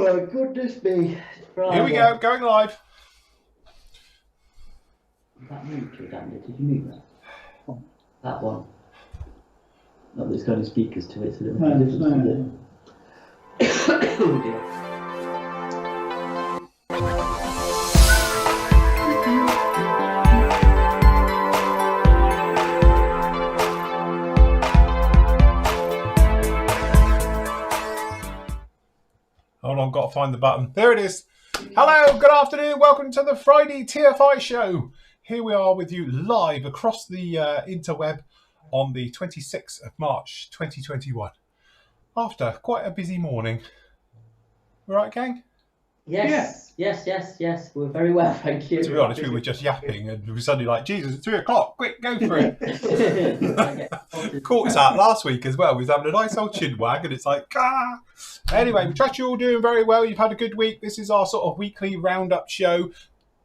Oh, goodness me. Here we go, going live. That muted, Andy. Did you mute that? Oh, that one. Not that it's got any speakers to it, so it doesn't make a difference, does it? Oh, dear. Hold on, got to find the button. There it is. Hello, good afternoon. Welcome to the Friday TFI show. Here we are with you live across the interweb on the 26th of March 2021. After quite a busy morning. All right, gang? Yes. We're very well, thank you. To be honest, we were just yapping and we were suddenly like, Jesus, it's 3 o'clock. Quick, go for it. Caught us out last week as well. We was having a nice old chin wag and it's like, ah. Anyway, we trust you're all doing very well. You've had a good week. This is our sort of weekly roundup show.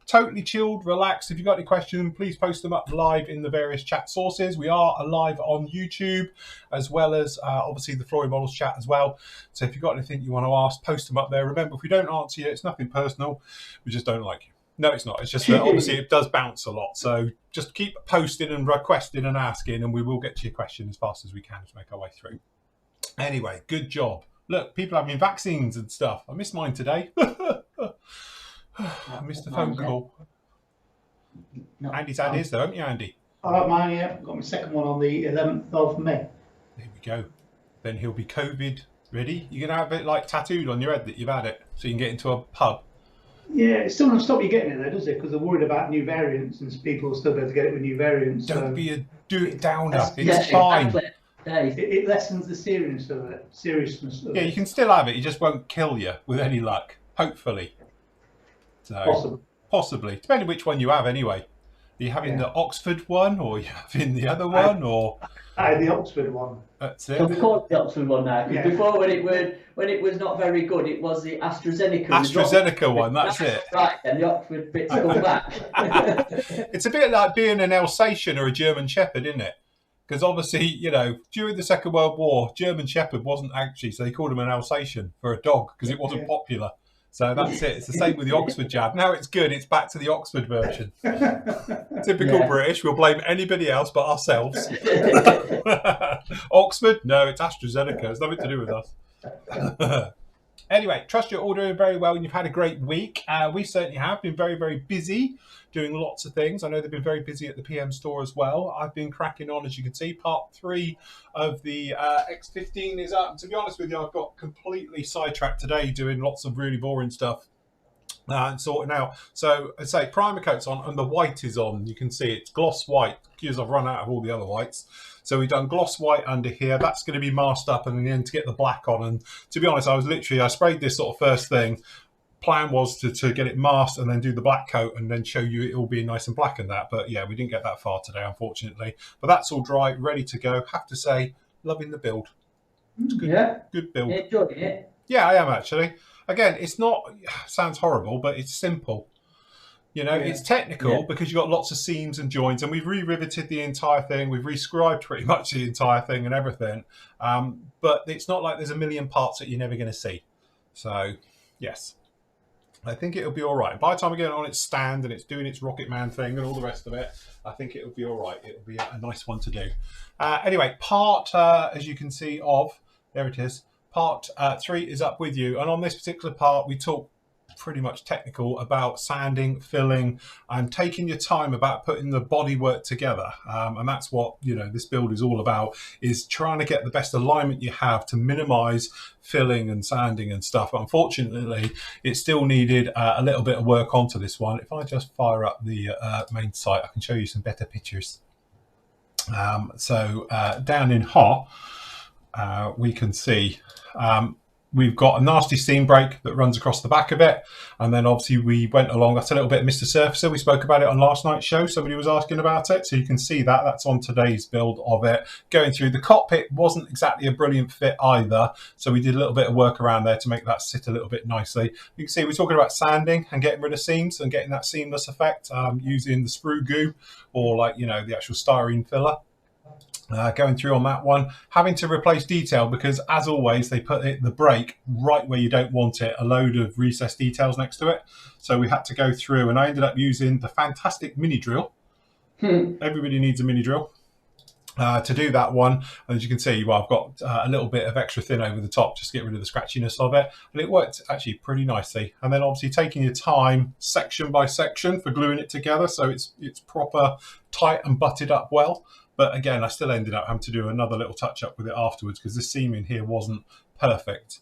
Totally chilled, relaxed. If you've got any questions, please post them up live in the various chat sources. We are live on YouTube, as well as obviously the Flooring Models chat as well. So if you've got anything you want to ask, post them up there. Remember, if we don't answer you, it's nothing personal. We just don't like you. No, it's not. It's just that obviously it does bounce a lot. So just keep posting and requesting and asking, and we will get to your question as fast as we can to make our way through. Anyway, good job. Look, people having vaccines and stuff. I missed mine today. I missed the phone call. Andy's had his though, haven't you, Andy? I have mine, yeah. Got my second one on the 11th of May. There we go. Then he'll be COVID ready. You're going to have it like tattooed on your head that you've had it, so you can get into a pub. Yeah, it still doesn't stop you getting it though, does it? Because they're worried about new variants and people will still be able to get it with new variants. Don't be a do-it-downer. It's Yeah, fine. exactly. It lessens the seriousness of it. Yeah, you can still have it. It just won't kill you with any luck. Hopefully. So, possibly. Depending which one you have anyway. Are you having the Oxford one or are you having the other one? Or I had the Oxford one. That's it. So we call it the Oxford one now. Because before, when it was not very good, it was the AstraZeneca. AstraZeneca one, that's it. Right, and the Oxford bit's come back. It's a bit like being an Alsatian or a German Shepherd, isn't it? Because obviously, you know, during the Second World War, German Shepherd wasn't actually, so they called him an Alsatian for a dog because it wasn't popular. So that's it. It's the same with the Oxford jab. Now it's good. It's back to the Oxford version. Typical British. We'll blame anybody else but ourselves. Oxford? No, it's AstraZeneca. It's nothing to do with us. Anyway, trust you're all doing very well and you've had a great week. We certainly have been very, very busy doing lots of things. I know they've been very busy at the PM store as well. I've been cracking on, as you can see. Part 3 of the X15 is up. And to be honest with you, I've got completely sidetracked today doing lots of really boring stuff and sorting out. So I say primer coat's on and the white is on. You can see it's gloss white because I've run out of all the other whites. So we've done gloss white under here. That's going to be masked up and then to get the black on. And to be honest, I sprayed this sort of first thing. Plan was to get it masked and then do the black coat and then show you it all being nice and black and that. But yeah, we didn't get that far today, unfortunately. But that's all dry, ready to go. Have to say, loving the build. It's good, good build. You enjoying it? Yeah, I am actually. Again, it's not, sounds horrible, but it's simple. You know, it's technical because you've got lots of seams and joints and we've re-riveted the entire thing. We've rescribed pretty much the entire thing and everything. But it's not like there's a million parts that you're never going to see. So, yes, I think it'll be all right. By the time we get it on its stand and it's doing its Rocket Man thing and all the rest of it, I think it'll be all right. It'll be a nice one to do. Anyway, as you can see there it is. Part 3 is up with you. And on this particular part, we talk pretty much technical about sanding, filling, and taking your time about putting the bodywork together. And that's what, you know, this build is all about, is trying to get the best alignment you have to minimize filling and sanding and stuff. But unfortunately, it still needed a little bit of work onto this one. If I just fire up the main site, I can show you some better pictures. Down in HO, we can see we've got a nasty seam break that runs across the back of it. And then obviously we went along, that's a little bit of Mr. Surfacer. We spoke about it on last night's show. Somebody was asking about it. So you can see that. That's on today's build of it. Going through the cockpit wasn't exactly a brilliant fit either. So we did a little bit of work around there to make that sit a little bit nicely. You can see we're talking about sanding and getting rid of seams and getting that seamless effect using the sprue goo or like, you know, the actual styrene filler. Going through on that one, having to replace detail because, as always, they put the brake right where you don't want it, a load of recessed details next to it. So we had to go through, and I ended up using the fantastic mini drill. Everybody needs a mini drill to do that one. And as you can see, well, I've got a little bit of extra thin over the top just to get rid of the scratchiness of it, and it worked actually pretty nicely. And then obviously taking your time section by section for gluing it together so it's proper tight and butted up well. But again, I still ended up having to do another little touch up with it afterwards because this seam in here wasn't perfect.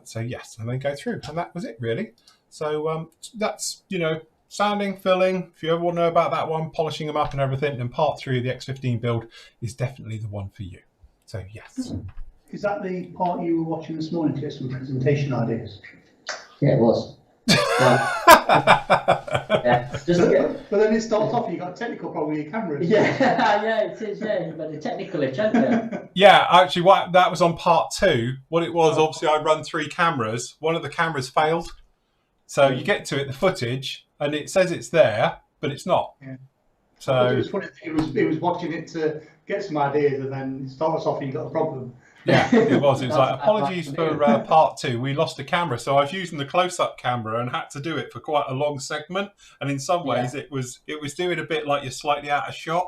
So yes, and then go through, and that was it really. So that's, you know, sanding, filling. If you ever want to know about that one, polishing them up and everything, then part 3 of the X15 build is definitely the one for you. So yes. Is that the part you were watching this morning to get some presentation ideas? Yeah, it was. Yeah, just to get... But then it starts off, you've got a technical problem with your cameras. Yeah, yeah, it is. Yeah, you've got a technical itch, haven't you? Yeah, actually, that was on part 2. What it was, obviously, I run 3 cameras. One of the cameras failed, so you get to it, the footage, and it says it's there, but it's not. Yeah. So it was funny. It was watching it to get some ideas, and then it starts off, and you got a problem. Yeah, it was. It was like, apologies for part 2. We lost a camera, so I was using the close-up camera and had to do it for quite a long segment. And in some ways, it was doing a bit like you're slightly out of shot.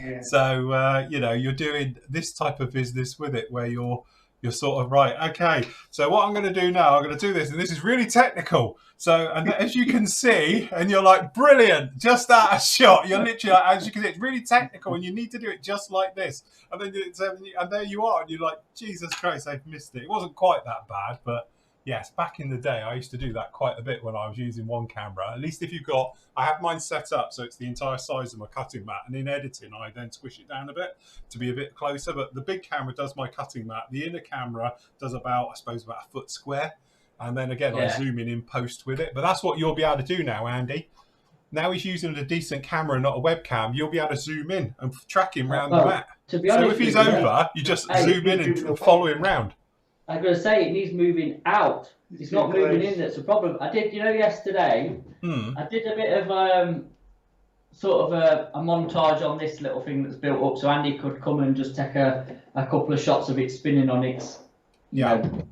Yeah. So you know, you're doing this type of business with it, where you're sort of right. Okay, so what I'm going to do now, I'm going to do this, and this is really technical. So, and as you can see, and you're like, brilliant, just out of shot. You're literally, like, as you can see, it's really technical, and you need to do it just like this. And then, and there you are, and you're like, Jesus Christ, I've missed it. It wasn't quite that bad, but yes, back in the day, I used to do that quite a bit when I was using one camera. At least if you've got, I have mine set up so it's the entire size of my cutting mat, and in editing, I then squish it down a bit to be a bit closer. But the big camera does my cutting mat. The inner camera does about, I suppose, about a foot square. And then again, I zoom in post with it. But that's what you'll be able to do now, Andy. Now he's using a decent camera, not a webcam. You'll be able to zoom in and track him round the mat. To be honest, so if he's over, you just zoom in and follow him round. I'm going to say it needs moving out. It's not moving in that's the problem. I did, you know, yesterday, I did a bit of sort of a montage on this little thing that's built up so Andy could come and just take a couple of shots of it spinning on its, you know,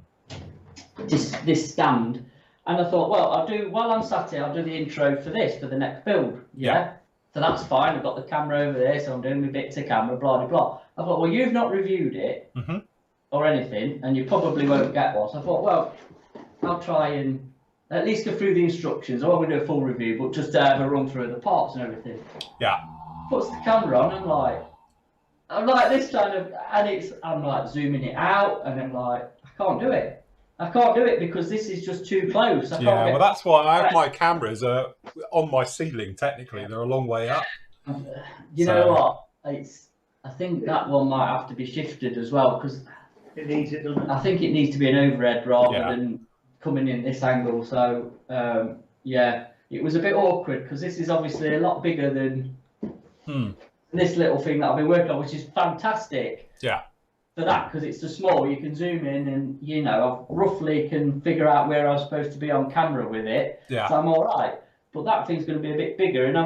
this stand. And I thought, well, while I'm sat here, I'll do the intro for the next build. Yeah. So that's fine. I've got the camera over there, so I'm doing my bits of camera, blah, blah, blah. I thought, well, you've not reviewed it or anything, and you probably won't get one. So I thought, well, I'll try and at least go through the instructions. I won't do a full review, but just to have a run through the parts and everything. Yeah. Puts the camera on, I'm like this kind of, and I'm like zooming it out, and I'm like, I can't do it. I can't do it because this is just too close. Well, that's why I have my cameras on my ceiling. Technically, they're a long way up. You know what? I think that one might have to be shifted as well because it needs it, doesn't it? I think it needs to be an overhead rather than coming in this angle. So yeah, it was a bit awkward because this is obviously a lot bigger than this little thing that I've been working on, which is fantastic. Yeah. For that, because it's so small, you can zoom in and, you know, I roughly can figure out where I'm supposed to be on camera with it. Yeah. So I'm all right. But that thing's going to be a bit bigger, and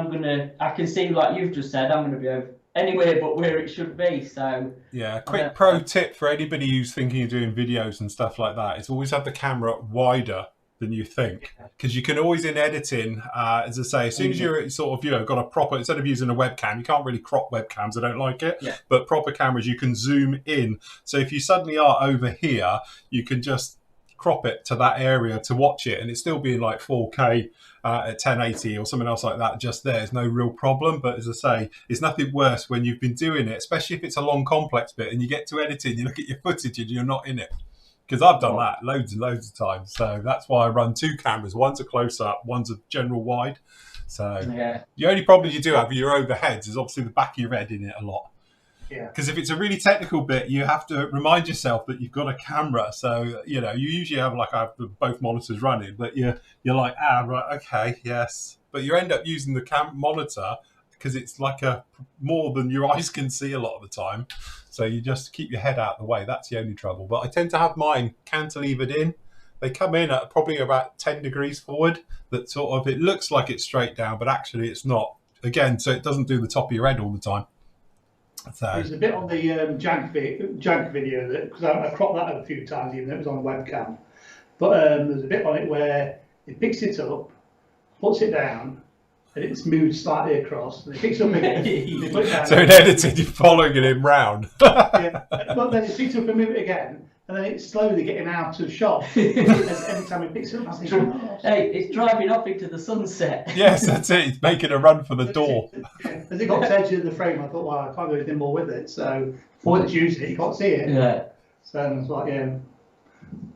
I can see, like you've just said, I'm going to be anywhere but where it should be. So yeah, quick pro tip for anybody who's thinking of doing videos and stuff like that is always have the camera wider than you think, because you can always in editing, as I say, as soon as you're sort of, you know, got a proper, instead of using a webcam, you can't really crop webcams, I don't like it, but proper cameras you can zoom in. So if you suddenly are over here, you can just crop it to that area to watch it, and it's still being like 4K at 1080 or something else like that. Just there's no real problem. But as I say, it's nothing worse when you've been doing it, especially if it's a long complex bit and you get to editing, you look at your footage and you're not in it. Because I've done that loads and loads of times. So that's why I run 2 cameras. One's a close-up, one's a general wide. So the only problem you do have with your overheads is obviously the back of your head in it a lot. Yeah. Because if it's a really technical bit, you have to remind yourself that you've got a camera. So, you know, you usually have like, I have both monitors running, but you're like, right, okay, yes. But you end up using the monitor because it's like more than your eyes can see a lot of the time. So you just keep your head out of the way. That's the only trouble. But I tend to have mine cantilevered in. They come in at probably about 10 degrees forward. That sort of, it looks like it's straight down, but actually it's not. Again, so it doesn't do the top of your head all the time. So there's a bit on the Jag video that, because I cropped that a few times, even though it was on webcam. But there's a bit on it where it picks it up, puts it down, and it's moved slightly across, and it picks it up again. They put it down, in editing, you're following him round. yeah. But then it picks up and move it again, and then it's slowly getting out of shot. Every time it picks it up, I think, oh, hey, it's driving off into the sunset. Yes, that's it. It's making a run for the door. as it got to the edge of the frame, I thought, well, I can't do anything more with it. So, for it's using it, you can't see it. Yeah. So I was like, yeah,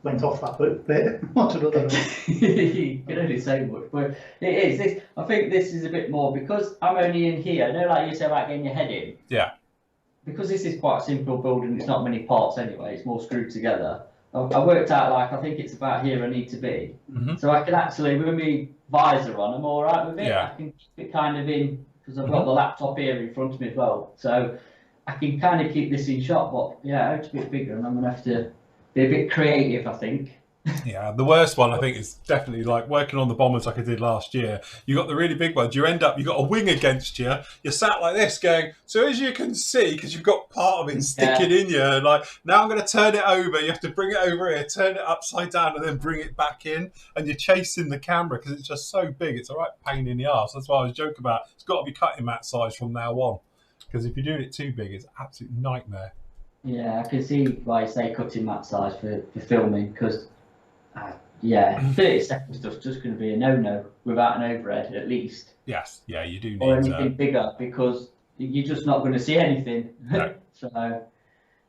went off that bit. What another one? You can only say much, but it is. This, I think this is a bit more because I'm only in here. I know, like you said about getting your head in. Yeah. Because this is quite a simple build and it's not many parts anyway. It's more screwed together. I worked out, like, I think it's about here I need to be. So I can actually, with my visor on, I'm all right with it. Yeah. I can keep it kind of in because I've got the laptop here in front of me as well. So I can kind of keep this in shot, but yeah, it's a bit bigger and I'm going to have to be a bit creative, I think. Yeah, the worst one I think is definitely like working on the bombers like I did last year. You got the really big ones. You end up, you got a wing against you. You're sat like this, going. So as you can see, because you've got part of it sticking in you, and like now I'm going to turn it over. You have to bring it over here, turn it upside down, and then bring it back in. And you're chasing the camera because it's just so big. It's a right pain in the arse. That's why I was joking about. It's got to be cutting mat size from now on, because if you're doing it too big, it's an absolute nightmare. Yeah, I can see why you say cutting mat size for filming because. Yeah, 30-second stuff's just going to be a no-no without an overhead, at least. Yes, yeah, you do need or anything bigger because you're just not going to see anything. No. So,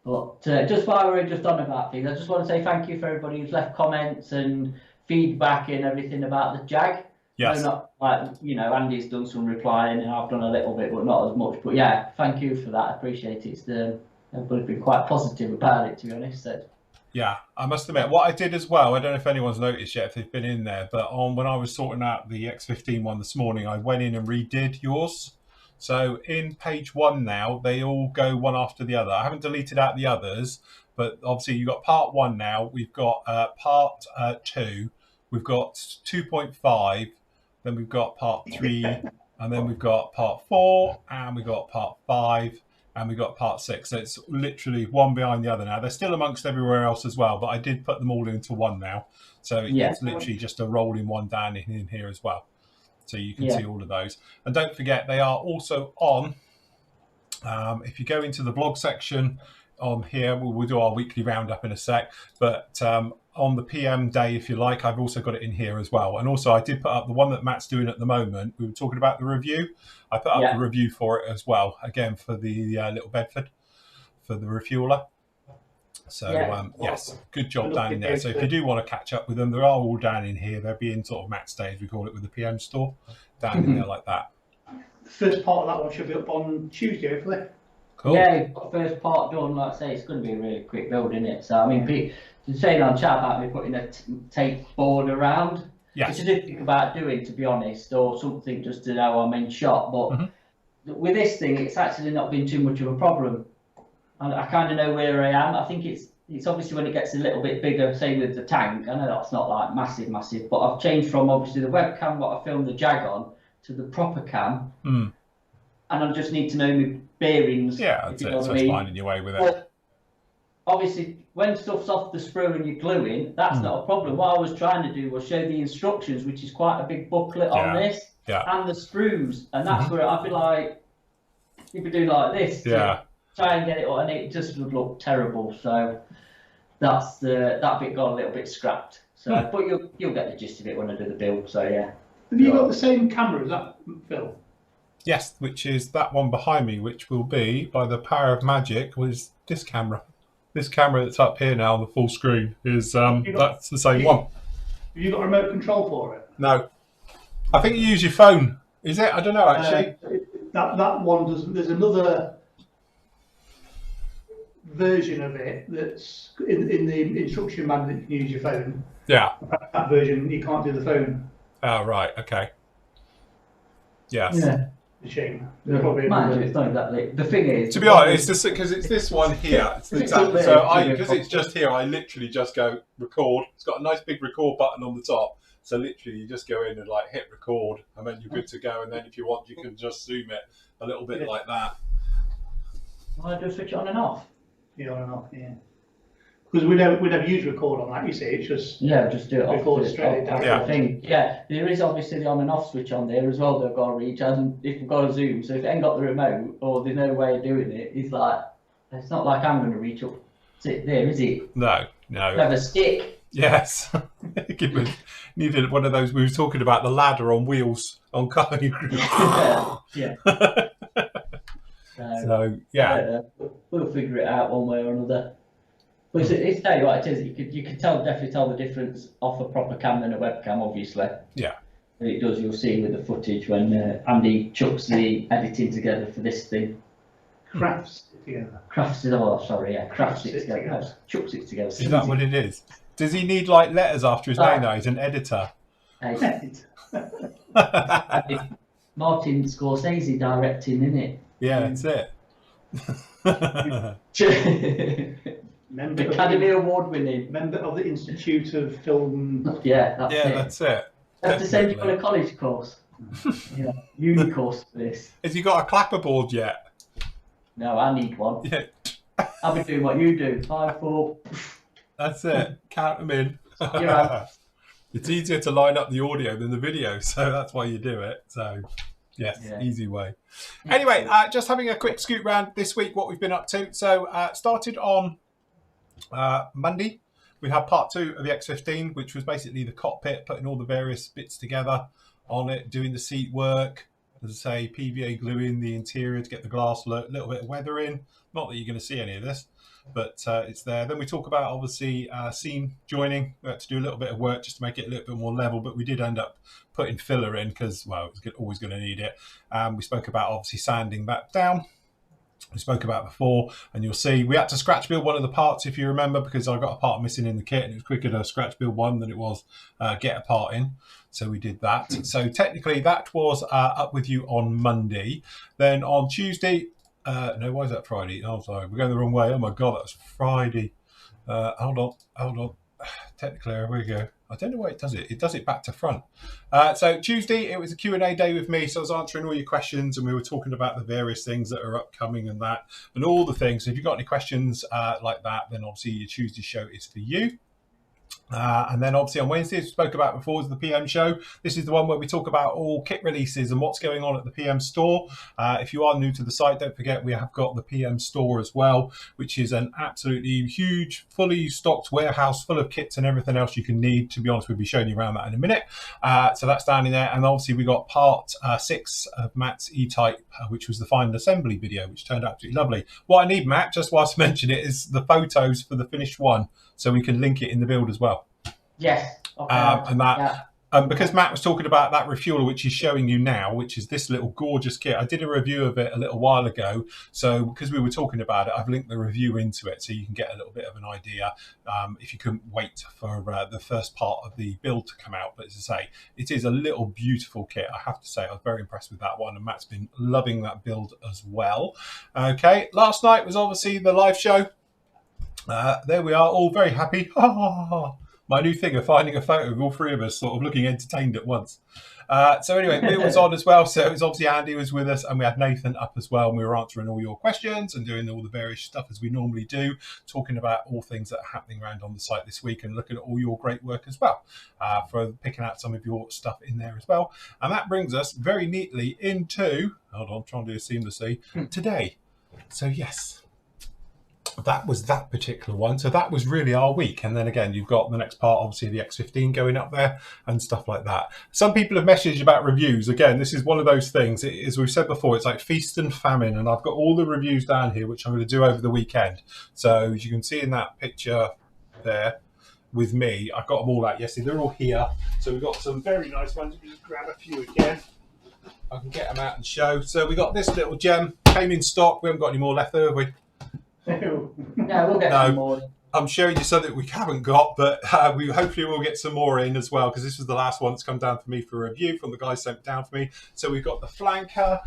but just while we're just on about things, I just want to say thank you for everybody who's left comments and feedback and everything about the Jag. Yes. No, not like, you know, Andy's done some replying and I've done a little bit, but not as much. But yeah, thank you for that. I appreciate it. Everybody's been quite positive about it, to be honest. So. Yeah, I must admit, what I did as well, I don't know if anyone's noticed yet, if they've been in there, but when I was sorting out the X15 one this morning, I went in and redid yours. So in page 1 now, they all go one after the other. I haven't deleted out the others, but obviously you've got part 1 now. We've got part 2, we've got 2.5, then we've got part 3, and then we've got part 4, and we've got part 5. And we got part 6. So it's literally one behind the other now. They're still amongst everywhere else as well, but I did put them all into one now. So it's literally just a rolling one down in here as well. So you can see all of those. And don't forget, they are also on, if you go into the blog section on here, we'll do our weekly roundup in a sec, but on the PM day, if you like, I've also got it in here as well. And also I did put up the one that Matt's doing at the moment. We were talking about the review. I put up the review for it as well, again, for the Little Bedford, for the refueler. So, yes, good job down in there. So if you do want to catch up with them, they're all down in here. They'll be in sort of Matt's day, as we call it, with the PM store, down in there like that. The first part of that one should be up on Tuesday, hopefully. Cool. Yeah, got the first part done. Like I say, it's going to be a really quick build, isn't it? So, I mean, saying on chat about me putting a tape board around, which I did think about doing, to be honest, or something just to know I'm in shot. But with this thing, it's actually not been too much of a problem. I kind of know where I am. I think it's obviously when it gets a little bit bigger, say with the tank, I know that's not like massive, but I've changed from obviously the webcam, what I filmed the Jag on, to the proper cam. And I just need to know my bearings. Yeah, that's it. So it's finding your way with it. But obviously, when stuff's off the sprue and you're gluing, that's not a problem. What I was trying to do was show the instructions, which is quite a big booklet on this, and the sprues. And that's where I'd be like, you'd be doing like this. Try and get it on, and it just would look terrible. So that's that bit got a little bit scrapped. So, but you'll get the gist of it when I do the build. So yeah. Have you got the same camera as that, Phil? Yes, which is that one behind me, which will be, by the power of magic, was this camera. This camera that's up here now on the full screen is that's the same one. Have you got a remote control for it? No, I think you use your phone. Is it? I don't know actually. That one doesn't. There's another version of it that's in the instruction manual that you can use your phone. Yeah. That version you can't do the phone. Oh right, okay. Yes. Yeah. A shame. Mind you, it's not exactly. The thing is, to be honest, it's just because it's this one here. It's exactly, so because it's just here, I literally just go record. It's got a nice big record button on the top. So literally, you just go in and like hit record, and then you're good to go. And then if you want, you can just zoom it a little bit like that. I do switch it on and off. Yeah, on and off, yeah. Because we'd have use record on that, you see, it's just... Yeah, just do it off. Record straight down. Yeah. Thing. Yeah, there is obviously the on and off switch on there as well that I've got to reach, and if we've got a Zoom, so if it ain't got the remote, or there's no way of doing it, it's like, it's not like I'm going to reach up, sit there, is it? No. Have a stick. Yes. Needed one of those, we were talking about the ladder on wheels on car. Yeah. So, yeah. We'll figure it out one way or another. But it's tell you what it is. You can definitely tell the difference off a proper cam than a webcam, obviously. Yeah. And it does. You'll see with the footage when Andy chucks the editing together for this thing. Crafts it together. Crafts it together. Chucks it together. Is that what it is? Does he need like letters after his name now? He's an editor. Hey. Martin Scorsese directing, innit? Yeah, that's it. Academy Award winning. Member of the Institute of Film. Yeah, that's it. That's the same as a college course. Uni course for this. Has he got a clapperboard yet? No, I need one. Yeah. I'll be doing what you do. 5, 4. That's it. Count them in. You're out. It's easier to line up the audio than the video, so that's why you do it. So, yes, easy way. Anyway, just having a quick scoot round this week, what we've been up to. So, started on Monday. We had part 2 of the X15, which was basically the cockpit, putting all the various bits together on it, doing the seat work, as I say, PVA gluing the interior to get the glass, little bit of weather in. Not that you're going to see any of this, but it's there. Then we talk about, obviously, seam joining. We had to do a little bit of work just to make it a little bit more level, but we did end up putting filler in because, well, it was always going to need it. We spoke about, obviously, sanding that down. We spoke about before, and you'll see we had to scratch build one of the parts, if you remember, because I got a part missing in the kit, and it was quicker to scratch build one than it was get a part in. So we did that. So technically, that was up with you on Monday. Then on Tuesday, no, why is that Friday? Oh, sorry, we're going the wrong way. Oh my God, that's Friday. Hold on. Technically, here we go. I don't know why it does it. It does it back to front. So Tuesday, it was a Q&A day with me. So I was answering all your questions, and we were talking about the various things that are upcoming and that, and all the things. So if you've got any questions like that, then obviously your Tuesday show is for you. And then obviously on Wednesday, as we spoke about before, is the PM show. This is the one where we talk about all kit releases and what's going on at the PM store. If you are new to the site, don't forget we have got the PM store as well, which is an absolutely huge, fully stocked warehouse full of kits and everything else you can need. To be honest, we'll be showing you around that in a minute. So that's down in there. And obviously we got part 6 of Matt's E-Type, which was the final assembly video, which turned out absolutely lovely. What I need, Matt, just whilst I mention it, is the photos for the finished one, so we can link it in the build as well. Yes. Okay. And that, because Matt was talking about that refueler, which he's showing you now, which is this little gorgeous kit. I did a review of it a little while ago. So because we were talking about it, I've linked the review into it so you can get a little bit of an idea if you couldn't wait for the first part of the build to come out. But as I say, it is a little beautiful kit. I have to say, I was very impressed with that one. And Matt's been loving that build as well. Okay, last night was obviously the live show. There we are, all very happy. My new thing of finding a photo of all 3 of us sort of looking entertained at once. So anyway, Bill was on as well. So it was obviously Andy was with us, and we had Nathan up as well. And we were answering all your questions and doing all the various stuff as we normally do, talking about all things that are happening around on the site this week and looking at all your great work as well, for picking out some of your stuff in there as well. And that brings us very neatly into, hold on, I'm trying to do it seamlessly, today. So yes. That was that particular one. So that was really our week. And then again, you've got the next part, obviously the X15 going up there and stuff like that. Some people have messaged about reviews. Again, this is one of those things, as we've said before, it's like feast and famine. And I've got all the reviews down here, which I'm going to do over the weekend. So as you can see in that picture there with me, I've got them all out yesterday. They're all here. So we've got some very nice ones. Let me just grab a few again. I can get them out and show. So we got this little gem, came in stock. We haven't got any more left, have we? No, we'll get some more. I'm showing you something we haven't got, but we hopefully will get some more in as well, because this was the last one that's come down for me for review from the guys sent down for me. So we've got the flanker,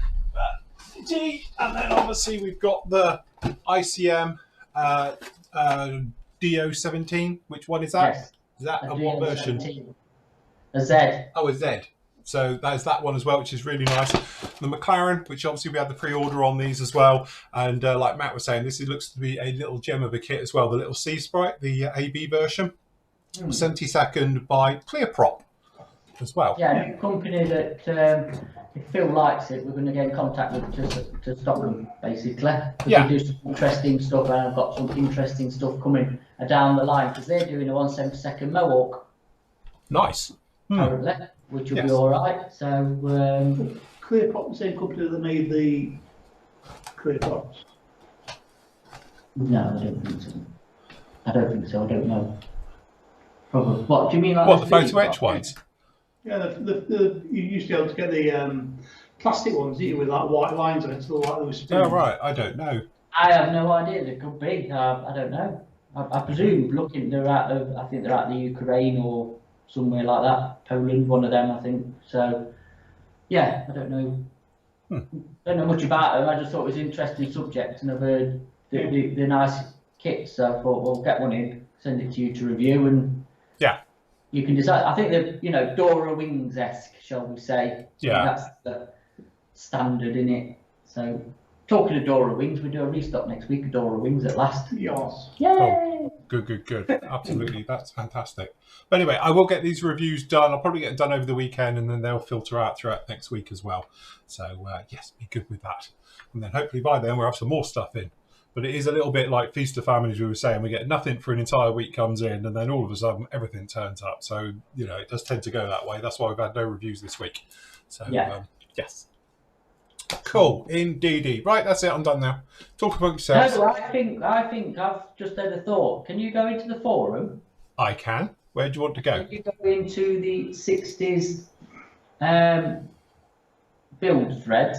and then obviously we've got the ICM DO17. Which one is that? Yes. Is that a what version? A Z. Oh, a Z. So there's that one as well, which is really nice. The McLaren, which obviously we had the pre-order on these as well. And like Matt was saying, this looks to be a little gem of a kit as well. The little Sea Sprite, the AB version, 72nd by Clearprop as well. Yeah, a new company that if Phil likes it, we're going to get in contact with to stock them, basically. Yeah. We do some interesting stuff, and I've got some interesting stuff coming down the line, because they're doing a 1/72 Mohawk. Nice. Currently, which will be all right. So Clearprop, the same company that made the Clearprops. no, I don't think so. I don't know. Probably. What do you mean? Like What, the photo etch ones? Yeah, you used to be able to get the plastic ones, didn't you, with like white lines on it, so like they were spinning. Oh right, I don't know. I have no idea. There could be. I don't know. I presume looking they're out of. I think they're out of the Ukraine or somewhere like that. Poland, one of them, I think. So, yeah, I don't know. Don't know much about them. I just thought it was an interesting subject, and I've heard the nice kits. So I thought, well, get one in, send it to you to review, and yeah, you can decide. I think they're, Dora Wings-esque, shall we say? Yeah, that's the standard in it. So, talking of Dora Wings, we do a restock next week of Dora Wings at last. Yes. Yay! Cool. Good. Absolutely, that's fantastic. But anyway, I will get these reviews done. I'll probably get them done over the weekend, and then they'll filter out throughout next week as well. So yes, be good with that. And then hopefully by then we'll have some more stuff in. But it is a little bit like Feast of Famine, as we were saying. We get nothing for an entire week comes in, and then all of a sudden everything turns up. So, it does tend to go that way. That's why we've had no reviews this week. So, yes. Cool, indeedy. Right, that's it. I'm done now. Talk amongst yourselves. No, I think I've just had a thought. Can you go into the forum? I can. Where do you want to go? Can you go into the 60s build threads?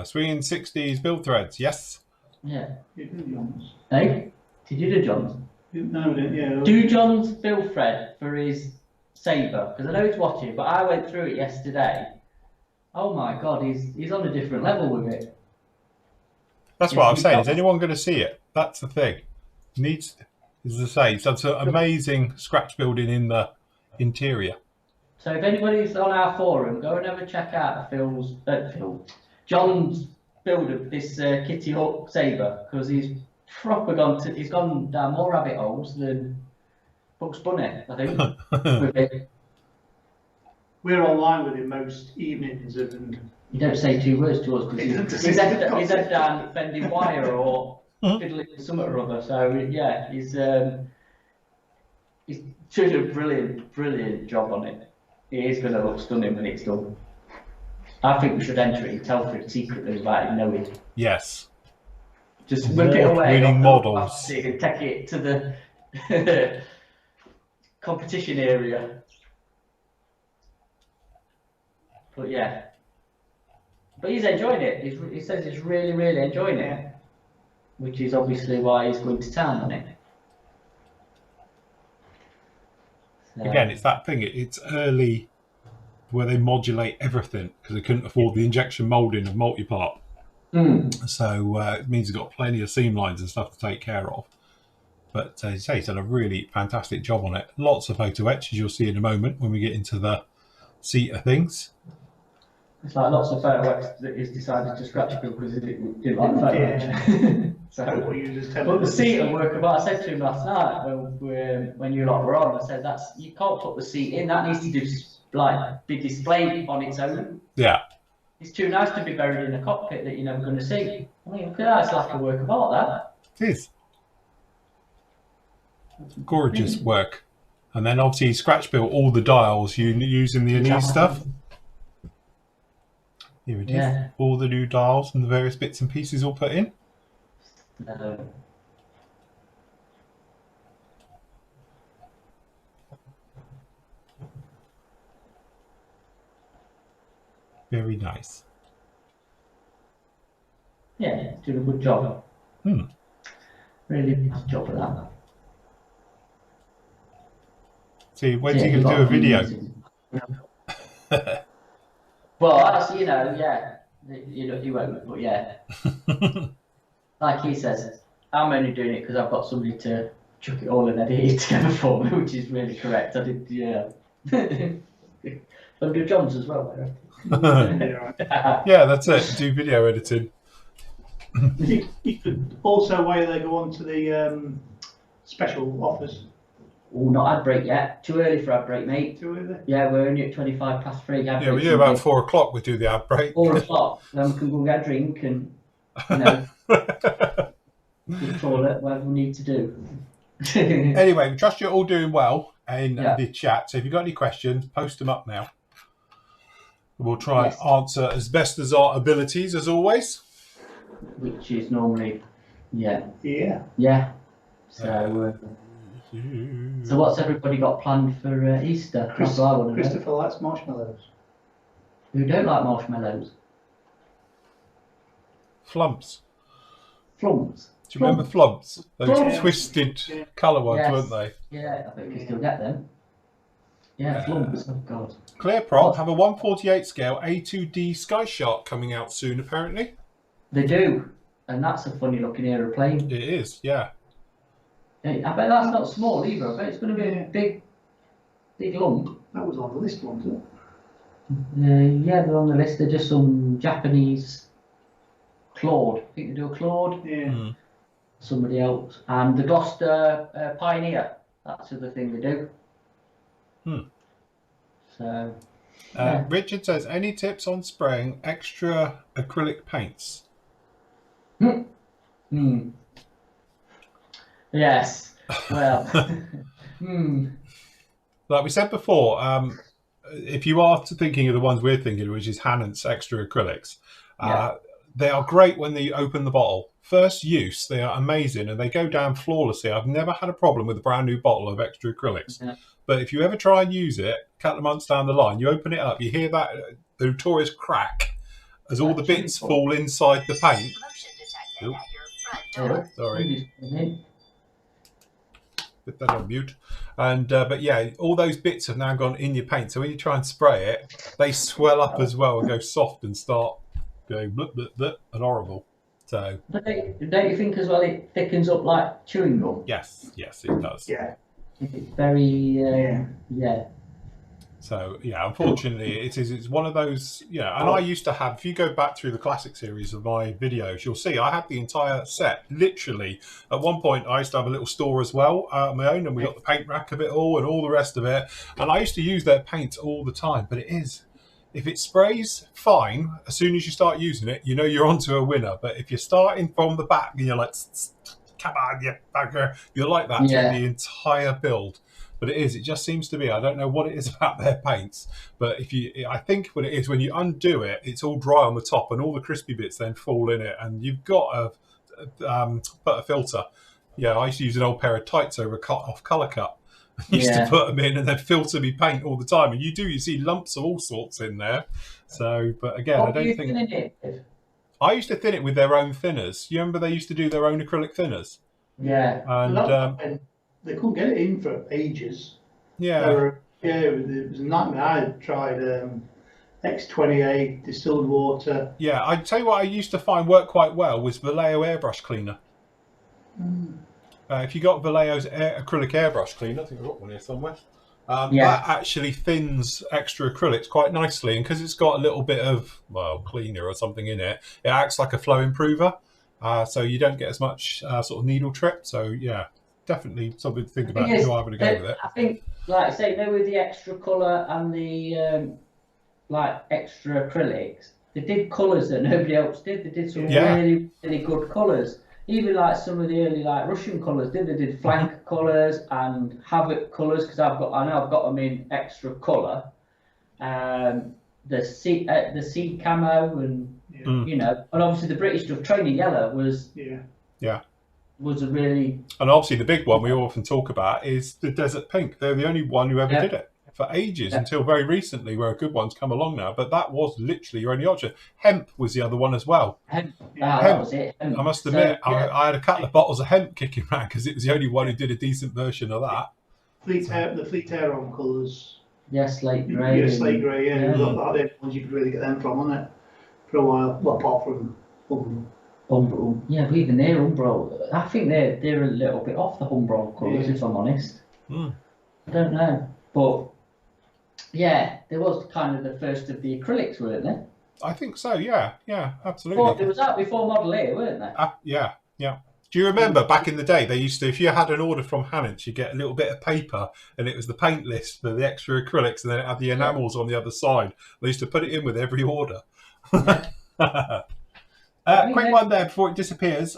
Swinging 60s build threads, yes. Yeah. You do John's. Hey, did you do John's? No, we didn't, yeah. Do John's build thread for his Sabre, because I know he's watching, but I went through it yesterday. Oh my God, he's on a different level with it. That's what I'm saying. Is anyone going to see it? That's the thing. Needs, as I say, so it's an amazing scratch building in the interior. So if anybody's on our forum, go and have a check out of John's build of this Kitty Hawk Sabre, because he's gone down more rabbit holes than Bugs Bunny, I think. With it. We're online with him most evenings, and you don't say two words to us because he's head down bending wire or fiddling with something or other. So yeah, he's doing a brilliant job on it. It is going to look stunning when it's done. I think we should enter it in Telford secretly without him knowing. Yes. Just whip it away winning models and take it to the competition area. But yeah, but he's enjoying it. He says he's really enjoying it, which is obviously why he's going to town on it. So. Again, it's that thing. It's early where they modulate everything because they couldn't afford the injection moulding of multi-part. So it means he's got plenty of seam lines and stuff to take care of. But as you say, he's done a really fantastic job on it. Lots of photo etch, as you'll see in a moment when we get into the seat of things. It's like lots of photo etch that he's decided to scratch because he didn't like photo etch. So, but the seat will work about. I said to him last night when you lot were on, I said you can't put the seat in. That needs to be displayed on its own. Yeah. It's too nice to be buried in a cockpit that you're never going to see. I mean, look at that. It's like a work of art, that. It is. Gorgeous work. And then obviously he scratch built all the dials using the Anise stuff. Here it is. All the new dials and the various bits and pieces all put in. Very nice. Yeah, he's doing a good job. Really nice job of that. See, when's he going to do a video? Well, actually, he won't, but yeah. Like he says, I'm only doing it because I've got somebody to chuck it all and edit it together for me, which is really correct. I did, yeah. Under Johns as well. Yeah, that's it. Do video editing. You could also, while they go on to the special offers. Oh, not ad break yet. Too early for ad break, mate. Too early? Yeah, we're only at 3:25. Yeah, we do about 4 o'clock. We do the ad break. 4 o'clock. Then we can go and get a drink and, you know, the toilet, whatever we need to do. Anyway, we trust you're all doing well in the chat. So if you've got any questions, post them up now. We'll try and answer as best as our abilities, as always. Which is normally, yeah. So, so what's everybody got planned for Easter? Christopher likes marshmallows. Who don't like marshmallows? Flumps. Flumps. Do you remember flumps? Those Flumps. twisted colour ones, weren't they? Yeah, I bet you can still get them. Yeah, flumps. Oh God. Clear Prop have a 1/48 scale A2D Sky Shark coming out soon, apparently. They do, and that's a funny looking aeroplane. It is, yeah. I bet that's not small either. I bet it's going to be a big lump. That was on the list, wasn't it? Yeah, they're on the list. They're just some Japanese Claude. I think they do a Claude. Yeah. Somebody else. And the Gloucester Pioneer. That's the other thing they do. So. Richard says, any tips on spraying extra acrylic paints? Yes. Well. Like we said before, if you are thinking of the ones we're thinking, which is Hannant's extra acrylics, they are great when they open the bottle. First use, they are amazing and they go down flawlessly. I've never had a problem with a brand new bottle of extra acrylics. Yeah. But if you ever try and use it, a couple of months down the line, you open it up, you hear that the notorious crack as all the bits fall inside the paint. Sorry. Put that on mute. And but yeah, all those bits have now gone in your paint. So when you try and spray it, they swell up as well and go soft and start going blip, blip, blip, and horrible. So don't you think as well it thickens up like chewing gum? Yes, it does. Yeah. It's very So yeah, unfortunately, it's one of those. Yeah, and I used to have. If you go back through the classic series of my videos, you'll see I had the entire set. Literally, at one point, I used to have a little store as well, my own, and we got the paint rack of it all and all the rest of it. And I used to use their paint all the time. But if it sprays fine, as soon as you start using it, you know you're onto a winner. But if you're starting from the back and you're like, come on, you bugger, you're like that through the entire build. But it just seems to be, I don't know what it is about their paints, but I think what it is, when you undo it, it's all dry on the top and all the crispy bits then fall in it, and you've got to put a filter. Yeah, I used to use an old pair of tights over off colour cut. I used to put them in and then filter me paint all the time, and you see lumps of all sorts in there. So, but again, I don't think... I used to thin it with their own thinners. You remember they used to do their own acrylic thinners? Yeah. And they couldn't get it in for ages. Yeah. It was a nightmare. I tried X28 distilled water. Yeah, I'd tell you what I used to find worked quite well was Vallejo airbrush cleaner. If you got Vallejo's acrylic airbrush cleaner, I think I've got one here somewhere. That actually thins extra acrylics quite nicely, and because it's got a little bit of cleaner or something in it, it acts like a flow improver, so you don't get as much sort of needle trip. So yeah, definitely something to think about if you're having to go with it. I think, like I say, with the extra colour and the extra acrylics, they did colours that nobody else did. They did some really, really good colours. Even like some of the early Russian colours they did flank colours and havoc colours, because I know I've got them in extra colour. The sea camo and you know, and obviously the British stuff, training yellow was was a really, and obviously the big one we often talk about is the desert pink. They're the only one who ever did it for ages until very recently, where a good one's come along now. But that was literally your only option. Hemp was the other one as well. Hemp. That was it. Hemp. I must admit, I had a couple of bottles of hemp kicking around because it was the only one who did a decent version of that. The Fleet Aeron colours. Yeah, slate grey. Yeah, slate grey. Yeah, they're the ones you could really get them from, wasn't it? For a while. Well, apart from Umbral. Yeah, but even their Umbral, I think they're a little bit off the Umbral colours, if I'm honest. I don't know, but Yeah, there was kind of the first of the acrylics, weren't there? I think so. Yeah, absolutely. There was that before Model A, weren't there? Yeah. Do you remember back in the day they used to, if you had an order from Hannants, you get a little bit of paper and it was the paint list for the extra acrylics, and then it had the enamels on the other side. They used to put it in with every order. Yeah. Quick one there before it disappears.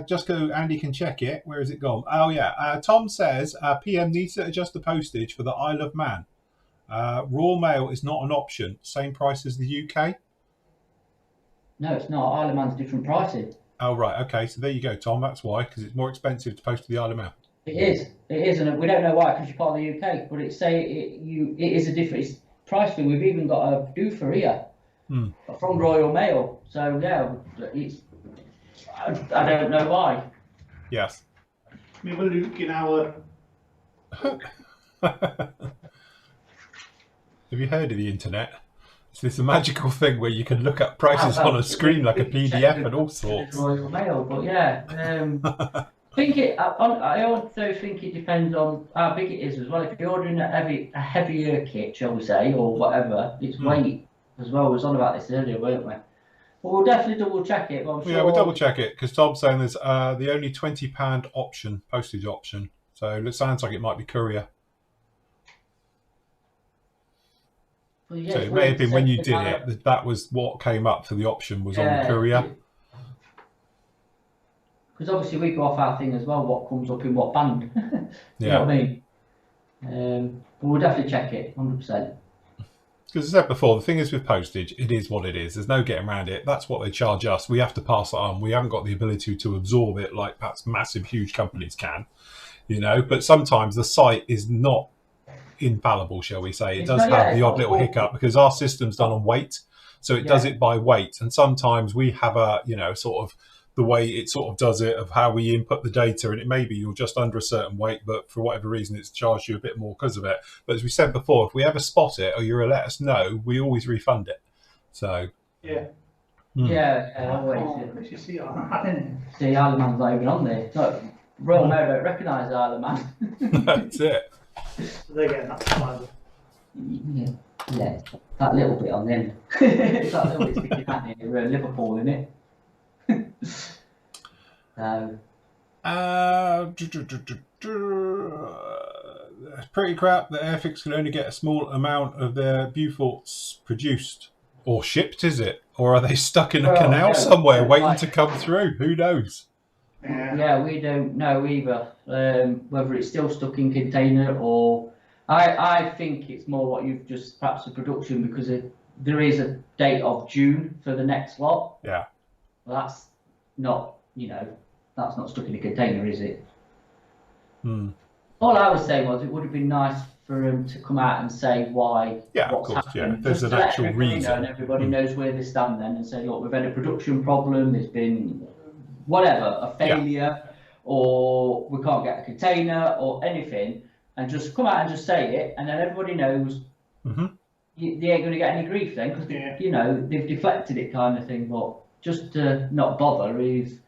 Just go, Andy can check it. Where has it gone? Oh yeah. Tom says PM needs to adjust the postage for the Isle of Man. Raw mail is not an option. Same price as the UK. No, it's not. Isle of Man's different pricing. Oh right, okay. So there you go, Tom. That's why, because it's more expensive to post to the Isle of Man. It is, and we don't know why because you're part of the UK. But it is a different price thing. We've even got a doofer here from Royal Mail. So yeah, I don't know why. Yes. We have a look in our. Have you heard of the internet? It's this magical thing where you can look at prices on a screen like a PDF and all sorts. Royal Mail, but yeah, I also think it depends on how big it is as well. If you're ordering a heavier kit, shall we say, or whatever, it's weight as well. We was on about this earlier, weren't we? But we'll definitely double check it. But I'm sure yeah, we'll double check it because Tom's saying there's the only £20 option, postage option. So it sounds like it might be courier. Well, yeah, so it may have been when you did it, that was what came up for the option was on the courier. Because obviously we go off our thing as well, what comes up in what band. You know what I mean? But we'll definitely check it, 100%. Because as I said before, the thing is with postage, it is what it is. There's no getting around it. That's what they charge us. We have to pass it on. We haven't got the ability to absorb it like perhaps massive, huge companies can, you know. But sometimes the site is not infallible, shall we say. It does have the odd little hiccup because our system's done on weight, so it does it by weight, and sometimes we have a sort of the way it sort of does it of how we input the data, and it may be you're just under a certain weight, but for whatever reason it's charged you a bit more because of it. But as we said before, if we ever spot it or you'll let us know, we always refund it. So always. You see Isle of Man's not even on there. No, Royal Mail don't recognise Isle of Man. That's it. So they're getting that side. Yeah, that little bit on the end. It's that little bit sticking out near Liverpool, isn't it? It's pretty crap that Airfix can only get a small amount of their Beauforts produced or shipped, is it? Or are they stuck in a canal somewhere waiting to come through? Who knows? Yeah, we don't know either. Whether it's still stuck in container or I think it's more what you've just perhaps the production because there is a date of June for the next lot. Yeah. Well, that's not that's not stuck in a container, is it? All I was saying was it would have been nice for him to come out and say why. Yeah, of course. Yeah, there's an actual reason, and everybody knows where they stand then, and say, look, we've had a production problem. There's been whatever, a failure, or we can't get a container, or anything, and just come out and just say it, and then everybody knows they ain't going to get any grief then, because they've deflected it, kind of thing. But just to not bother is,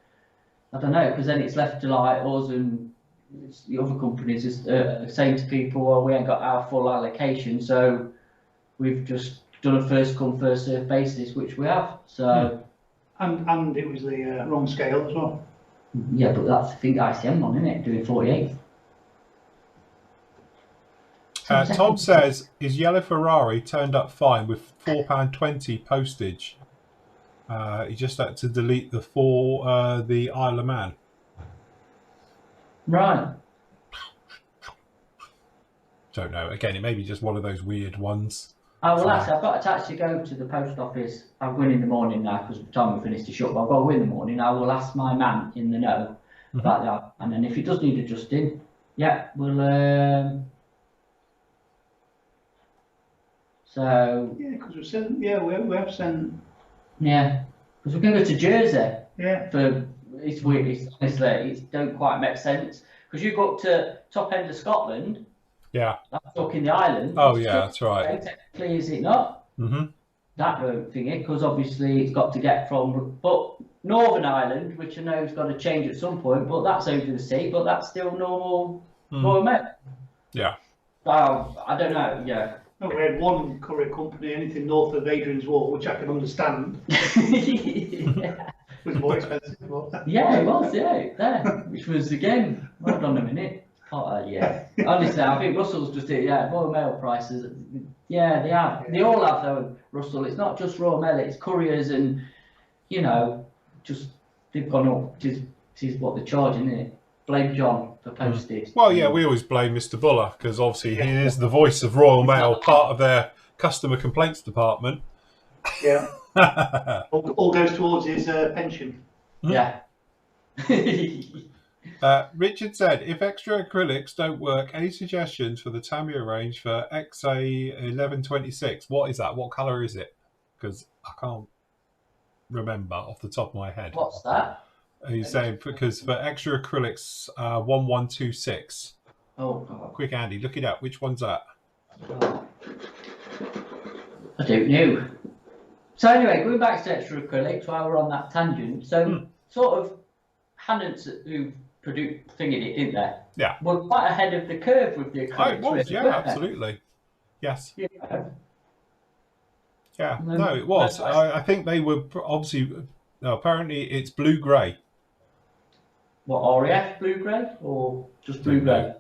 I don't know, because then it's left to like us and the other companies is saying to people, well, we ain't got our full allocation, so we've just done a first come first served basis, which we have. So. And it was the wrong scale as well. Yeah, but that's the thing ICM on, isn't it? Doing 48. Tom says his yellow Ferrari turned up fine with £4.20 postage. He just had to delete the Isle of Man. Right. Don't know. Again, it may be just one of those weird ones. Oh, well, actually, I've got to actually go to the post office. I'm going in the morning now because the time we finished the shop. But I've got to go in the morning. I will ask my man in the know about that. And then if it does need adjusting, we'll. So. Yeah, because we sent. Yeah, we have sent. Yeah, because we can go to Jersey. Yeah. It's weird. Honestly, it don't quite make sense because you go up to top end of Scotland. Yeah. That's stuck in the island. Oh, yeah, that's right. Technically, is it not? That won't thing it because obviously it's got to get from. But Northern Ireland, which I know has got to change at some point, but that's over the sea, but that's still normal. Royal Mail. Yeah. I don't know. Yeah. Oh, we had one courier company, anything north of Adrian's Wall, which I can understand, Yeah. was more expensive. But... Yeah, it was, yeah, which was, again, hold on a minute. Yeah. Honestly, I think Russell's just it, yeah, Royal Mail prices, yeah, they have. They all have, though, Russell. It's not just Royal Mail, it's couriers and, you know, just, they've gone up. This is what they're charging, isn't it? Blame John for postage. Well, yeah, we always blame Mr. Buller because obviously he is the voice of Royal Mail, part of their customer complaints department. Yeah. all goes towards his pension. Yeah. Richard said, if extra acrylics don't work, any suggestions for the Tamiya range for XA1126? What is that? What colour is it? Because I can't remember off the top of my head. What's that? He's saying because for extra acrylics, 1126. Oh, God. Quick, Andy, look it up. Which one's that? I don't know. So anyway, going back to extra acrylics while we're on that tangent, so sort of Hannants who thingied it, didn't they? Yeah. Were quite ahead of the curve with the acrylics. Oh, it was, really, yeah, weren't they? absolutely. Yes. Yeah. Yeah, no, it was. I think they were obviously, apparently it's blue-grey. What, RAF blue-grey or just blue-grey?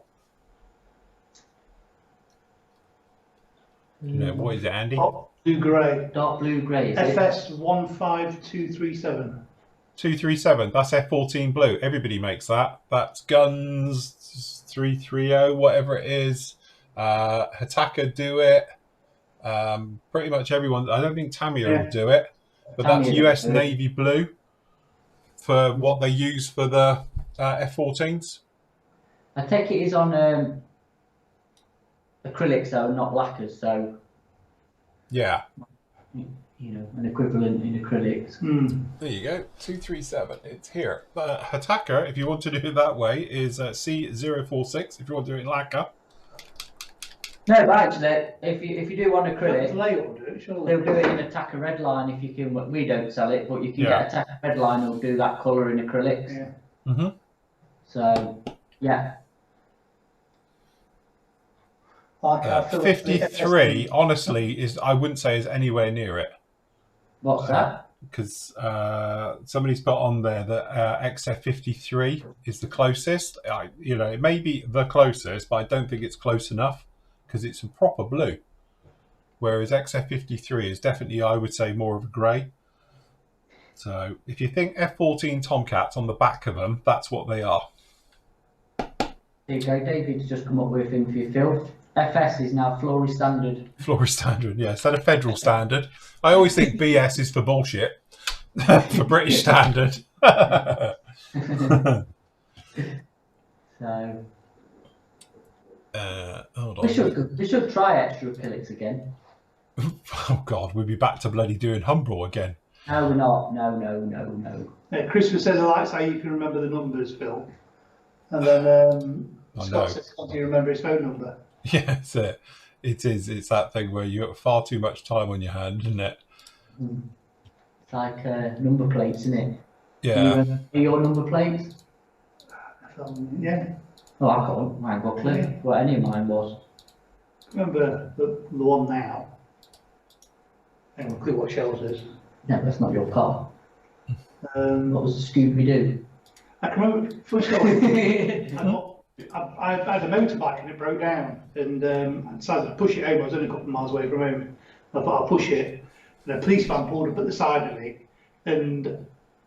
No, what is it, Andy? Blue-grey. Dark blue-grey, is it? FS 15237. 237, that's F14 blue. Everybody makes that. That's Guns 330, whatever it is. Hataka do it. Pretty much everyone. I don't think Tamiya will do it, but that's US Navy blue for what they use for the F14s. I take it is on acrylics though, not lacquers, so Yeah. you know, an equivalent in acrylics. There you go, 237. It's here. Hataka, if you want to do it that way, is C046. If you want to do it in lacquer. No, but actually, if you do one acrylic, They'll do it in a Taka red line if you can. We don't sell it, but you can get a Taka red line who'll do that colour in acrylics. Yeah. So, yeah. 53, honestly, I wouldn't say is anywhere near it. What's that? Because somebody's put on there that XF53 is the closest. It may be the closest, but I don't think it's close enough because it's a proper blue. Whereas XF53 is definitely, I would say, more of a grey. So if you think F14 Tomcats on the back of them, that's what they are. There you go, David's just come up with a thing for you, Phil. FS is now Flory Standard. Flory Standard, yeah. Instead of Federal Standard. I always think BS is for bullshit. For British Standard. So... hold on. We should try extra acrylics again. Oh God, we'll be back to bloody doing Humbrol again. No, we're not. No. Christopher says, I like how you can remember the numbers, Phil. And then Scott says, can't you remember his phone number? Yeah, that's it. It is. It's that thing where you have far too much time on your hand, isn't it? It's like number plates, isn't it? Yeah. Do you your number plates? Yeah. Oh, I can't. I ain't got a clue what any of mine was. Remember the one now? I haven't got a clue what Shells is. No, that's not your car. What was the Scooby-Doo? I can remember, first of all, I had a motorbike and it broke down, and I decided to push it home. I was only a couple of miles away from home. I thought I'll push it, and a police van pulled up at the side of me and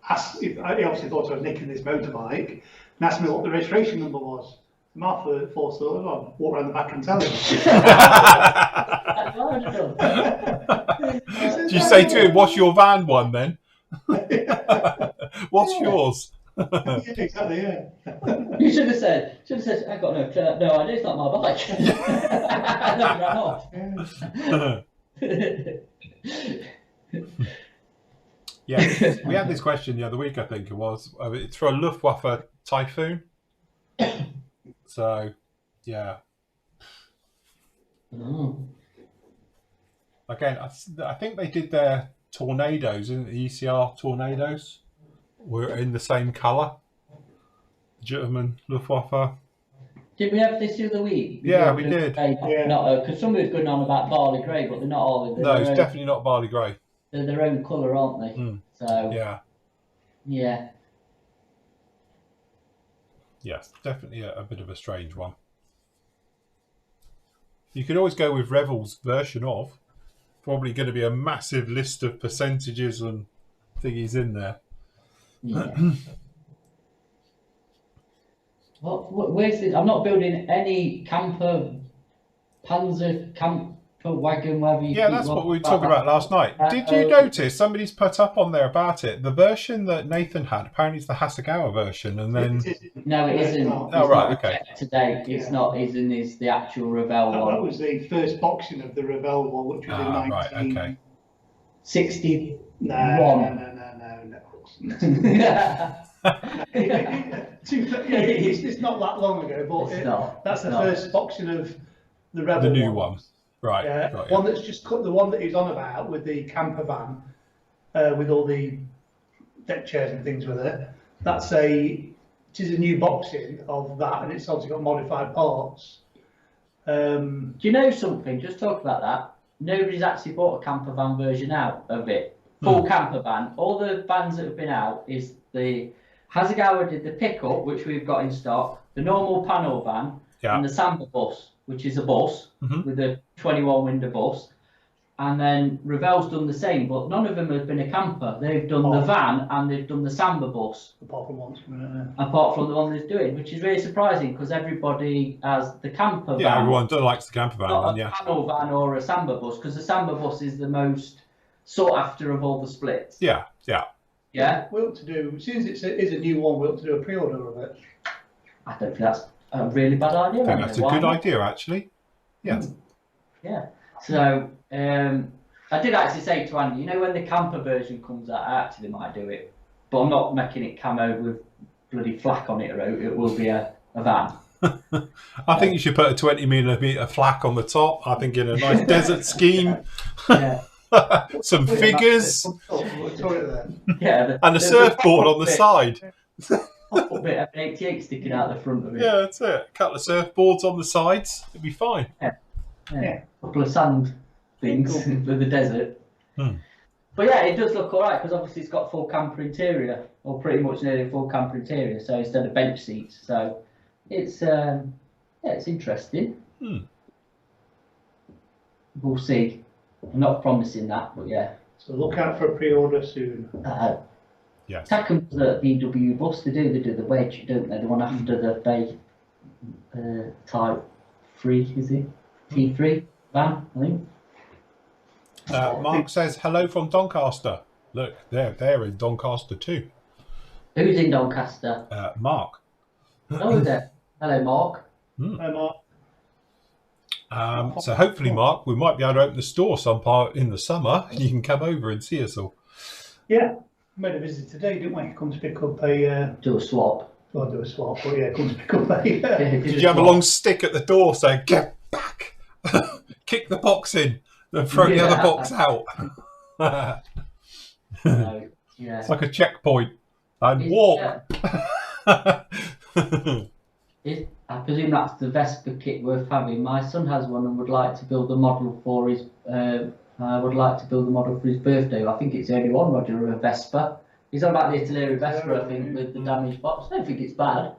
asked if, he obviously thought I was nicking this motorbike, and asked me what the registration number was. My force thought, I'll walk around the back and tell him. Did you say to him, what's your van one then? What's yours? Yeah, exactly, yeah. You should have said, I got no idea, it's not my bike. And then ran off. Yeah, we had this question the other week, I think it was. It's for a Luftwaffe Typhoon. So, yeah. Again, I think they did their Tornadoes, the ECR Tornadoes were in the same colour. German Luftwaffe. Did we have this the other week? Yeah, we did. Not because somebody was going on about barley grey, but they're not all. No, it's definitely not barley grey. They're their own colour, aren't they? So yeah. Yes, definitely a bit of a strange one. You could always go with Revel's version of. Probably going to be a massive list of percentages and thingies in there. Yeah. Where's this? I'm not building any Panzer camper wagon, whatever you that's what we were talking about last night. Did you notice somebody's put up on there about it? The version that Nathan had, apparently it's the Hasegawa version, and then... No, it isn't. Oh, right, okay. Today, it's not, it's the actual Revell one. That was the first boxing of the Revell one, which was in 1961. It's not that long ago, but that's the first boxing of the Rebel. The new one, right? One that's just cut. The one that he's on about with the camper van, with all the deck chairs and things with it. It is a new boxing of that, and it's obviously got modified parts. Do you know something? Just talk about that. Nobody's actually bought a camper van version out of it. Full camper van. All the vans that have been out is the Hasegawa did the pickup, which we've got in stock, the normal panel van, and the Samba bus, which is a bus with a 21 window bus. And then Revell's done the same, but none of them have been a camper. They've done the van and they've done the Samba bus. Apart from the one they're doing, which is really surprising because everybody has the camper van. Yeah, everyone likes the camper van. Not a panel van or a Samba bus, because the Samba bus is the most sought after of all the splits. Yeah. We ought to do, since it is a new one, we ought to do a pre-order of it. I don't think that's a really bad idea. I think that's a good idea, actually. Yeah. Yeah. So I did actually say to Andy, when the camper version comes out, I actually might do it, but I'm not making it camo with bloody flak on it. It will be a van. I think you should put a 20mm flak on the top. I think in a nice desert scheme. Some figures. And a surfboard on the side. A bit of an 88 sticking out the front of it. Yeah, that's it. A couple of surfboards on the sides. It'd be fine. A couple of sand things for the desert. But yeah, it does look alright because obviously it's got full camper interior, or pretty much nearly full camper interior. So instead of bench seats, so it's it's interesting. We'll see. I'm not promising that, but yeah. So look out for a pre-order soon. Yes. Tackham's the VW bus. They do the wedge, don't they? The one after the Bay Type 3, is it? T3 van, I think. Mark says hello from Doncaster. Look, they're in Doncaster too. Who's in Doncaster? Mark. Oh, is it? Hello, Mark. Hi, Mark. So hopefully, Mark, we might be able to open the store some part in the summer. You can come over and see us all. Yeah, we made a visit today, didn't we? Come to pick up a... Do a swap. Well, do a swap, but yeah, come to pick up a... Did you have a long stick at the door saying, get back? Kick the box in and throw the other box out. It's like a checkpoint. And walk. I presume that's the Vespa kit worth having. My son has one and would like to build a model for his. Birthday. I think it's the only one, Roger, of a Vespa. He's on about the Italeri Vespa, I think, with the damaged box. I don't think it's bad.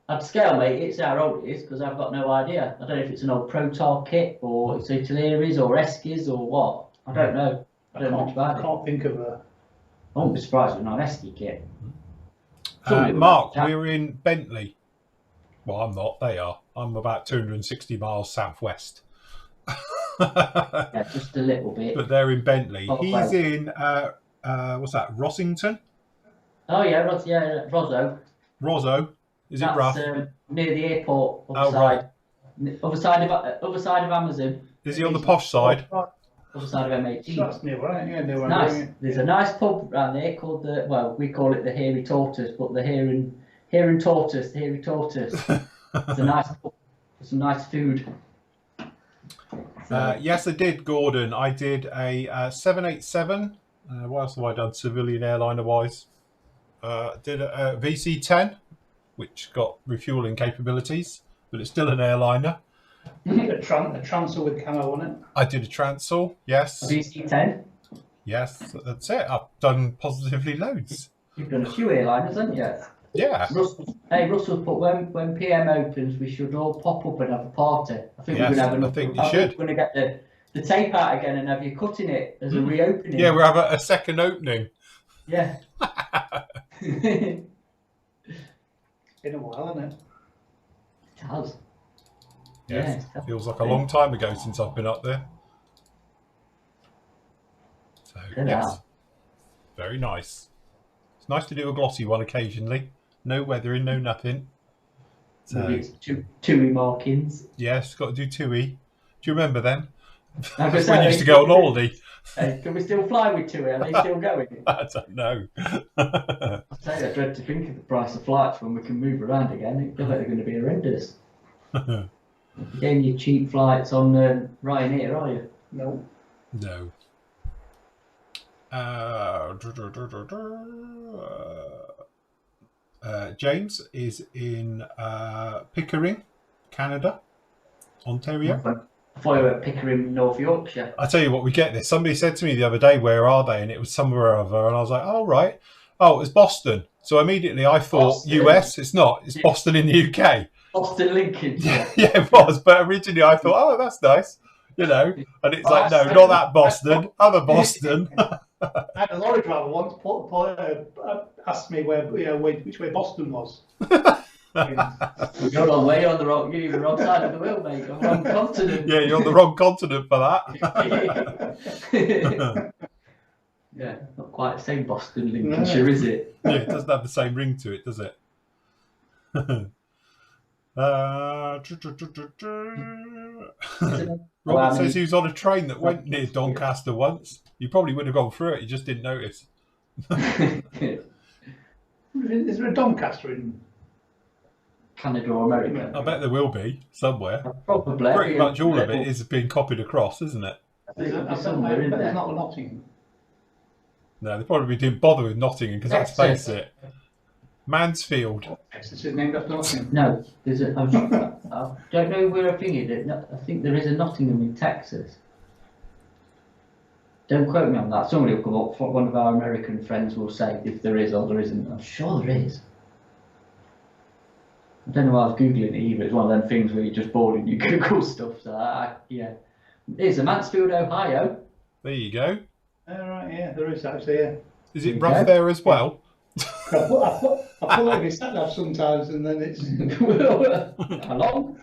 I'd scale mate it, see how old it is, because I've got no idea. I don't know if it's an old Protar kit or it's Italer's or Eski's or what. I don't know. I don't know much about it. I can't think of a... I won't be surprised with an Eski kit. Mark, we're in Bentley. Well, I'm not. They are. I'm about 260 miles southwest. Yeah, just a little bit. But they're in Bentley. He's in, what's that, Rossington? Oh, yeah, Rosso. Rosso. Is it rough? Near the airport, other side of Amazon. Is he on the posh side? Other side of M18. So that's near, right? Yeah, near nice. There's a nice pub around there called we call it the Hairy Tortoise, but the Hairy Tortoise. It's a nice pub with some nice food. Yes, I did, Gordon. I did a 787. What else have I done civilian airliner wise? Did a VC-10, which got refueling capabilities. but it's still an airliner. A transfer with camo on it. I did a transall, yes. A BC-10. Yes, that's it. I've done positively loads. You've done a few airliners, haven't you? Yeah. Russell put when PM opens, we should all pop up and have a party. I think Yes, we're going to have I think you should. We're going to get the tape out again and have you cutting it as a reopening. Yeah, we'll have a second opening. Yeah. Been a while, hasn't it? It has. Yes, Yeah, feels like a long time ago since I've been up there. So, yes, very nice. It's nice to do a glossy one occasionally. No weathering, no nothing. So, maybe it's two markings. yes, got to do 2E. Do you remember then? Like When we used to go on holiday. Can we still fly with 2E? Are they still going? I don't know. I say I dread to think of the price of flights when we can move around again. It's they're going to be horrendous. You're getting your cheap flights on Ryanair, are you? No. No. James is in Pickering, Canada, Ontario. I thought you were at Pickering, North Yorkshire. I tell you what, we get this. Somebody said to me the other day, "Where are they?" And it was somewhere over, and I was like, "Oh right, oh it was Boston." So immediately I thought Boston. US. It's not. It's Boston in the UK. Boston, Lincolnshire. Yeah, it was. But originally I thought, "Oh, that's nice," you know. And it's like, no, not that Boston, other Boston. I had a lorry driver once asked me which way Boston was. You're on way on the wrong. You're the wrong side of the wheel, mate. On the wrong continent. Yeah, you're on the wrong continent for that. Yeah, not quite the same Boston, Lincolnshire, is it? Yeah, it doesn't have the same ring to it, does it? Robert says he was on a train that went near Doncaster once. You probably would have gone through it, you just didn't notice. Is there a Doncaster in Canada or America? I bet there will be, somewhere. Probably. Pretty much all of it is being copied across, isn't it? There's somewhere in there. not a Nottingham. No, they probably didn't bother with Nottingham, because let's face it, Mansfield. Texas is named after Nottingham. No, there's a. I don't know where I think it. I think there is a Nottingham in Texas. Don't quote me on that. Somebody will come up. One of our American friends will say if there is or there isn't. I'm sure there is. I don't know why I was googling it either. It's one of them things where you're just bored and you Google stuff. So yeah, it's a Mansfield, Ohio. There you go. Right, yeah, there is actually. Yeah. Is it rough there as well? I put like a sat nav sometimes, and then it's How long?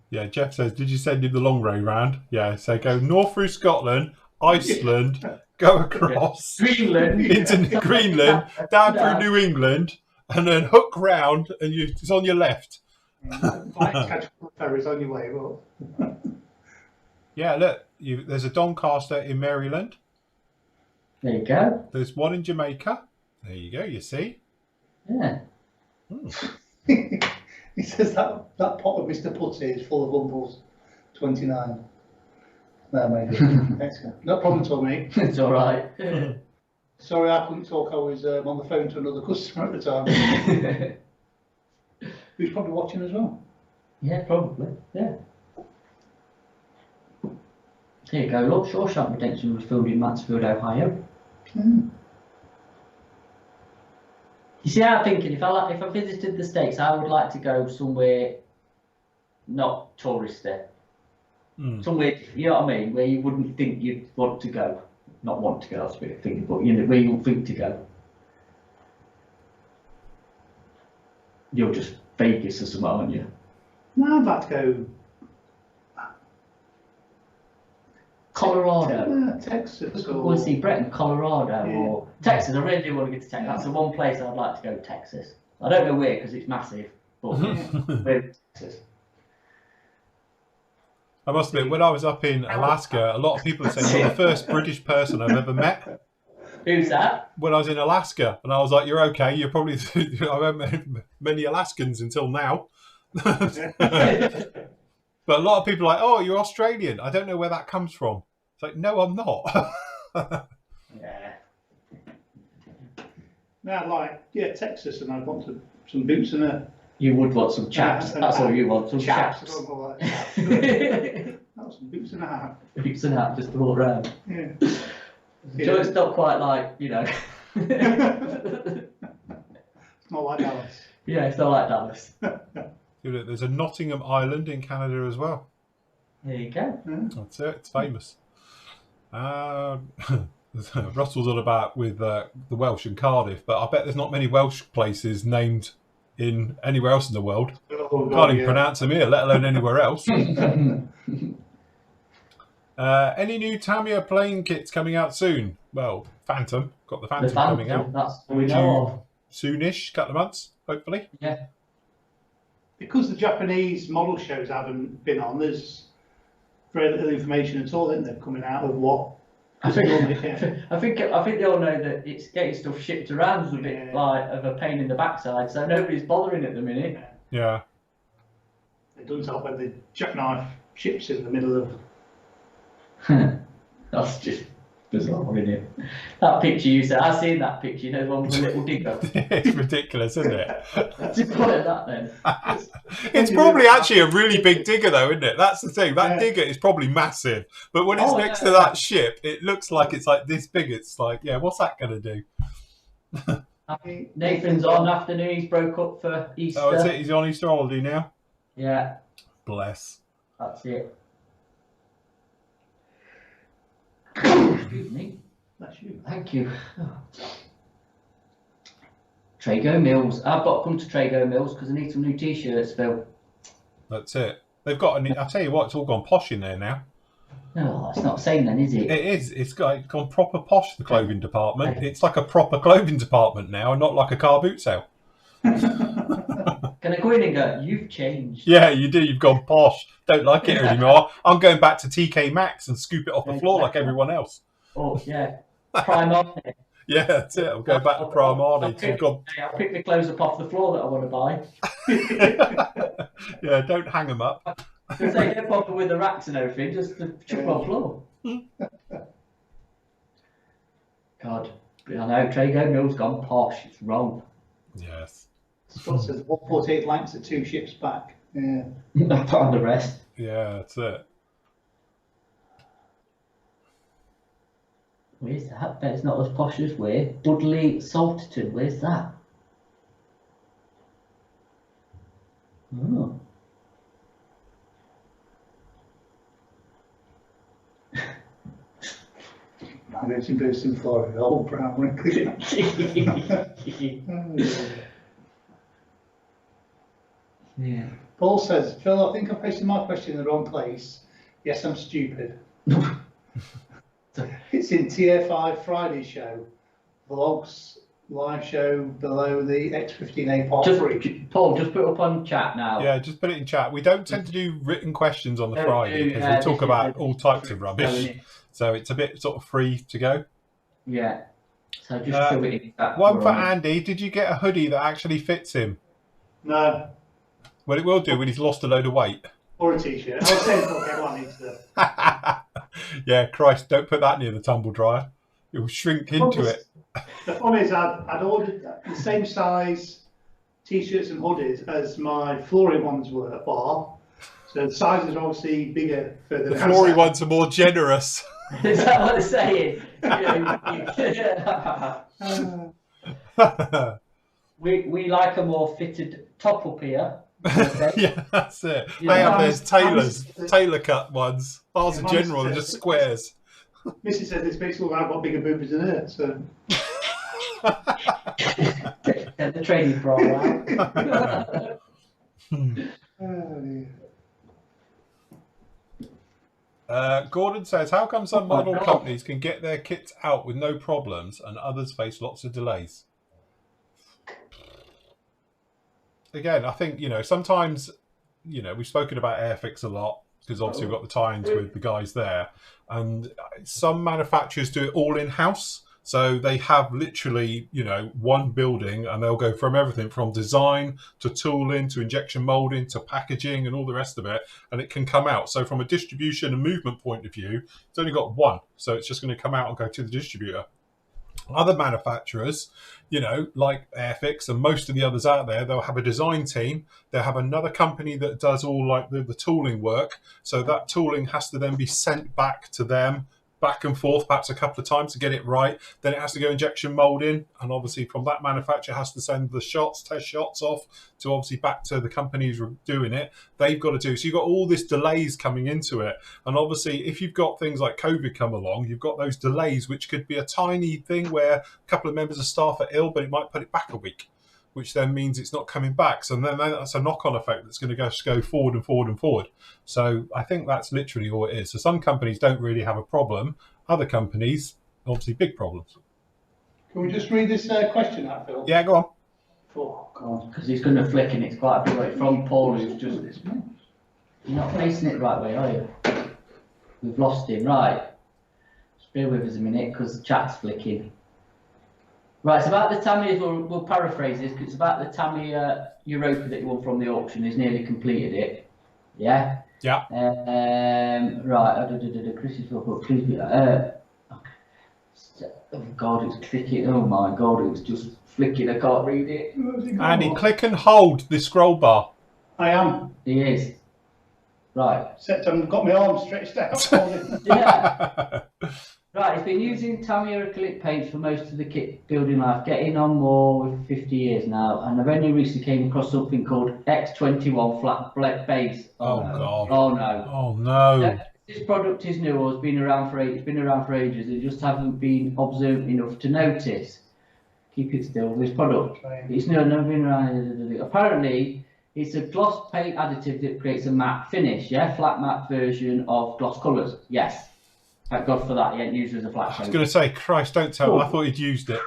Yeah, Jeff says, did you send him the long way round? Yeah, so go north through Scotland, Iceland, go across Greenland, into Greenland, down through New England, and then hook round, and it's on your left. might catch ferries on your way. Well. Yeah, look, there's a Doncaster in Maryland. There you go. There's one in Jamaica. There you go, you see? Yeah. He says that pot of Mr. Putty is full of umbels. 29. There, maybe. Excellent. No problem at all, mate. It's all right. Sorry, I couldn't talk. I was on the phone to another customer at the time. Who's probably watching as well. Yeah, probably. Yeah. There you go. Look, Shawshank Redemption was filmed in Mansfield, Ohio. Mm. You see, I'm thinking if I visited the States, I would like to go somewhere not touristy. Somewhere, you know what I mean, where you wouldn't think you'd want to go. Not want to go, that's a bit of thing, but you know, where you think to go. You're just Vegas or something, aren't you? No, I'd like to go. Colorado. Texas. I want to see Brett in Colorado or Texas. I really do want to get to Texas. That's the one place I'd like to go. Texas. I don't know where because it's massive, but where Texas. I must admit, when I was up in Alaska, a lot of people said you're the first British person I've ever met. Who's that? When I was in Alaska, and I was like, "You're okay. You're probably." I haven't met many Alaskans until now. But a lot of people are like, "Oh, you're Australian." I don't know where that comes from. It's like, no, I'm not. Yeah. Now, like, yeah, Texas, and I want some boots and a... You would want some chaps. That's all you want, some chaps. I don't know what chaps. Some boots and a hat. Boots and a hat, just to walk around. Yeah. Joe's not quite like, you know. It's not like Dallas. Yeah, it's not like Dallas. There's a Nottingham Island in Canada as well. There you go. That's it. It's famous. Russell's on about with the Welsh and Cardiff, but I bet there's not many Welsh places named in anywhere else in the world. Oh, Can't even pronounce them here, let alone anywhere else. Any new Tamiya playing kits coming out soon? Well, Phantom. Got the Phantom coming out. That's what we know of. Soonish, couple of months, hopefully. Yeah. Because the Japanese model shows haven't been on, there's very little information at all, isn't there, coming out of what? I think they all know that it's getting stuff shipped around is a bit like of a pain in the backside, so nobody's bothering at the minute. Yeah. It doesn't help when the jackknife ships in the middle of... That's just bizarre, isn't it? That picture you said, I've seen that picture, you know, the one with the little digger. It's ridiculous, isn't it? Just call it that then. It's probably actually a really big digger though, isn't it? That's the thing. That digger is probably massive. But when it's next to that ship, it looks like it's like this big. It's like, yeah, what's that going to do? Nathan's on afternoon, he's broke up for Easter. Oh, that's it. He's on Easter holiday now. Yeah. Bless. That's it. Excuse me. That's you. Thank you. Trago Mills. I've got to come to Trago Mills because I need some new t-shirts, Phil. That's it. They've got. I'll tell you what. It's all gone posh in there now. No, that's not the same then, is it? It is. It's gone proper posh. The clothing department. It's like a proper clothing department now, and not like a car boot sale. Can I go in and go, you've changed? Yeah, you do. You've gone posh. Don't like it anymore. I'm going back to TK Maxx and scoop it off the floor like everyone else. Oh, yeah. Primark. Yeah, that's it. I'll go back to Primark. I'll pick the clothes up off the floor that I want to buy. Yeah, don't hang them up. Because they don't bother with the racks and everything, just chuck them on the floor. God, I know, Trago Mill's gone posh. It's wrong. Yes. Scott says 148 blanks are 2 ships back. Yeah. Not on the rest. Yeah, that's it. Where's that? Bet it's not as posh as we're. Dudley Salterton, where's that? Oh. I'm going to burst in Florida, all brown. Yeah. Paul says, Phil, I think I'm posting my question in the wrong place. Yes, I'm stupid. It's in TFI Friday show. Vlogs live show below the X15A part 3. Paul, just put it up on chat now. Yeah, just put it in chat. We don't tend to do written questions on the Friday because we talk about all types of rubbish. So it's a bit sort of free to go. Yeah. So just put it in chat. One for Andy. Did you get a hoodie that actually fits him? No. Well, it will do when he's lost a load of weight. Or a t-shirt. I was saying everyone needs to. Yeah, Christ, don't put that near the tumble dryer. It will shrink into it. The problem is I'd ordered the same size t-shirts and hoodies as my flooring ones were, So the sizes are obviously bigger for the flooring ones are more generous. Is that what they're saying? we like a more fitted top up here. Yeah, that's it. Yeah. There's tailor cut ones. Ours are general, they're just squares. Missy said this makes it look like I've got bigger boobies than her, so. Get the training bra out. Gordon says, how come some model companies can get their kits out with no problems and others face lots of delays? Again, I think, sometimes, we've spoken about Airfix a lot because obviously we've got the tie-ins with the guys there. And some manufacturers do it all in-house. So they have literally, one building and they'll go from everything from design to tooling to injection molding to packaging and all the rest of it. And it can come out. So from a distribution and movement point of view, it's only got one. So it's just going to come out and go to the distributor. Other manufacturers, you know, like Airfix and most of the others out there, they'll have a design team. They'll have another company that does all like the tooling work. So that tooling has to then be sent back to them, back and forth, perhaps a couple of times to get it right. Then it has to go injection molding, and obviously from that manufacturer has to send the test shots off to obviously back to the companies doing it. They've got to do. So you've got all this delays coming into it, and obviously if you've got things like COVID come along, you've got those delays, which could be a tiny thing where a couple of members of staff are ill, but it might put it back a week, which then means it's not coming back. So then that's a knock-on effect that's going to go forward and forward and forward. So I think that's literally all it is. So some companies don't really have a problem. Other companies, obviously, big problems. Can we just read this question out, Phil? Yeah, go on. Oh, God, because he's going to flick and it's quite a big way from Paul, who's just this. You're not facing it the right way, are you? We've lost him, right. Just bear with us a minute because the chat's flicking. Right, it's about the Tamiya, we'll paraphrase this, because it's about the Tamiya Europa that you won from the auction. He's nearly completed it. Yeah? Yeah. Right, Chris's please be, okay. Oh God, it's clicking, oh my God, it's just flicking, I can't read it. Andy, click and hold the scroll bar. I am. He is. Right. Except I've got my arms stretched out. Yeah. Right, he's been using Tamiya acrylic paints for most of the kit building life, getting on more with 50 years now, and I've only recently came across something called X21 flat black base. Oh no. God. Oh no. Oh no. This product is new, or it's been around for ages. They just haven't been observant enough to notice. Keep it still. This product, it's never been around. Apparently, it's a gloss paint additive that creates a matte finish. Yeah, flat matte version of gloss colours. Yes. Thank God for that. He ain't used as a flat coat. I was going to say, Christ, don't tell me. I thought he'd used it.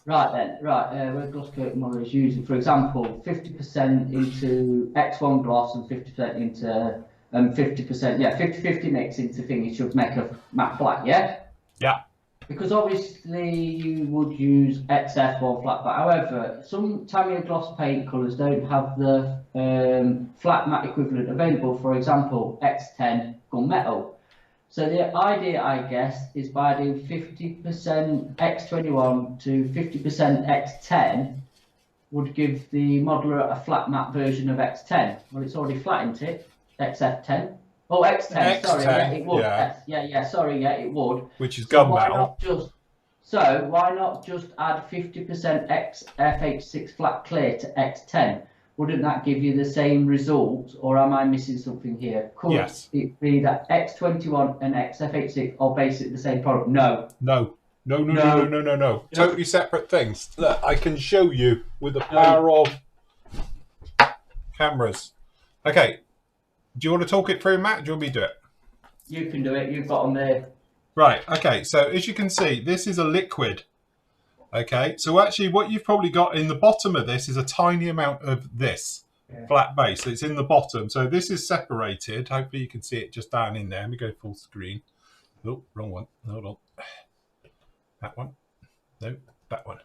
Right then, right. Where gloss coat model is using, for example, 50% into X1 gloss and 50% into 50%, yeah, 50-50 mix into thing. It should make a matte black, yeah. Yeah. Because obviously you would use XF or flat black. However, some Tamiya gloss paint colours don't have the flat matte equivalent available. For example, X10 gunmetal. So the idea, I guess, is by doing 50% X21 to 50% X10 would give the modeler a flat matte version of X10. Well, it's already flat, isn't it? XF10. Oh, X10, sorry, yeah, it would. Yeah, sorry, yeah, it would. Which is gunmetal. Why not just add 50% XFH6 flat clear to X10? Wouldn't that give you the same result, or am I missing something here? Could it be that X21 and XFH6 are basically the same product? No. No. Totally separate things. Look, I can show you with the power of cameras. Okay. Do you want to talk it through, Matt? Do you want me to do it? You can do it. You've got them there. Right. Okay. So as you can see, this is a liquid. Okay, so actually what you've probably got in the bottom of this is a tiny amount of this flat base. It's in the bottom. So this is separated. Hopefully you can see it just down in there. Let me go full screen. Oh, wrong one. Hold on. That one. No, that one.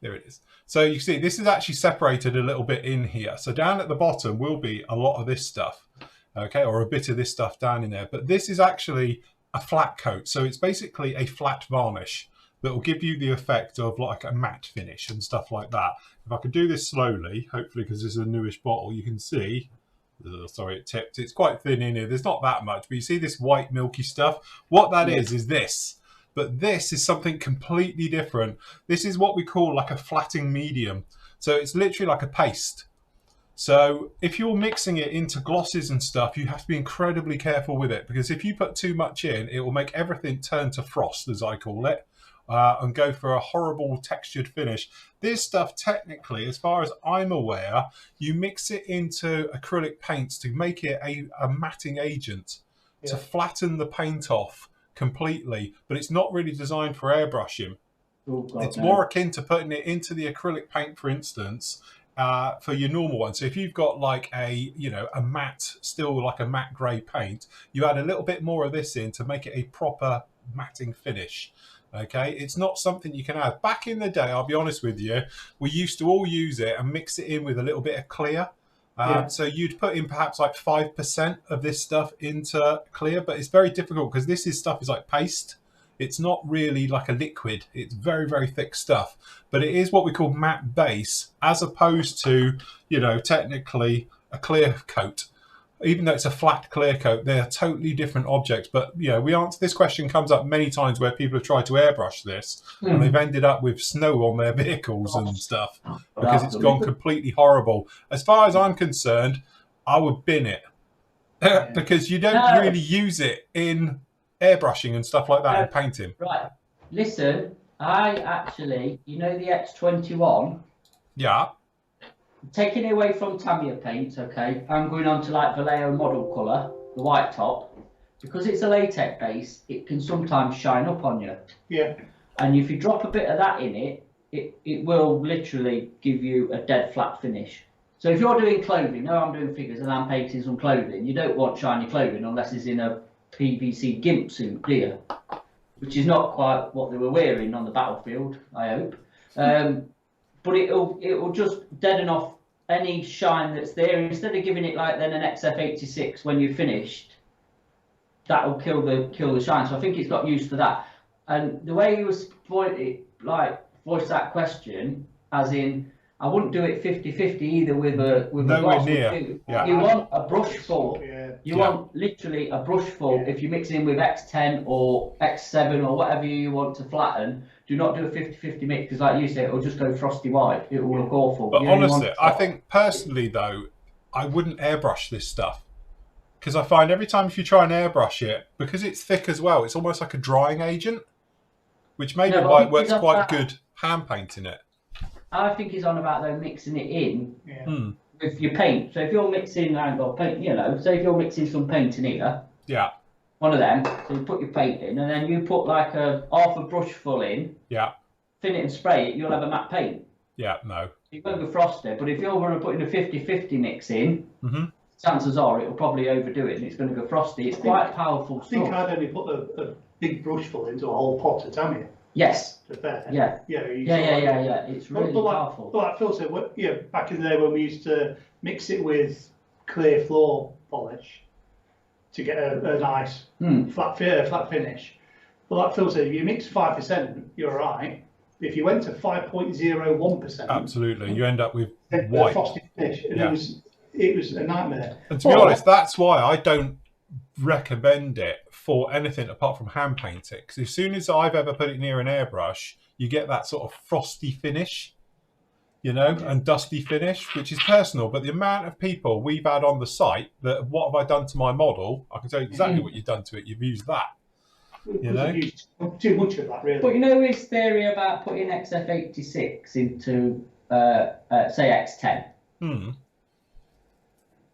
There it is. So you see this is actually separated a little bit in here. So down at the bottom will be a lot of this stuff. Okay, or a bit of this stuff down in there. But this is actually a flat coat. So it's basically a flat varnish that will give you the effect of like a matte finish and stuff like that. If I could do this slowly, hopefully because this is a newish bottle, you can see, sorry, it tipped. It's quite thin in here. There's not that much, but you see this white milky stuff? What that is this. But this is something completely different. This is what we call like a flatting medium. So it's literally like a paste. So if you're mixing it into glosses and stuff, you have to be incredibly careful with it, because if you put too much in, it will make everything turn to frost, as I call it. And go for a horrible textured finish. This stuff, technically, as far as I'm aware, you mix it into acrylic paints to make it a matting agent, to flatten the paint off completely, but it's not really designed for airbrushing. It's more akin to putting it into the acrylic paint, for instance, for your normal one. So if you've got like a matte, still like a matte grey paint, you add a little bit more of this in to make it a proper matting finish. Okay, it's not something you can add. Back in the day, I'll be honest with you, we used to all use it and mix it in with a little bit of clear. So you'd put in perhaps like 5% of this stuff into clear, but it's very difficult because this stuff is like paste. It's not really like a liquid. It's very, very thick stuff. But it is what we call matte base, as opposed to, you know, technically a clear coat. Even though it's a flat clear coat, they're totally different objects. But, you know, this question comes up many times where people have tried to airbrush this and they've ended up with snow on their vehicles and stuff because it's gone completely horrible. As far as I'm concerned, I would bin it because you don't really use it in airbrushing and stuff like that and painting. Right. Listen, I actually, you know the X21? Yeah. Taking it away from Tamiya paints, okay, I'm going on to like Vallejo model colour, the white top. Because it's a latex base, it can sometimes shine up on you. Yeah. And if you drop a bit of that in it, it will literally give you a dead flat finish. So if you're doing clothing, I'm doing figures and I'm painting some clothing, you don't want shiny clothing unless it's in a PVC gimp suit, do you? Which is not quite what they were wearing on the battlefield, I hope. But it'll just deaden off any shine that's there. Instead of giving it like then an XF86 when you're finished, that'll kill the shine. So I think it's got used to that. And the way you voice that question, as in, I wouldn't do it 50-50 either with a gloss. You want a brush full. You want literally a brush full. If you mix in with X10 or X7 or whatever you want to flatten, do not do a 50-50 mix because, like you said, it'll just go frosty white. It will look awful. But honestly, I think personally though, I wouldn't airbrush this stuff because I find every time if you try and airbrush it, because it's thick as well, it's almost like a drying agent, which maybe why it works quite good hand painting it. I think he's on about though mixing it in with your paint. So if you're mixing paint, say if you're mixing some paint in here, one of them. So you put your paint in, and then you put like a half a brush full in, thin it and spray it. You'll have a matte paint. Yeah, no. You're going to go frosty, but if you're going to put in a 50-50 mix in, chances are it'll probably overdo it and it's going to go frosty. It's quite powerful stuff. I think I'd only put a big brush full into a whole pot of Tamiya. Yes. Yeah. It's really powerful. But like Phil said, back in the day when we used to mix it with clear floor polish to get a nice flat finish. But like Phil said, if you mix 5%, you're all right. If you went to 5.01%, absolutely, you end up with white frosty finish, and it was a nightmare. And to be honest, that's why I don't recommend it for anything apart from hand painting, because as soon as I've ever put it near an airbrush, you get that sort of frosty finish, and dusty finish, which is personal. But the amount of people we've had on the site that, what have I done to my model? I can tell you exactly what you've done to it. You've used that. Used too much of that, really. But his theory about putting XF86 into say X10.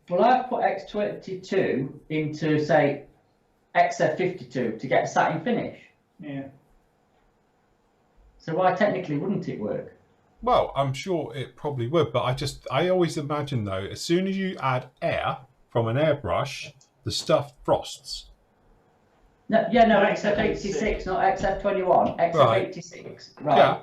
Well, I've put X22 into, say, XF52 to get a satin finish. Yeah. So why technically wouldn't it work? Well, I'm sure it probably would, but I always imagine though, as soon as you add air from an airbrush, the stuff frosts. No, XF86, not XF21, XF86. Right. Yeah.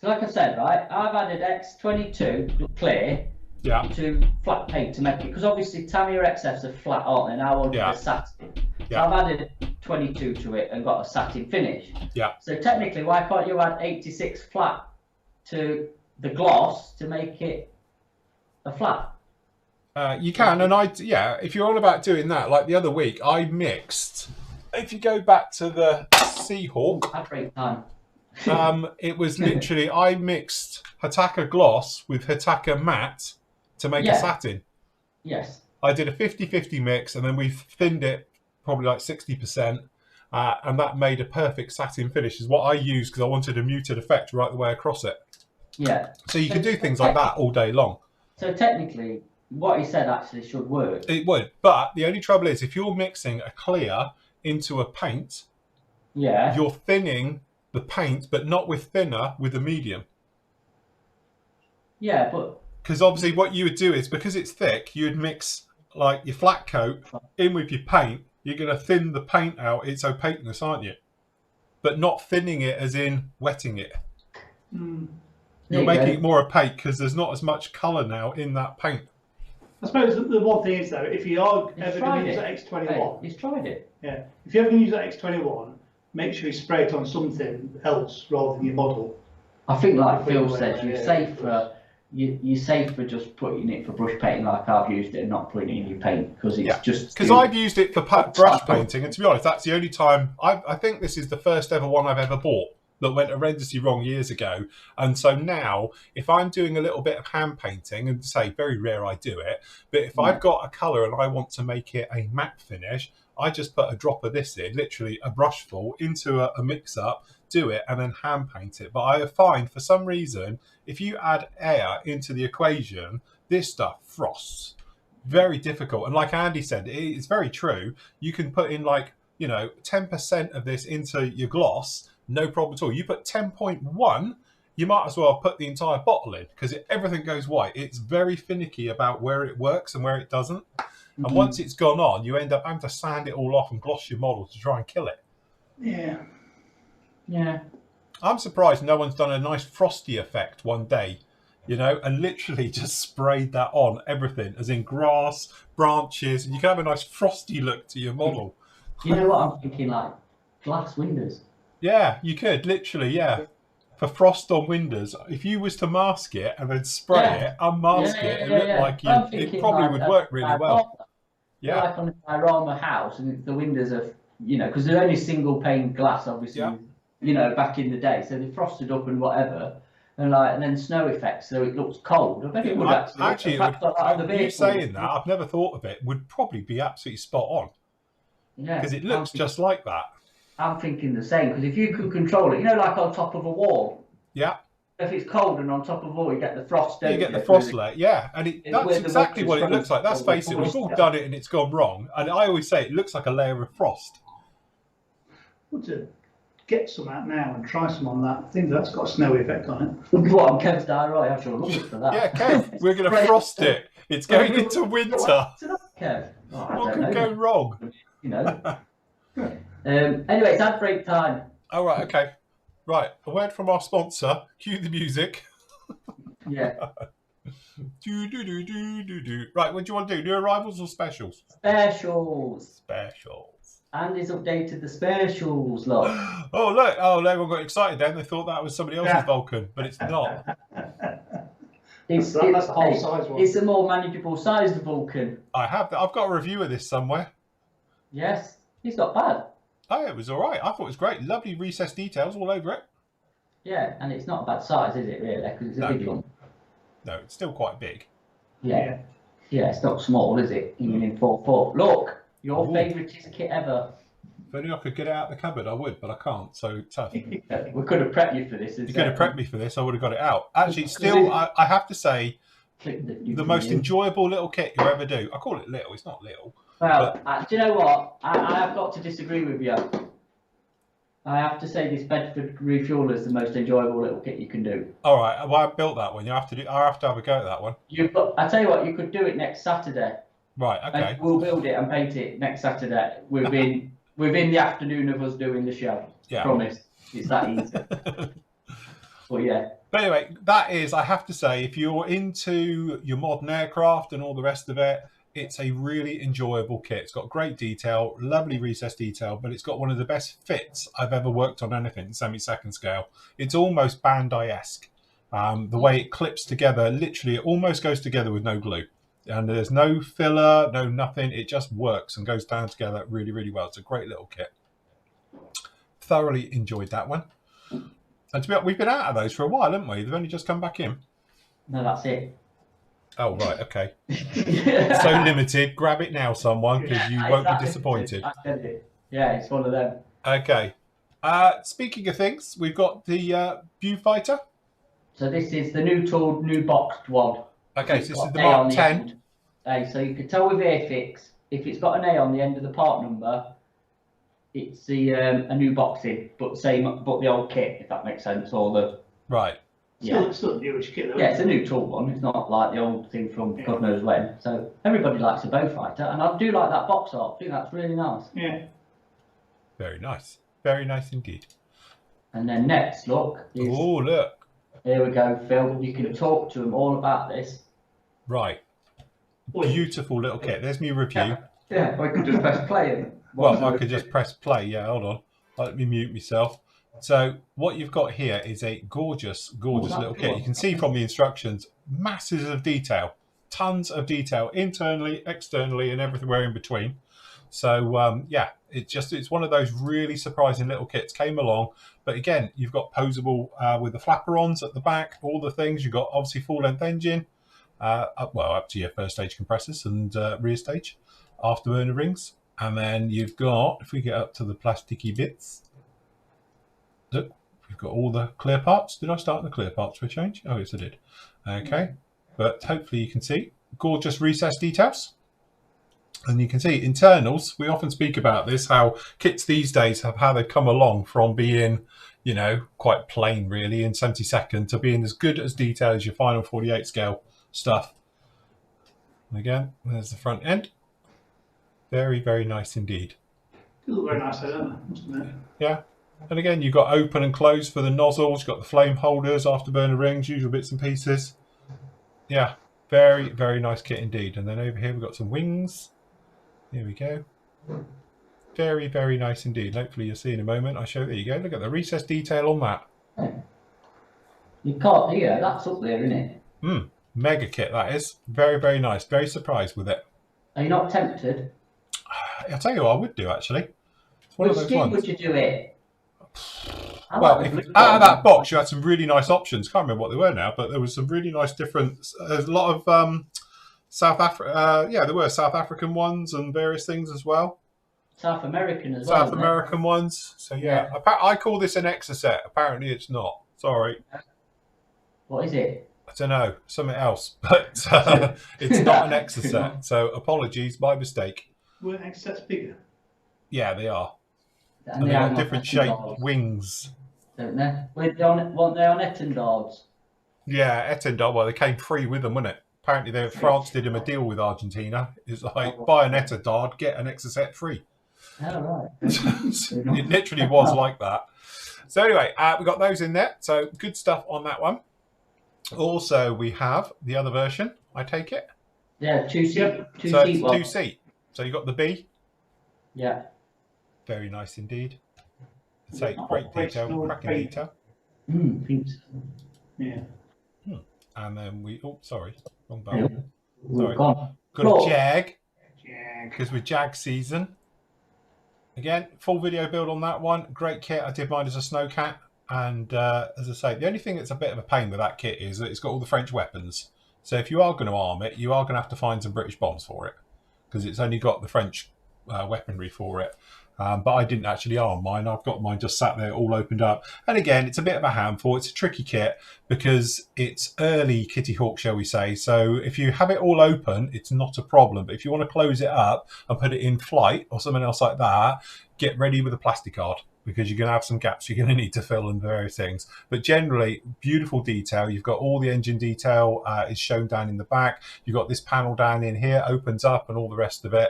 So like I said, right, I've added X22 clear to flat paint to make it, because obviously Tamiya XFs are flat, aren't they? Now I want a satin. So I've added 22 to it and got a satin finish. Yeah. So technically, why can't you add 86 flat to the gloss to make it a flat? You can, and if you're all about doing that, like the other week, I mixed. If you go back to the Seahawk, had great time. It was literally I mixed Hataka gloss with Hataka matte to make a satin. Yes. I did a 50-50 mix, and then we thinned it probably like 60%, and that made a perfect satin finish. Is what I used because I wanted a muted effect right the way across it. Yeah. So you can do things like that all day long. So technically, what he said actually should work. It would, but the only trouble is if you're mixing a clear into a paint, you're thinning the paint, but not with thinner, with a medium. Yeah, but because obviously what you would do is, because it's thick, you would mix like your flat coat in with your paint. You're going to thin the paint out, its opaqueness, aren't you? But not thinning it as in wetting it. You're making it more opaque because there's not as much colour now in that paint. I suppose the one thing is though, if you are ever going to use that X21, he's tried it. Yeah, if you're ever going to use that X21, make sure you spray it on something else rather than your model. I think, like Phil says, you're safe for just putting it for brush painting, like I've used it, and not putting it in your paint because it's just. Because I've used it for brush painting, and to be honest, that's the only time. I think this is the first ever one I've ever bought that went horrendously wrong years ago. And so now, if I'm doing a little bit of hand painting, and say very rare I do it, but if I've got a colour and I want to make it a matte finish, I just put a drop of this in, literally a brush full, into a mix-up, do it, and then hand paint it. But I find, for some reason, if you add air into the equation, this stuff frosts. Very difficult. And like Andy said, it's very true. You can put in 10% of this into your gloss, no problem at all. You put 10.1, you might as well put the entire bottle in because everything goes white. It's very finicky about where it works and where it doesn't. And once it's gone on, you end up having to sand it all off and gloss your model to try and kill it. Yeah. Yeah. I'm surprised no one's done a nice frosty effect one day, and literally just sprayed that on everything, as in grass, branches, and you can have a nice frosty look to your model. You know what I'm thinking? Like glass windows. Yeah, you could, literally, yeah. For frost on windows, if you was to mask it and then spray it, unmask it looked like it probably would work really well. Yeah. Like on a diorama house, and the windows are, because they're only single pane glass, obviously, back in the day, so they frosted up and whatever, and then snow effects, so it looks cold. I bet it would actually. You saying that, I've never thought of it, would probably be absolutely spot on. Yeah. Because it looks just like that. I'm thinking the same, because if you can control it, like on top of a wall. Yeah. If it's cold and on top of a wall, you get the frost. You get the frost layer, yeah. And that's exactly what it looks like. Let's face it, we've all done it and it's gone wrong. And I always say it looks like a layer of frost. Well, to get some out now and try some on that, I think that's got a snowy effect on it. What, on Kev's diary? I'm sure looking for that. Yeah, Kev, we're going to frost it. It's going into winter. Kev? What could go wrong? Anyway, it's ad break time. Oh, right, okay. Right, a word from our sponsor. Cue the music. Yeah. Right, what do you want to do? New arrivals or specials? Specials. Andy's updated the specials, look. Oh, look. Oh, everyone got excited then. They thought that was somebody else's Vulcan, but it's not. That's the whole size one. It's a more manageable sized Vulcan. I've got a review of this somewhere. Yes, it's not bad. Oh, it was all right. I thought it was great. Lovely recessed details all over it. Yeah, and it's not a bad size, is it, really? Because it's a big one. No, it's still quite big. Yeah. Yeah, it's not small, is it? Even in 4.4. Look, your favouriteest kit ever. If only I could get it out of the cupboard, I would, but I can't, so tough. We could have prepped you for this. You could have prepped me for this, I would have got it out. Actually, still, I have to say, the most enjoyable little kit you ever do. I call it little, it's not little. Well, do you know what? I have got to disagree with you. I have to say this Bedford refueler is the most enjoyable little kit you can do. All right, well, I built that one. I have to have a go at that one. I tell you what, you could do it next Saturday. Right, okay. And we'll build it and paint it next Saturday within the afternoon of us doing the show. Yeah. Promise. It's that easy. But yeah. But anyway, that is, I have to say, if you're into your modern aircraft and all the rest of it, it's a really enjoyable kit. It's got great detail, lovely recessed detail, but it's got one of the best fits I've ever worked on anything semi-second scale. It's almost Bandai-esque. The way it clips together, literally, it almost goes together with no glue. And there's no filler, no nothing. It just works and goes down together really, really well. It's a great little kit. Thoroughly enjoyed that one. And we've been out of those for a while, haven't we? They've only just come back in. No, that's it. Oh, right, okay. So limited. Grab it now, someone, because you won't be disappointed. Yeah, it's one of them. Okay. Speaking of things, we've got the Viewfighter. So this is the new tool, new boxed one. Okay, so this is the Mark 10. So you can tell with Airfix, if it's got an A on the end of the part number, it's a new boxing, but the old kit, if that makes sense, or the... Right. Yeah. It's still a newish kit, though. Yeah, it's a new tool one. It's not like the old thing from God knows when. So everybody likes a bow fighter, and I do like that box art. I think that's really nice. Yeah. Very nice. Very nice indeed. And then next, look. Oh, look. Here we go, Phil. You can talk to them all about this. Right. Beautiful little kit. There's my review. Yeah, I could just press play. Well, I could just press play. Yeah, hold on. Let me mute myself. So what you've got here is a gorgeous little kit. You can see from the instructions, masses of detail, tons of detail, internally, externally, and everywhere in between. So yeah, it's one of those really surprising little kits. Came along, but again, you've got posable with the flapper-ons at the back, all the things. You've got obviously full-length engine, up to your first stage compressors and rear stage, afterburner rings. And then you've got, if we get up to the plasticky bits, look, we've got all the clear parts. Did I start the clear parts for a change? Oh, yes, I did. Okay, but hopefully you can see gorgeous recessed details. And you can see internals, we often speak about this, how kits these days have how they've come along from being, you know, quite plain really in 72nd to being as good as detailed as your final 48 scale stuff. And again, there's the front end. Very, very nice indeed. They look very nice, don't they? Must admit. Yeah. And again, you've got open and close for the nozzles. You've got the flame holders, afterburner rings, usual bits and pieces. Yeah, very, very nice kit indeed. And then over here, we've got some wings. Here we go. Very, very nice indeed. Hopefully you'll see in a moment. I'll show, there you go. Look at the recessed detail on that. You can't hear, that's up there, isn't it? Mega kit, that is. Very, very nice. Very surprised with it. Are you not tempted? I'll tell you what I would do, actually. It's one of those ones. Would you do it? Well, out of that box, you had some really nice options. Can't remember what they were now, but there was some really nice different. There's a lot of South Africa. Yeah, there were South African ones and various things as well. South American as well. South American ones. So yeah, I call this an Exocet. Apparently, it's not. Sorry. What is it? I don't know. Something else, but it's not an Exocet. So apologies, my mistake. Were Exocets bigger? Yeah, they are. And they have different shaped wings. Don't they? Weren't they on Ettendards? Yeah, Ettendard. Well, they came free with them, wasn't it? Apparently, France did him a deal with Argentina. It's like, buy an Ettendard, get an Exocet free. Oh, right. It literally was like that. So anyway, we got those in there. So good stuff on that one. Also, we have the other version, I take it? Yeah, two-seat. Two-seat. So you got the B. Yeah. Very nice indeed. Say great detail, cracking detail. Yeah. And then we, oh, sorry, wrong button. Sorry. Got a Jag. Because we're Jag season. Again, full video build on that one. Great kit. I did mine as a snowcat. And as I say, the only thing that's a bit of a pain with that kit is that it's got all the French weapons. So if you are going to arm it, you are going to have to find some British bombs for it. Because it's only got the French weaponry for it. But I didn't actually arm mine. I've got mine just sat there all opened up. And again, it's a bit of a handful. It's a tricky kit because it's early Kitty Hawk, shall we say. So if you have it all open, it's not a problem. But if you want to close it up and put it in flight or something else like that, get ready with a plastic card, because you're going to have some gaps you're going to need to fill in various things. But generally, beautiful detail. You've got all the engine detail is shown down in the back. You've got this panel down in here, opens up, and all the rest of it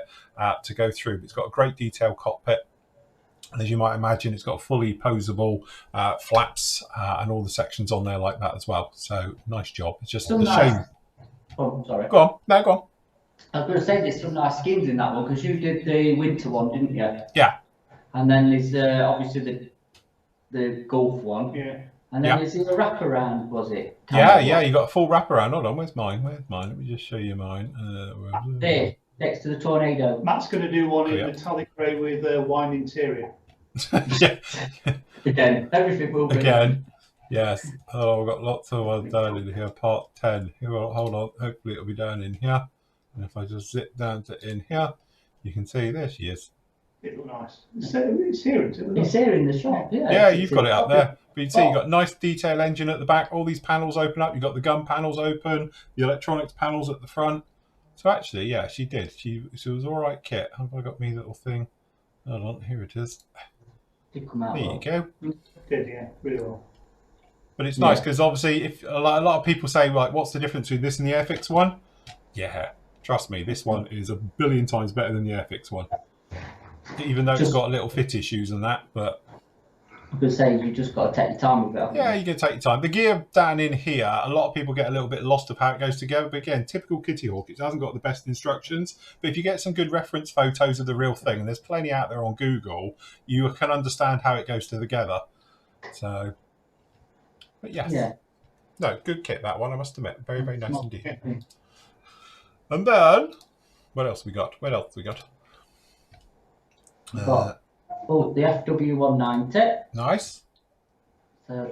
to go through. It's got a great detail cockpit. And as you might imagine, it's got fully posable flaps and all the sections on there like that as well. So nice job. It's just a shame. Oh, sorry. Go on. No, go on. I was going to say there's some nice skins in that one, because you did the winter one, didn't you? Yeah. And then there's obviously the golf one. Yeah. And then there's the wraparound, was it? Yeah, you got a full wraparound. Hold on, where's mine? Let me just show you mine. There, next to the Tornado. Matt's going to do one in metallic grey with wine interior. Yeah. Again, everything will be. Again, yes. Oh, I've got lots of ones down in here. Part 10. Here, hold on. Hopefully it'll be down in here. And if I just zip down to in here, you can see there she is. It looks nice. It's here, isn't it? It's here in the shop, yeah. Yeah, you've got it up there. But you can see you've got nice detail engine at the back. All these panels open up. You've got the gun panels open, the electronics panels at the front. So actually, yeah, she did. She was all right kit. Have I got me little thing? Hold on, here it is. Did come out there you go. Did, yeah, really well. But it's nice because obviously, if a lot of people say, like, what's the difference between this and the Airfix one? Yeah, trust me, this one is a billion times better than the Airfix one. Even though it's got a little fit issues and that, but I could say you just got to take your time with it. Yeah, you can take your time. The gear down in here, a lot of people get a little bit lost of how it goes together. But again, typical Kitty Hawk, it hasn't got the best instructions. But if you get some good reference photos of the real thing, and there's plenty out there on Google, you can understand how it goes together. So, but yes. Yeah. No, good kit, that one, I must admit. Very, very nice indeed. And then, what else we got? What else we got? Oh, the FW190. Nice. So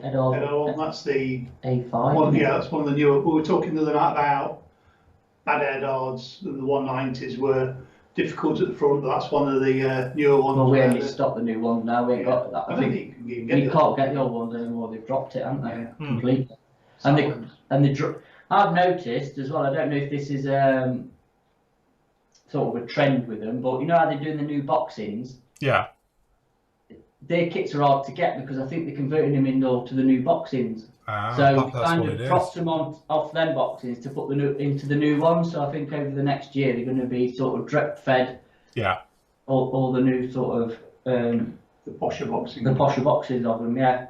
that's the A5. one, yeah, that's one of the newer. We were talking the other night about bad Edards. The 190s were difficult at the front. That's one of the newer ones. Well, we only stopped the new ones now. We ain't got that. I think you can even get you can't get the old ones anymore. They've dropped it, haven't they? Yeah. Completely. I've noticed as well. I don't know if this is sort of a trend with them, but you know how they're doing the new boxings. Yeah. Their kits are hard to get because I think they're converting them to the new boxings. So kind of dropped them off them boxings to put into the new ones. So I think over the next year they're going to be sort of drip fed. Yeah. All the new sort of the posher boxing. The posher boxes of them, yeah.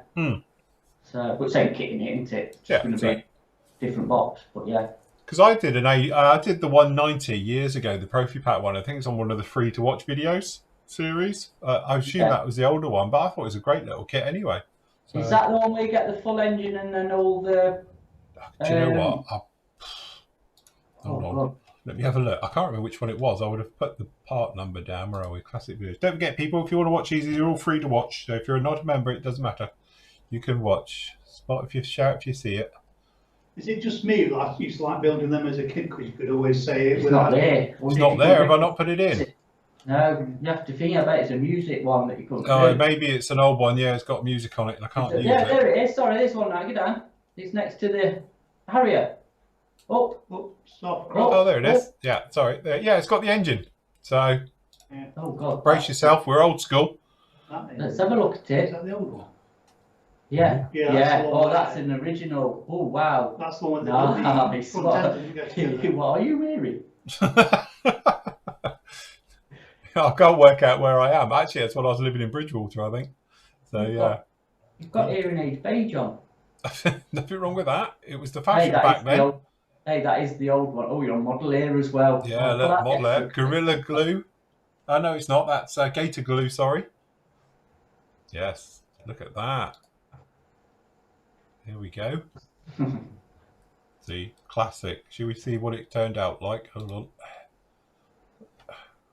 So, but same kit in it, isn't it? It's going to be a different box, but yeah. Because I did I did the 190 years ago, the Profi Pack one. I think it's on one of the free to watch videos series. I assume that was the older one, but I thought it was a great little kit anyway. So, is that the one where you get the full engine and then all the... Do you know what? Hold on. God. Let me have a look. I can't remember which one it was. I would have put the part number down. Where are we? Classic videos. Don't forget, people, if you want to watch these, they're all free to watch. So if you're not a member, it doesn't matter. You can watch. Spot if you shout if you see it. Is it just me that I used to like building them as a kid because you could always say it? It's not there. It's not there. Have I not put it in? No, you have to think about it's a music one that you couldn't do. Maybe it's an old one. Yeah, it's got music on it and I can't use it. Yeah, there it is. Sorry, this one now. Get down. It's next to the Harrier. Stop. Oh, there it is. Yeah, sorry. Yeah, it's got the engine. So, oh God, brace yourself. We're old school. Let's have a look at it. Is that the old one? Yeah. Oh, that's an original. Oh, wow. That's the one. Nice. What are you wearing? I can't work out where I am. Actually, that's when I was living in Bridgewater, I think. So, You've got hearing aid beige on. Nothing wrong with that. It was the fashion back then. That is the old one. Oh, you're on model air as well. Yeah, look, model air. Gorilla Glue. Oh, no, it's not. That's Gator Glue, sorry. Yes, look at that. Here we go. See, classic. Should we see what it turned out like? Hold on.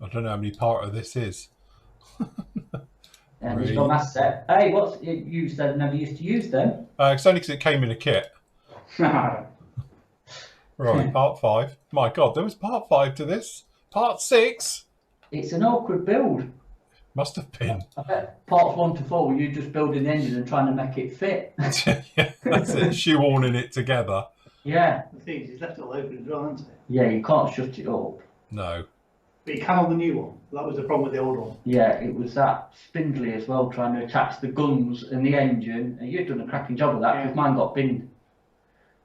I don't know how many part of this is. And it's from asset. Hey, what's you said never used to use them? It's only because it came in a kit. Right, part 5. My God, there was part 5 to this. Part 6. It's an awkward build. Must have been. I bet parts 1 to 4 were you just building the engine and trying to make it fit. Yeah, that's it. Shoehorning it together. Yeah. The thing is, it's left it all open as well, hasn't it? Yeah, you can't shut it up. No. But you can on the new one. That was the problem with the old one. Yeah, it was that spindly as well, trying to attach the guns and the engine. And you've done a cracking job of that because mine got binned.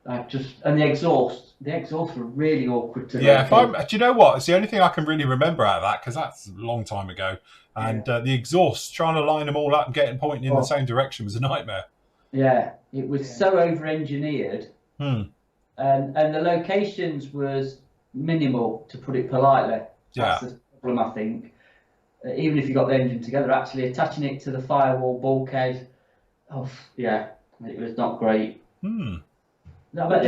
And the exhausts were really awkward to. Yeah, do you know what? It's the only thing I can really remember out of that because that's a long time ago. And the exhausts, trying to line them all up and getting pointing in the same direction was a nightmare. Yeah, it was so over-engineered. And the locations was minimal, to put it politely. That's the problem, I think. Even if you got the engine together, actually attaching it to the firewall bulkhead, it was not great. No, but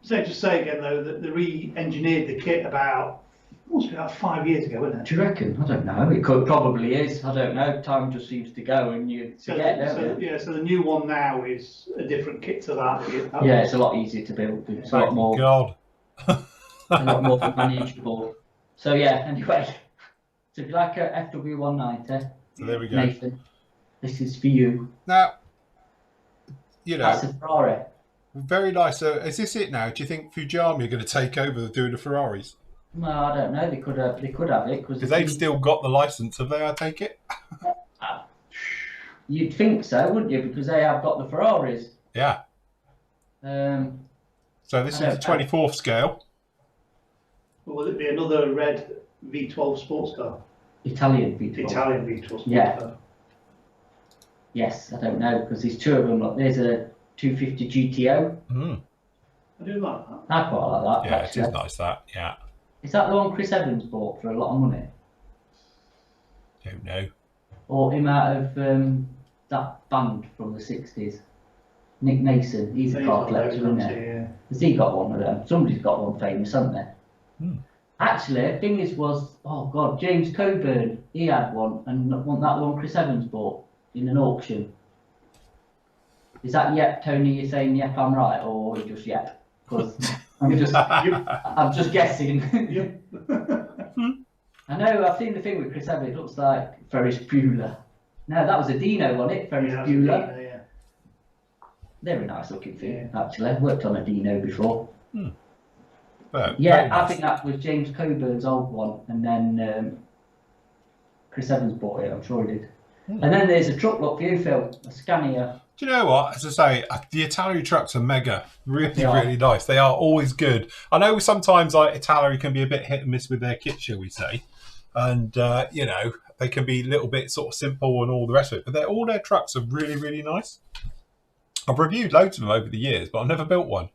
just say again though that they re-engineered the kit about 5 years ago, wasn't it? Do you reckon? I don't know. It probably is. I don't know. Time just seems to go, and you forget. So the new one now is a different kit to that. Yeah, it's a lot easier to build. It's a lot more. God. A lot more manageable. So anyway. So if you like a FW190, so there we go. Nathan, this is for you. Now, that's a Ferrari. Very nice. So is this it now? Do you think Fujami are going to take over doing the Ferraris? Well, I don't know. They could have it because they've still got the license. Have they? I take it. You'd think so, wouldn't you? Because they have got the Ferraris. Yeah. So this is the 24th scale. Or will it be another red V12 sports car? Italian V12. Italian V12 sports car. Yes, I don't know, because there's two of them. Look, there's a 250 GTO. I do like that. I quite like that. Yeah, actually. it is nice that. Yeah. Is that the one Chris Evans bought for a lot of money? Don't know. Or him out of that band from the 60s? Nick Mason, he's a car collector, isn't he? Yeah. Has he got one of them? Somebody's got one famous, hasn't they? Actually, the thing is, oh God, James Coburn, he had one, and that one Chris Evans bought in an auction. Is that yep, Tony? You're saying yep, I'm right, or just yep? Because I'm just guessing. I know, I've seen the thing with Chris Evans. It looks like Ferris Bueller. No, that was a Dino, wasn't it? Ferris Bueller. Dino, yeah. They're a nice looking thing, actually. I've worked on a Dino before. But Yeah, nice. I think that was James Coburn's old one, and then Chris Evans bought it, I'm sure he did. And then there's a truck look for you, Phil, a Scania. Do you know what? As I say, the Italeri trucks are mega, really nice. They are always good. I know sometimes Italeri can be a bit hit and miss with their kit, shall we say, and you know, they can be a little bit sort of simple and all the rest of it. But all their trucks are really nice. I've reviewed loads of them over the years, but I've never built one.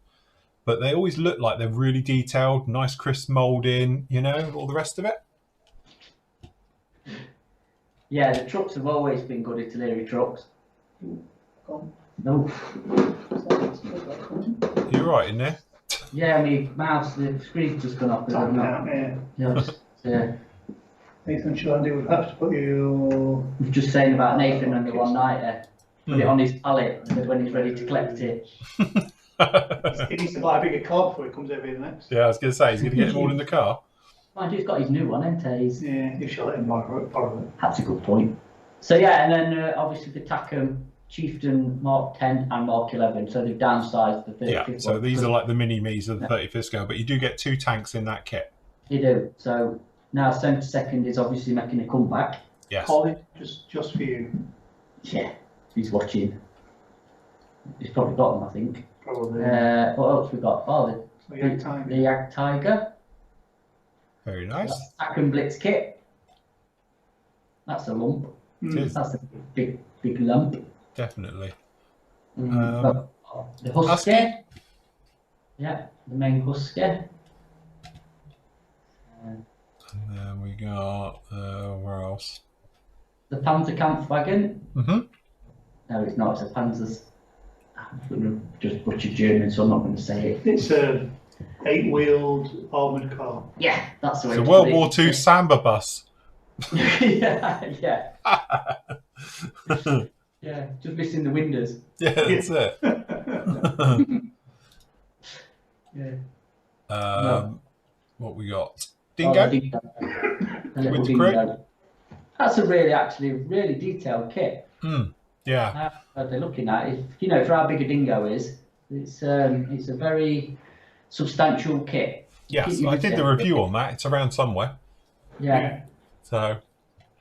But they always look like they're really detailed, nice crisp moulding, you know, all the rest of it. Yeah, the trucks have always been good Italeri trucks. No. You're right in there. Yeah, I mean, mouse, the screen's just gone off. Nathan Shandy would have to put you. I was just saying about Nathan and the one nighter. Put it on his pallet when he's ready to collect it. He needs to buy a bigger car before he comes over here next. Yeah, I was going to say, he's going to get them all in the car. Mind you, he's got his new one, hasn't he? Yeah, you shall let him borrow it. That's a good point. So yeah, and then obviously the Tacom Chieftain Mark 10 and Mark 11. So they've downsized the 35th. Yeah, so these are like the mini-me's of the 35th scale, but you do get 2 tanks in that kit. You do. So now Centre Second is obviously making a comeback. Yes. Colin, just for you. Yeah, he's watching. He's probably got them, I think. Probably. What else we got? Oh, the Yag Tiger. Very nice. Tacom Blitz kit. That's a lump. That's a big lump. Definitely. The Husky. Yeah, the main Husky. And then we got, where else? The Panzer Kampfwagen. Mm-hmm. No, it's not. It's a Panzer's. I'm going to just butcher German, so I'm not going to say it. It's a 8-wheeled armoured car. Yeah, that's the way. It's a World War II Samba bus. yeah. Yeah, just missing the windows. Yeah, that's it. Yeah. What we got? Dingo? Oh, Dingo. A little With the Dingo. That's a really detailed kit. Yeah. They're looking at it. You know, for how big a Dingo is, it's a very substantial kit. Yes, I did the review on that. It's around somewhere. Yeah. So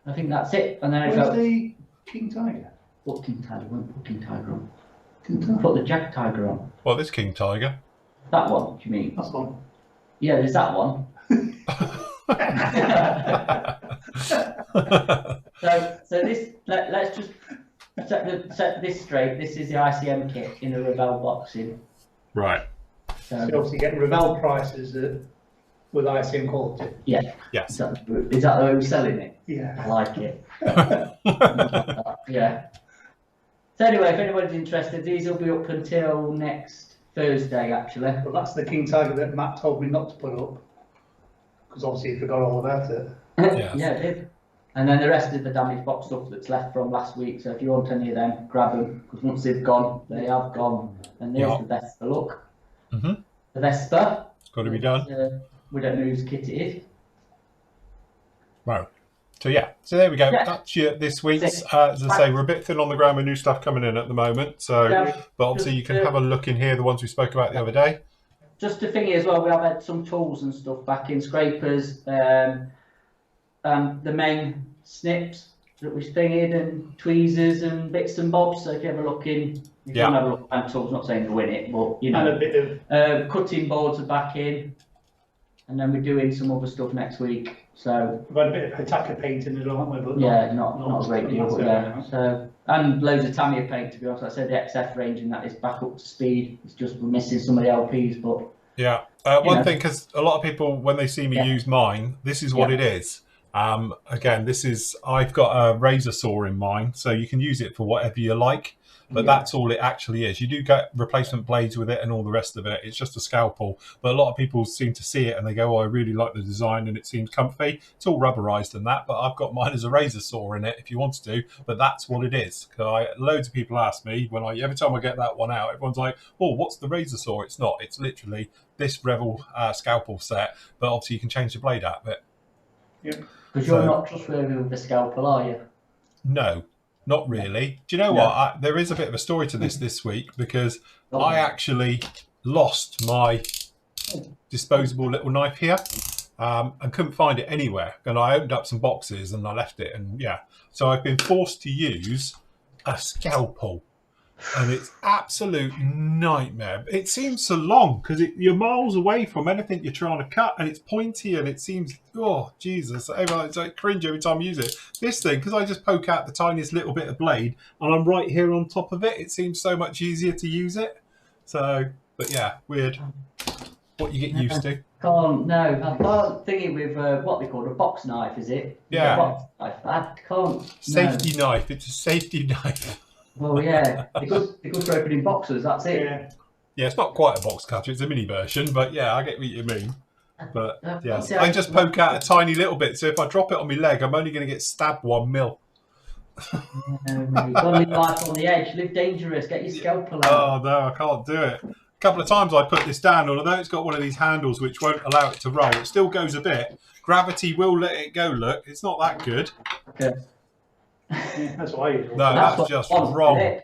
I think that's it. And then Where's the King Tiger? What King Tiger? Won't put King Tiger on. King Tiger. Put the Jack Tiger on. well, this King Tiger. That one, do you mean? That's one. Yeah, there's that one. So this, let's just set this straight. This is the ICM kit in the Revell boxing. Right. So obviously getting Revell prices with ICM quality. Yeah. Yes. Is that the way we're selling it? Yeah. I like it. Yeah. So anyway, if anybody's interested, these will be up until next Thursday, actually. But that's the King Tiger that Matt told me not to put up. Because obviously he forgot all about it. Yes. Yeah, it did. And then the rest is the damaged box stuff that's left from last week. So if you want any of them, grab them. Because once they've gone, they have gone. And there's the Vespa look. Mm-hmm. The Vespa. It's got to be done. We don't know whose kit it is. Right. So yeah, so there we go. Yeah. That's this week's. As I say, we're a bit thin on the ground with new stuff coming in at the moment. So, but obviously you can have a look in here. The ones we spoke about the other day. Just to thingy as well, we have had some tools and stuff back in, scrapers, the main snips that we thingied, and tweezers and bits and bobs. So if you have a look in, if you want to have a look at tools, not saying to win it, but you know, And a bit of cutting boards are back in, and then we're doing some other stuff next week. So we've had a bit of Hitaka painting as well, haven't we? But yeah, not a great deal, but yeah. So And loads of Tamiya paint, to be honest. Like I said the XF range and that is back up to speed. It's just we're missing some of the LPs, but yeah. One thing, because a lot of people, when they see me use mine, this is what it is. Again, I've got a razor saw in mine, so you can use it for whatever you like, but that's all it actually is. You do get replacement blades with it and all the rest of it. It's just a scalpel, but a lot of people seem to see it and they go, oh, I really like the design and it seems comfy. It's all rubberized and that, but I've got mine as a razor saw in it if you want to, but that's what it is. Loads of people ask me, every time I get that one out, everyone's like, oh, what's the razor saw? It's not. It's literally this Revel scalpel set, but obviously you can change the blade out of it. Yeah. Because you're not trustworthy with the scalpel, are you? No, not really. Do you know what? There is a bit of a story to this week, because I actually lost my disposable little knife here and couldn't find it anywhere. And I opened up some boxes and I left it. And so I've been forced to use a scalpel. And it's absolute nightmare. It seems so long because you're miles away from anything you're trying to cut, and it's pointy, and it seems, oh Jesus, it's like cringe every time I use it. This thing, because I just poke out the tiniest little bit of blade, and I'm right here on top of it. It seems so much easier to use it. So, but yeah, weird. What you get used to. I can't think with what they call a box knife. Is it? Yeah. Box knife. I can't. Safety knife. It's a safety knife. Well, yeah, they're good for opening boxes, that's it. Yeah, it's not quite a box cutter, it's a mini version, but yeah, I get what you mean. But yeah, I just poke out a tiny little bit, so if I drop it on my leg, I'm only going to get stabbed 1 mil. No, mate. Live life on the edge, live dangerous, get your scalpel out. Oh no, I can't do it. A couple of times I put this down, although it's got one of these handles which won't allow it to roll, it still goes a bit. Gravity will let it go, look, it's not that good. Okay. Yeah, that's why you do. No, that's just wrong.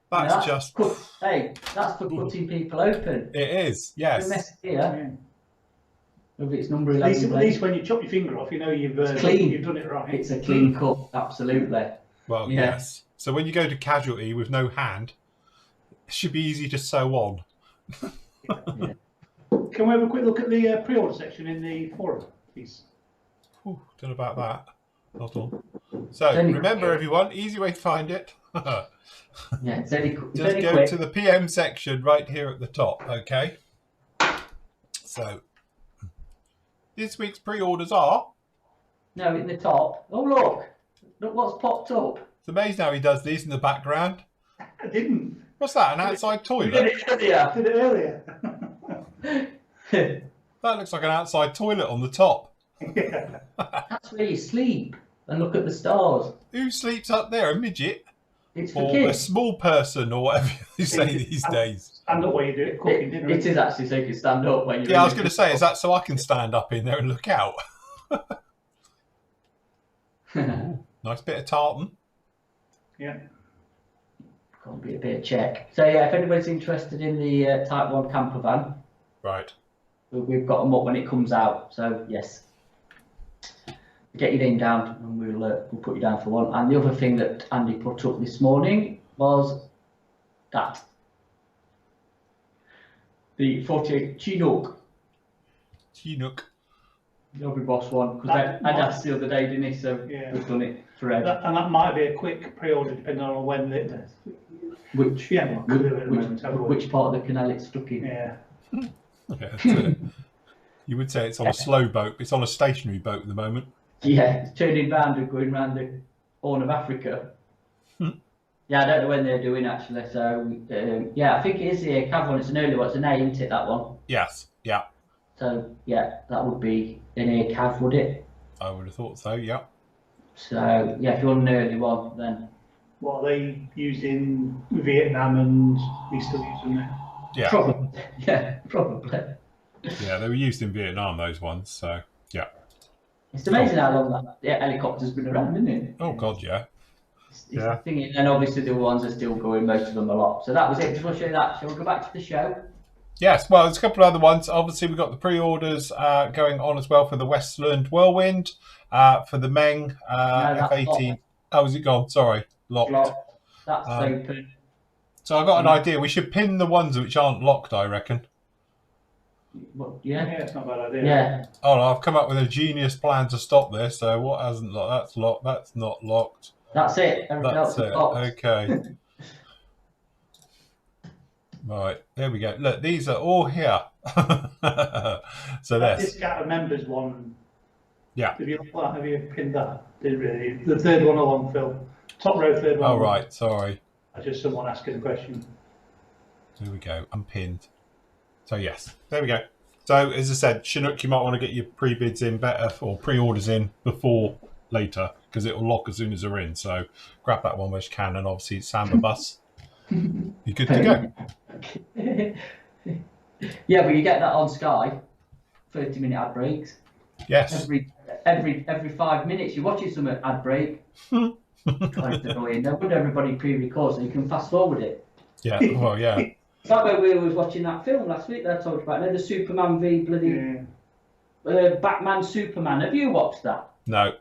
That's just. Hey, that's for cutting people open. It is, yes. Mess here. If it's number At 11. least when you chop your finger off, you know you've clean. You've done it right. It's a clean cut, absolutely. Well, yes. So when you go to casualty with no hand, it should be easy to sew on. Can we have a quick look at the pre-order section in the forum, please? Don't know about that. Hold on. So remember, everyone, easy way to find it. It's only, just go quick. to the PM section right here at the top. Okay. So this week's pre-orders are. No, in the top. Oh look what's popped up. It's amazing how he does these in the background. I didn't. What's that? An outside toilet? Did it earlier. That looks like an outside toilet on the top. Yeah. That's where you sleep and look at the stars. Who sleeps up there? A midget? It's for or kids. A small person, or whatever you say these days. Stand up while you do it, cooking dinner. It is actually so you can stand up when you're. Yeah, I was going to say, is that so I can stand up in there and look out? Ooh, nice bit of tartan. Yeah. Got to be a bit of check. So yeah, if anybody's interested in the Type 1 camper van, right, we've got them up when it comes out. So yes, get your name down and we'll put you down for one. And the other thing that Andy put up this morning was that the 48 Chinook. The Hobby Boss one, because I'd asked the other day, didn't he? So we've done it forever. And that might be a quick pre-order depending on when which part of the canal it's stuck in. Yeah. You would say it's on a slow boat. It's on a stationary boat at the moment. Yeah, it's turning round and going round the Horn of Africa. Yeah, I don't know when they're doing actually. So yeah, I think it is the Cav one. It's an early one. It's an A, isn't it? That one. Yes. Yeah. So yeah, that would be an A Cav, would it? I would have thought so. Yeah. So yeah, if you want an early one, then. What are they used in Vietnam and we still use them there? Yeah. Probably. Yeah, probably. Yeah, they were used in Vietnam, those ones. So yeah. It's amazing how long that helicopter's been around, isn't it? Oh God, yeah. It's thinking, and obviously the ones are still going, most of them a lot. So that was it. Just want to show you that. Shall we go back to the show? Yes, well, there's a couple of other ones. Obviously, we've got the pre-orders going on as well for the Westland Whirlwind, for the Meng F18. Locked. Oh, is it gone? Sorry, locked. That's open. So I've got an idea. We should pin the ones which aren't locked, I reckon. Yeah, it's not a bad idea. Yeah. Oh, no, I've come up with a genius plan to stop this. So what hasn't locked? That's locked. That's not locked. That's it. Everything else is boxed. Okay. Right, there we go. Look, these are all here. So that this. Discount of members one. Yeah. Have you pinned that? Did really? The third one along, Phil. Top row, third one. Oh, right. Sorry. That's just someone asking a question. There we go. Unpinned. So, yes. There we go. So, as I said, Chinook, you might want to get your pre-bids in better, or pre-orders in before later, because it will lock as soon as they're in. So, grab that one where you can, and obviously Samba Bus. You're good to go. Yeah, but you get that on Sky, 30-minute ad breaks. Yes. Every 5 minutes you're watching some ad break. Quite annoying. No wonder everybody pre-records so you can fast forward it. Yeah, well, yeah. It's like when we were watching that film last week that I talked about, the Superman v bloody Batman Superman. Have you watched that? No.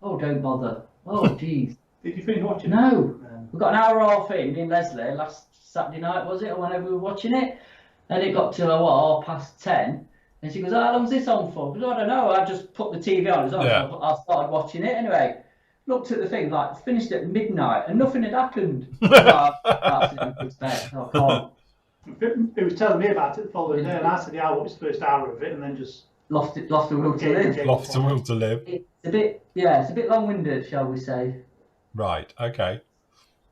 Oh, don't bother. Oh, jeez. Did you finish watching it? No. We got an hour and a half in Leslie last Saturday night, was it, or whenever we were watching it? And it got to 10:30, and she goes, "How long's this on for?" I goes, "I don't know. I just put the TV on." So I started watching it anyway. Looked at the thing, like finished at midnight, and nothing had happened. That's in good state. I can't. It was telling me about it the following day, and I said, "Yeah, I watched the first hour of it, and then just lost the will to live." Lost the will to live. It's a bit long-winded, shall we say? Right. Okay.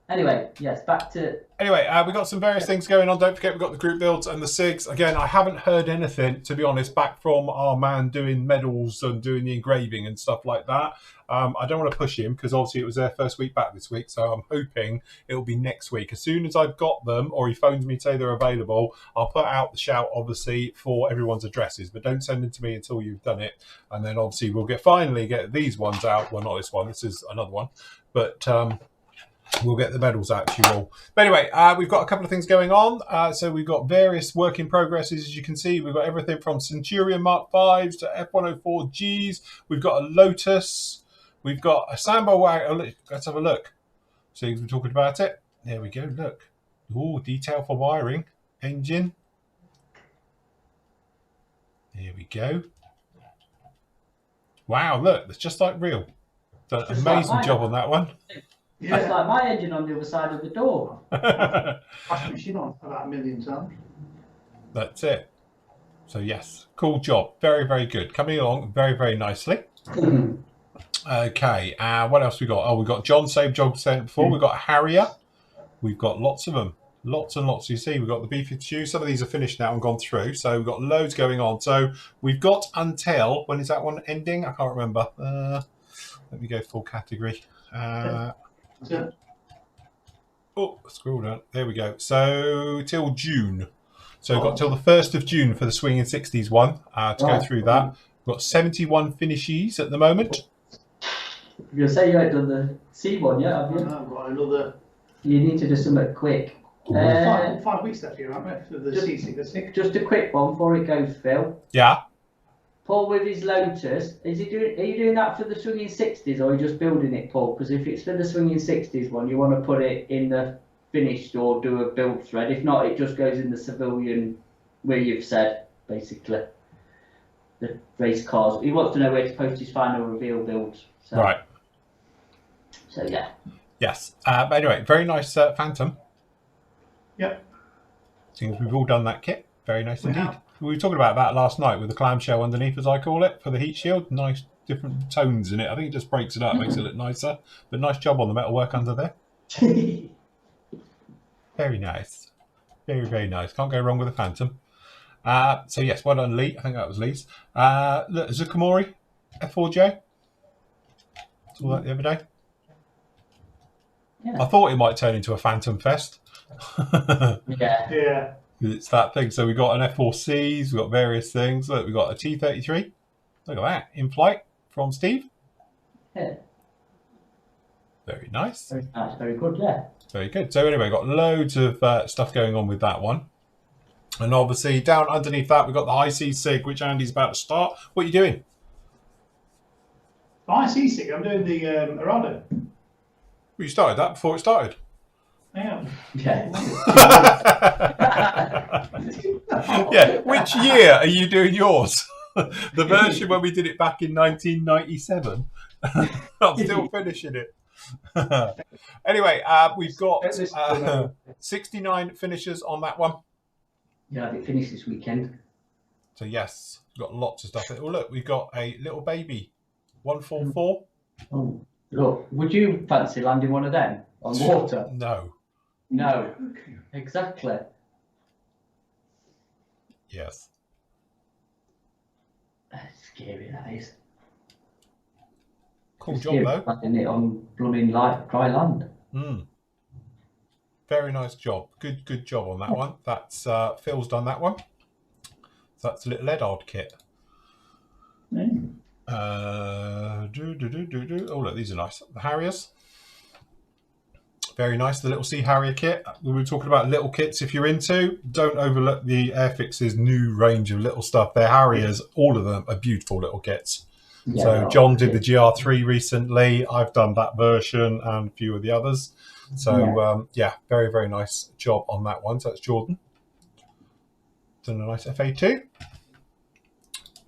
Anyway, yes, back to... Anyway, we've got some various things going on. Don't forget, we've got the group builds and the SIGs. Again, I haven't heard anything, to be honest, back from our man doing medals and doing the engraving and stuff like that. I don't want to push him because obviously it was their first week back this week. So I'm hoping it'll be next week. As soon as I've got them or he phones me to say they're available, I'll put out the shout, obviously, for everyone's addresses. But don't send them to me until you've done it. And then obviously we'll finally get these ones out. Well, not this one. This is another one. But... we'll get the medals out to you all. But anyway, we've got a couple of things going on. So we've got various work in progresses, as you can see. We've got everything from Centurion Mark 5s to F104Gs. We've got a Lotus. We've got a Sambo wagon. Let's have a look. See, we're talking about it. There we go. Look. Oh, detail for wiring. Engine. There we go. Wow, look. It's just like real. Done an amazing job on that one. Yeah. That's like my engine on the other side of the door. washing machine on about 1 million times. That's it. So yes, cool job. Very, very good. Coming along very, very nicely. Okay, what else we got? Oh, we've got John Save Job sent before. We've got Harrier. We've got lots of them. Lots and lots. You see, we've got the B-52. Some of these are finished now and gone through. So we've got loads going on. So we've got until, when is that one ending? I can't remember. Let me go full category. Oh, scroll down. There we go. So till June. So we've got till the 1st of June for the Swinging 60s one to go through that. We've got 71 finishes at the moment. You're saying you haven't done the C one yet, have you? No, I've got another. You need to do something quick. 5 weeks left here, aren't we? For the C6. Just a quick one before it goes, Phil. Yeah. Paul with his Lotus, are you doing that for the Swinging 60s or are you just building it, Paul? Because if it's for the Swinging 60s one, you want to put it in the finished or do a build thread. If not, it just goes in the civilian where you've said, basically, the race cars. He wants to know where to post his final reveal builds. So. Right. So, yeah. Yes. But anyway, very nice Phantom. Yep. Seems we've all done that kit. Very nice indeed. We were talking about that last night with the clamshell underneath, as I call it, for the heat shield. Nice different tones in it. I think it just breaks it up, makes it look nicer. But nice job on the metalwork under there. Very nice. Very, very nice. Can't go wrong with a Phantom. So yes, well done, Lee. I think that was Lee's. Look, Zukamori, F4J. Saw that the other day. Yeah. I thought it might turn into a Phantom Fest. Yeah. It's that thing. So we've got an F4Cs, we've got various things. Look, we've got a T33. Look at that, in flight from Steve. Yeah. Very nice. Very nice, very good, yeah. Very good. So anyway, got loads of stuff going on with that one. And obviously down underneath that, we've got the IC SIG, which Andy's about to start. What are you doing? IC SIG, I'm doing the Arado. Well, you started that before it started. Yeah. Yeah. Which year are you doing yours? The version when we did it back in 1997. I'm still finishing it. Anyway, we've got 69 finishers on that one. Yeah, I finished this weekend. So yes, we've got lots of stuff. Oh look, we've got a little baby, 144. Oh, look, would you fancy landing one of them on water? No. No, exactly. Yes. That's scary, that is. Cool job though. Landing it on blooming like dry land. Very nice job. Good job on that one. That's Phil's done that one. So that's a little Leadard kit. Oh look, these are nice. The Harriers. Very nice. The little Sea Harrier kit. We were talking about little kits. If you're into, don't overlook the Airfix's new range of little stuff. Their Harriers, all of them are beautiful little kits. Yeah, so John did the GR3 recently. I've done that version and a few of the others. So yeah, very nice job on that one. So that's Jordan. Done a nice FA2.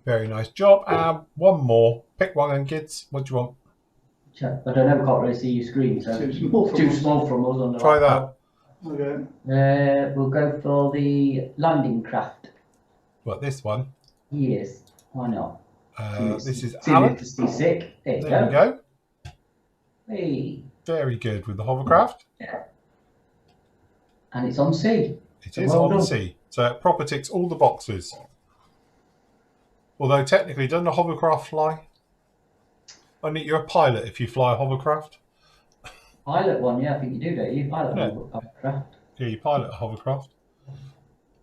Very nice job. One more. Pick one then, kids. What do you want? I don't know, I can't really see your screen, so too small from us on the Try that. Okay. We'll go for the landing craft. What, this one? Yes, why not? This is Alan. There you go. Hey. Very good with the hovercraft. Yeah. And it's on sea. It is on sea. So it proper ticks all the boxes. Although technically, doesn't a hovercraft fly? I think you're a pilot if you fly a hovercraft. Pilot one, yeah, I think you do, don't you? Pilot a hovercraft. Yeah, you pilot a hovercraft.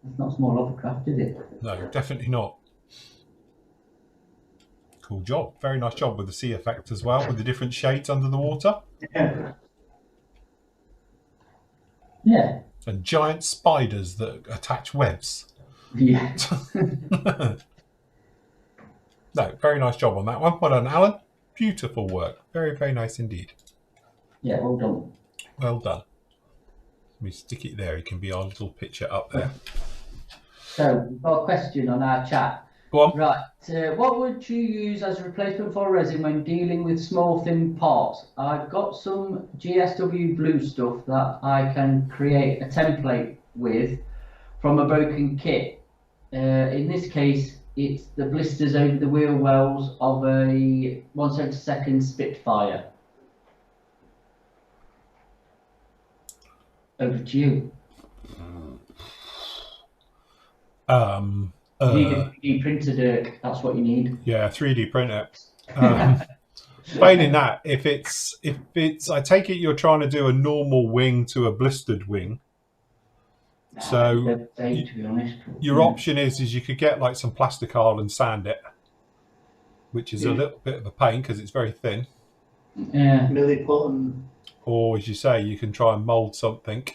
It's not a small hovercraft, is it? No, definitely not. Cool job. Very nice job with the sea effect as well, with the different shades under the water. Yeah. Yeah. And giant spiders that attach webs. Yeah. No, very nice job on that one. Well done, Alan. Beautiful work. Very nice indeed. Yeah, well done. Well done. Let me stick it there. It can be our little picture up there. So, we've got a question on our chat. Go on. Right. What would you use as a replacement for resin when dealing with small, thin parts? I've got some GSW blue stuff that I can create a template with from a broken kit. In this case, it's the blisters over the wheel wells of a 1/72 Spitfire. Over to you. You need a 3D printer, Dirk. That's what you need. Yeah, 3D printer. Failing that, if it's, I take it you're trying to do a normal wing to a blistered wing. So to be honest, your option is you could get like some plasticard and sand it, which is a little bit of a pain because it's very thin. Yeah. Or as you say, you can try and mould something.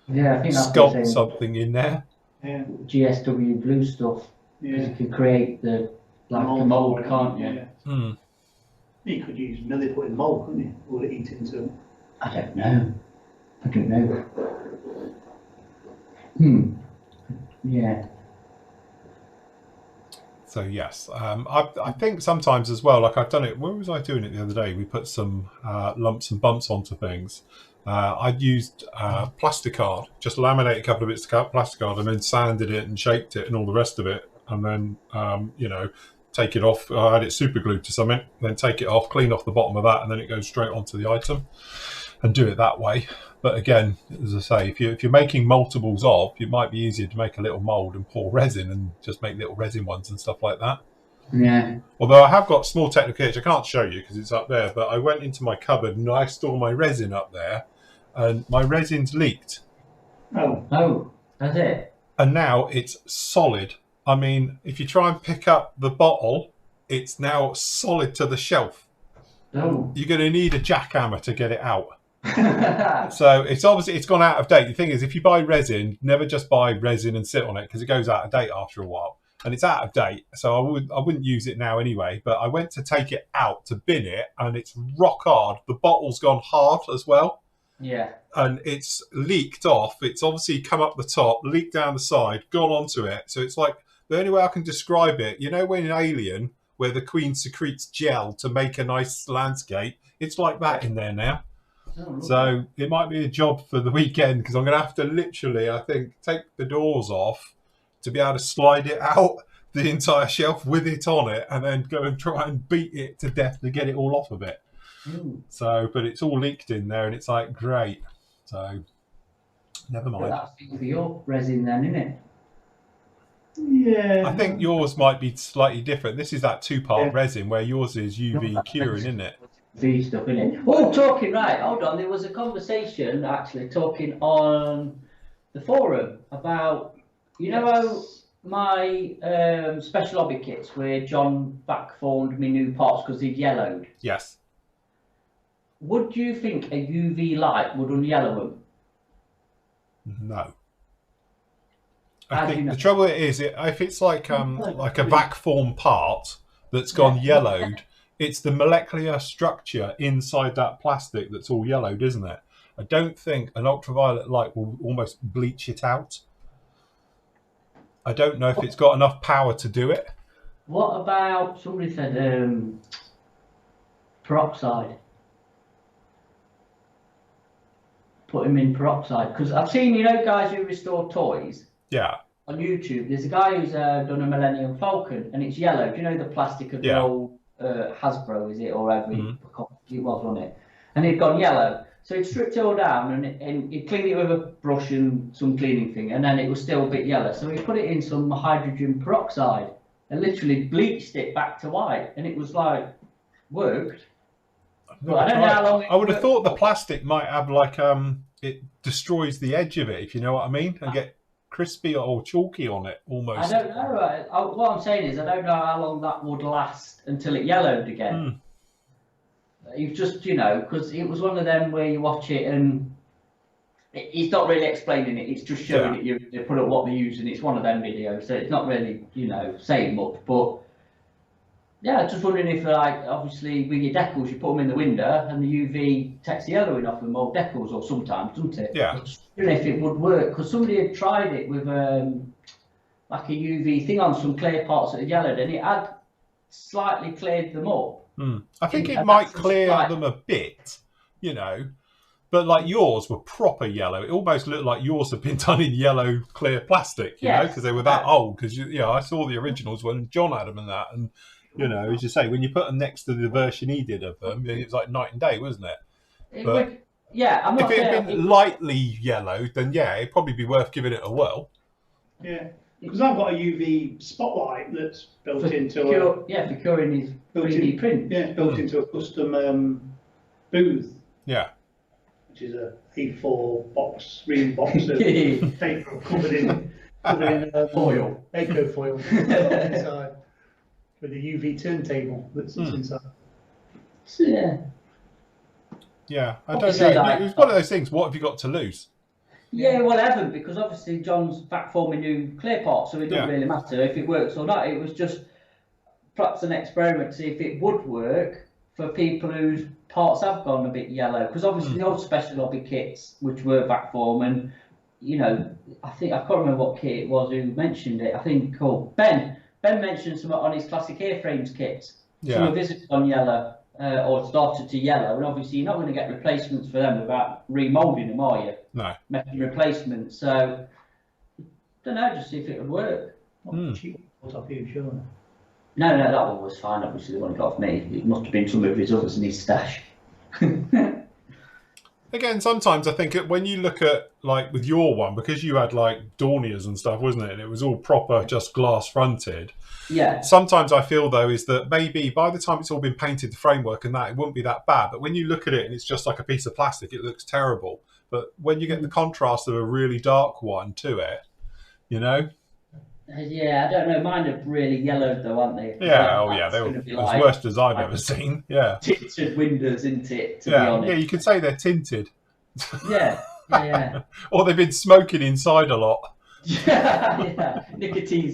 Yeah, I think that's sculpt something in there. Yeah. GSW blue stuff. Yeah. You can create the mould, can't you? Yeah. You could use milliput in mould, couldn't you? Or eat into. I don't know. Yeah. So yes, I think sometimes as well, like I've done it. Where was I doing it the other day? We put some lumps and bumps onto things. I'd used plasticard, just laminate a couple of bits of plasticard and then sanded it and shaped it and all the rest of it. And then, take it off. I had it super glued to something, then take it off, clean off the bottom of that, and then it goes straight onto the item and do it that way. But again, as I say, if you're making multiples of, it might be easier to make a little mould and pour resin and just make little resin ones and stuff like that. Yeah. Although I have got small technical kits, I can't show you because it's up there, but I went into my cupboard and I store my resin up there and my resin's leaked. Oh, that's it? And now it's solid. I mean, if you try and pick up the bottle, it's now solid to the shelf. Oh. You're going to need a jackhammer to get it out. So it's obviously it's gone out of date. The thing is, if you buy resin, never just buy resin and sit on it because it goes out of date after a while, and it's out of date. So I wouldn't use it now anyway. But I went to take it out to bin it, and it's rock hard. The bottle's gone hard as well. Yeah. And it's leaked off. It's obviously come up the top, leaked down the side, gone onto it. So it's like the only way I can describe it. You know, when in Alien, where the Queen secretes gel to make a nice landscape, it's like that in there now. So it might be a job for the weekend because I'm going to have to literally, I think, take the doors off to be able to slide it out the entire shelf with it on it, and then go and try and beat it to death to get it all off of it. So, but it's all leaked in there, and it's like great. So, never mind. But that's for your resin then, isn't it? Yeah. I think yours might be slightly different. This is that 2-part resin, where yours is UV curing, isn't it? V stuff, isn't it? Oh, talking right. Hold on. There was a conversation actually talking on the forum about, how my special hobby kits where John back formed me new parts because he'd yellowed. Yes. Would you think a UV light would unyellow them? No. I think the trouble is, if it's like a vac form part that's gone yellowed, it's the molecular structure inside that plastic that's all yellowed, isn't it? I don't think an ultraviolet light will almost bleach it out. I don't know if it's got enough power to do it. What about, somebody said peroxide? Put him in peroxide. Because I've seen, guys who restore toys. Yeah. On YouTube, there's a guy who's done a Millennium Falcon, and it's yellow. Do you know the plastic of the old Hasbro, is it, or whatever it was on it? And it'd gone yellow. So he'd stripped it all down, and he'd cleaned it with a brush and some cleaning thing, and then it was still a bit yellow. So he put it in some hydrogen peroxide and literally bleached it back to white, and it was like worked. But I don't know how long. I would have thought the plastic might have like it destroys the edge of it, if you know what I mean, and get crispy or chalky on it almost. I don't know. What I'm saying is I don't know how long that would last until it yellowed again. You've just, because it was one of them where you watch it and it's not really explaining it. It's just showing it. They put up what they're using. It's one of them videos, so it's not really, saying much. But yeah, just wondering if, obviously with your decals, you put them in the window and the UV takes the yellowing off with more decals, or sometimes, doesn't it? Yeah. Just wondering if it would work, because somebody had tried it with like a UV thing on some clear parts that had yellowed, and it had slightly cleared them up. I think it might clear them a bit, but like yours were proper yellow. It almost looked like yours had been done in yellow clear plastic, because they were that old. Because I saw the originals when John had them and that, and as you say, when you put them next to the version he did of them, it was like night and day, wasn't it? I'm not if it had been lightly yellowed, then it'd probably be worth giving it a whirl. Yeah. Because I've got a UV spotlight that's built into for curing his 3D print. Yeah, it's built into a custom booth. Yeah. Which is a A4 box, green box of paper covered in foil. Eco foil inside, with a UV turntable that sits inside. So, yeah, I don't know. It was one of those things. What have you got to lose? Yeah, well, I haven't, because obviously John's back forming new clear parts, so it doesn't really matter if it works or not. It was just perhaps an experiment to see if it would work for people whose parts have gone a bit yellow. Because obviously the old special hobby kits, which were back form, and I can't remember what kit it was who mentioned it. I think called Ben. Ben mentioned something on his classic airframes kits. Some of his had gone yellow. Or started to yellow, and obviously you're not going to get replacements for them without remoulding them, are you? No. Making replacements. So, don't know, just see if it would work. Cheap off you, sure. No, that one was fine. Obviously, the one he got off me. It must have been some of his others in his stash. Again, sometimes I think when you look at, like, with your one, because you had, like, Dorniers and stuff, wasn't it? And it was all proper, just glass-fronted. Yeah. Sometimes I feel, though, is that maybe by the time it's all been painted, the framework and that, it wouldn't be that bad. But when you look at it and it's just like a piece of plastic, it looks terrible. But when you get the contrast of a really dark one to it, Yeah, I don't know. Mine are really yellowed, though, aren't they? Yeah, they were as worst as I've ever seen. Yeah. Tinted windows, isn't it, to be honest? Yeah, you could say they're tinted. Yeah. Or they've been smoking inside a lot. Yeah. Nicotine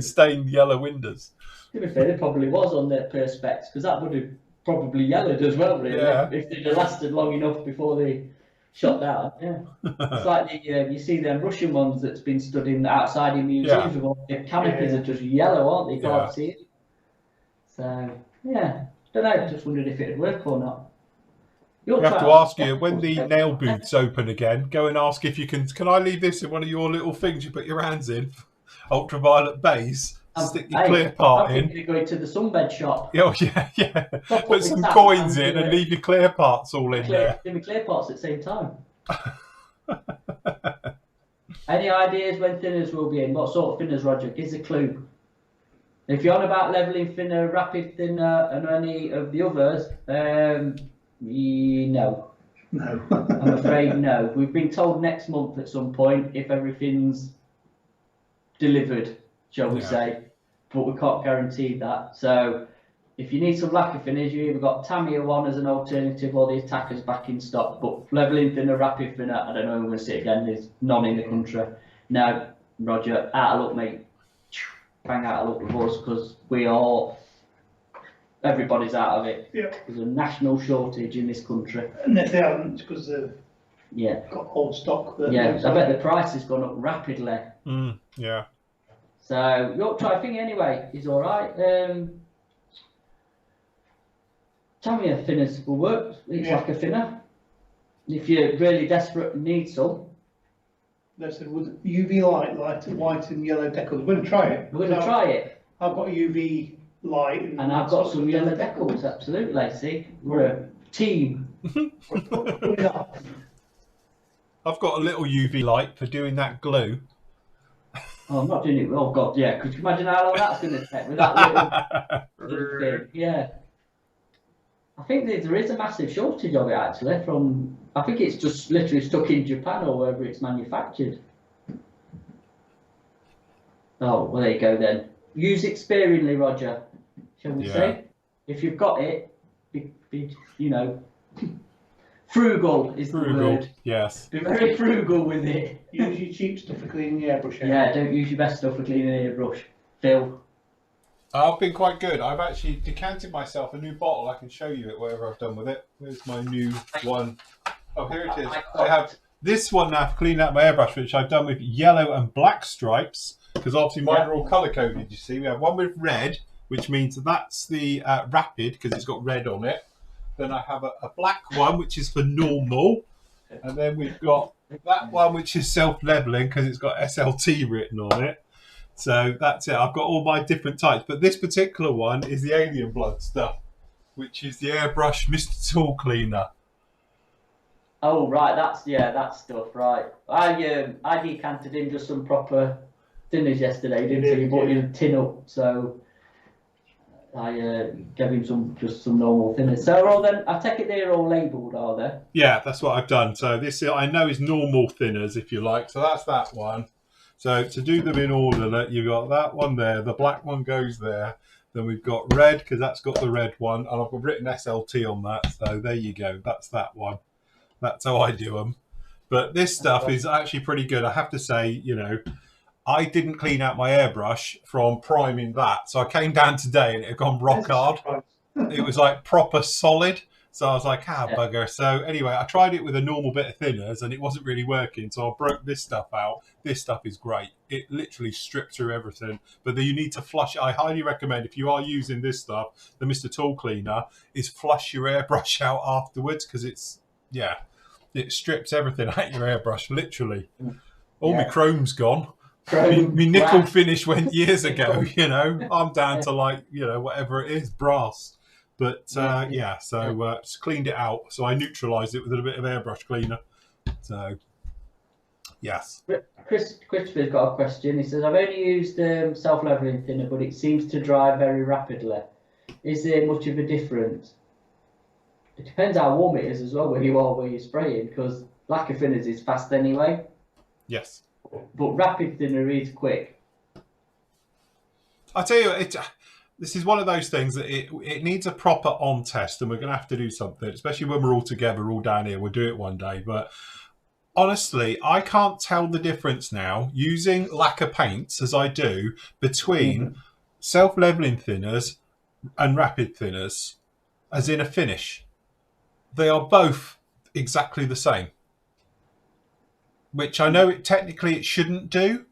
stained yellow windows. To be fair, there probably was on their perspex, because that would have probably yellowed as well, really, if they'd have lasted long enough before they shot down. Yeah. It's like you see them Russian ones that's been stood in outside in museums with all the canopies are just yellow, aren't they? You can't see it. So, don't know, just wondered if it would work or not. We have to ask you when the nail booths open again. Go and ask if you can. Can I leave this in one of your little things you put your hands in? Ultraviolet base. Stick your clear part in. I'm going to the sunbed shop. Oh yeah. Put some coins in and leave your clear parts all in there. Give me clear parts at the same time. Any ideas when thinners will be in? What sort of thinners, Roger? Give us a clue. If you're on about leveling thinner, rapid thinner, and any of the others, no. No. I'm afraid no. We've been told next month at some point if everything's delivered, shall we say, but we can't guarantee that. So if you need some lacquer thinners, you either got Tamiya one as an alternative or the Attacker's back in stock. But leveling thinner, rapid thinner, I don't know, I'm going to say it again, there's none in the country. Now, Roger, out of luck, mate. Bang out of luck with us, because everybody's out of it. Yeah. There's a national shortage in this country. And if they haven't, because they've got old stock. Yeah, I bet the price has gone up rapidly. Yeah. So York Tri thing anyway is all right. Tamiya thinners will work. It's like a thinner. If you're really desperate and need some. They said with UV light, white and yellow decals. We're going to try it. We're going to try it. I've got a UV light. And I've got some yellow decals, absolutely. See, we're a team. I've got a little UV light for doing that glue. Oh, I'm not doing it. Oh, God, yeah. Could you imagine how long that's going to take with that little thing? Yeah. I think there is a massive shortage of it, actually. I think it's just literally stuck in Japan or wherever it's manufactured. Oh, well, there you go then. Use it sparingly, Roger, shall we say? If you've got it, be frugal is the word. Yes. Be very frugal with it. Use your cheap stuff for cleaning the airbrush. Yeah, don't use your best stuff for cleaning the airbrush. Phil. I've been quite good. I've actually decanted myself a new bottle. I can show you it, whatever I've done with it. Where's my new one? Oh, here it is. I have this one now for cleaning out my airbrush, which I've done with yellow and black stripes, because obviously mine are all colour-coded, you see. We have one with red, which means that's the rapid, because it's got red on it. Then I have a black one, which is for normal. And then we've got that one, which is self-leveling, because it's got SLT written on it. So that's it. I've got all my different types. But this particular one is the Alien Blood stuff, which is the airbrush Mr. Tool Cleaner. Oh, right. That stuff, right. I decanted in just some proper thinners yesterday, didn't you? He bought you a tin up, so I gave him some normal thinners. So then, I take it they're all labelled, are they? Yeah, that's what I've done. So this I know is normal thinners, if you like. So that's that one. So to do them in order, you've got that one there, the black one goes there, then we've got red, because that's got the red one, and I've written SLT on that, so there you go, that's that one. That's how I do them. But this stuff is actually pretty good. I have to say, I didn't clean out my airbrush from priming that, so I came down today and it had gone rock hard. It was like proper solid. So I was like, bugger. So anyway, I tried it with a normal bit of thinners and it wasn't really working. So I broke this stuff out. This stuff is great. It literally stripped through everything. But then you need to flush it. I highly recommend, if you are using this stuff, the Mr. Tool Cleaner, is flush your airbrush out afterwards, because it strips everything out your airbrush, literally. All my chrome's gone. My nickel finish went years ago, I'm down to whatever it is, brass. But so just cleaned it out. So I neutralised it with a bit of airbrush cleaner. So, yes. Christopher's got a question. He says, I've only used self-leveling thinner, but it seems to dry very rapidly. Is there much of a difference? It depends how warm it is as well, where you're spraying, because lacquer thinners is fast anyway. Yes. But rapid thinner is quick. I tell you, this is one of those things that it needs a proper on test, and we're going to have to do something, especially when we're all together, all down here. We'll do it one day. But honestly, I can't tell the difference now using lacquer paints as I do between self-leveling thinners and rapid thinners, as in a finish. They are both exactly the same, which I know technically it shouldn't do.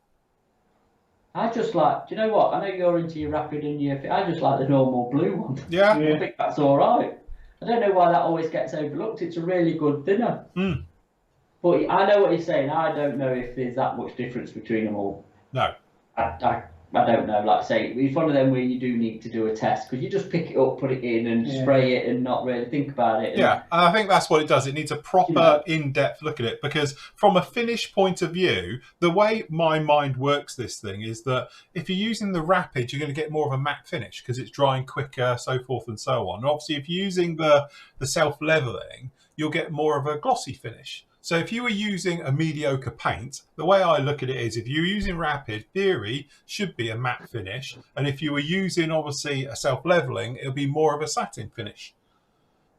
I just like, do you know what? I know you're into your rapid and your. I just like the normal blue one. Yeah. I think that's all right. I don't know why that always gets overlooked. It's a really good thinner. But I know what you're saying. I don't know if there's that much difference between them all. No. I don't know. Like I say, it's one of them where you do need to do a test because you just pick it up, put it in, and spray it, and not really think about it. Yeah, and I think that's what it does. It needs a proper, in-depth look at it, because from a finish point of view, the way my mind works this thing is that if you're using the Rapid, you're going to get more of a matte finish because it's drying quicker, so forth and so on. And obviously, if you're using the self-leveling, you'll get more of a glossy finish. So if you were using a mediocre paint, the way I look at it is if you're using Rapid, theory should be a matte finish. And if you were using, obviously, a self-leveling, it'll be more of a satin finish.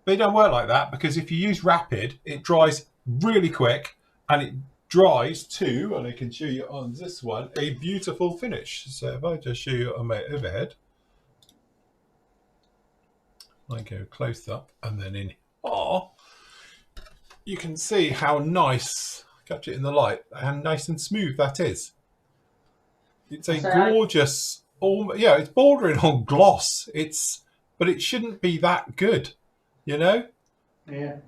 But it don't work like that, because if you use Rapid, it dries really quick and it dries to, and I can show you on this one, a beautiful finish. So if I just show you on my overhead, I go close up and then in you can see how nice, catch it in the light, how nice and smooth that is. It's a gorgeous, it's bordering on gloss. But it shouldn't be that good, you know? Yeah.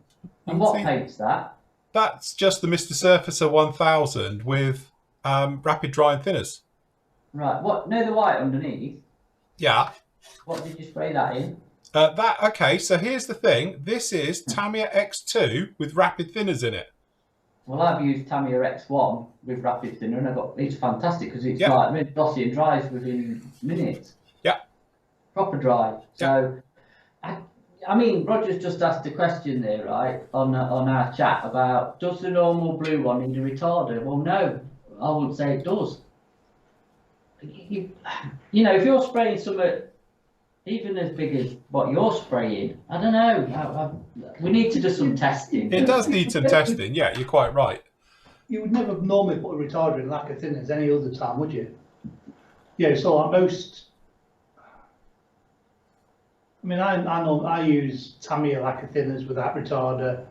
And what paint's that? That's just the Mr. Surfacer 1000 with rapid drying thinners. Right. What? No, the white underneath. Yeah. What did you spray that in? Okay, so here's the thing. This is Tamiya X2 with rapid thinners in it. Well, I've used Tamiya X1 with rapid thinner, and it's fantastic because it's like really glossy and dries within minutes. Yeah. Proper dry. So, I mean, Roger's just asked a question there, right, on our chat about does the normal blue one need a retarder? Well, no, I wouldn't say it does. You know, if you're spraying something even as big as what you're spraying, I don't know. We need to do some testing. It does need some testing. Yeah, you're quite right. You would never normally put a retarder in lacquer thinners any other time, would you? Yeah, so like most. I mean, I use Tamiya lacquer thinners without retarder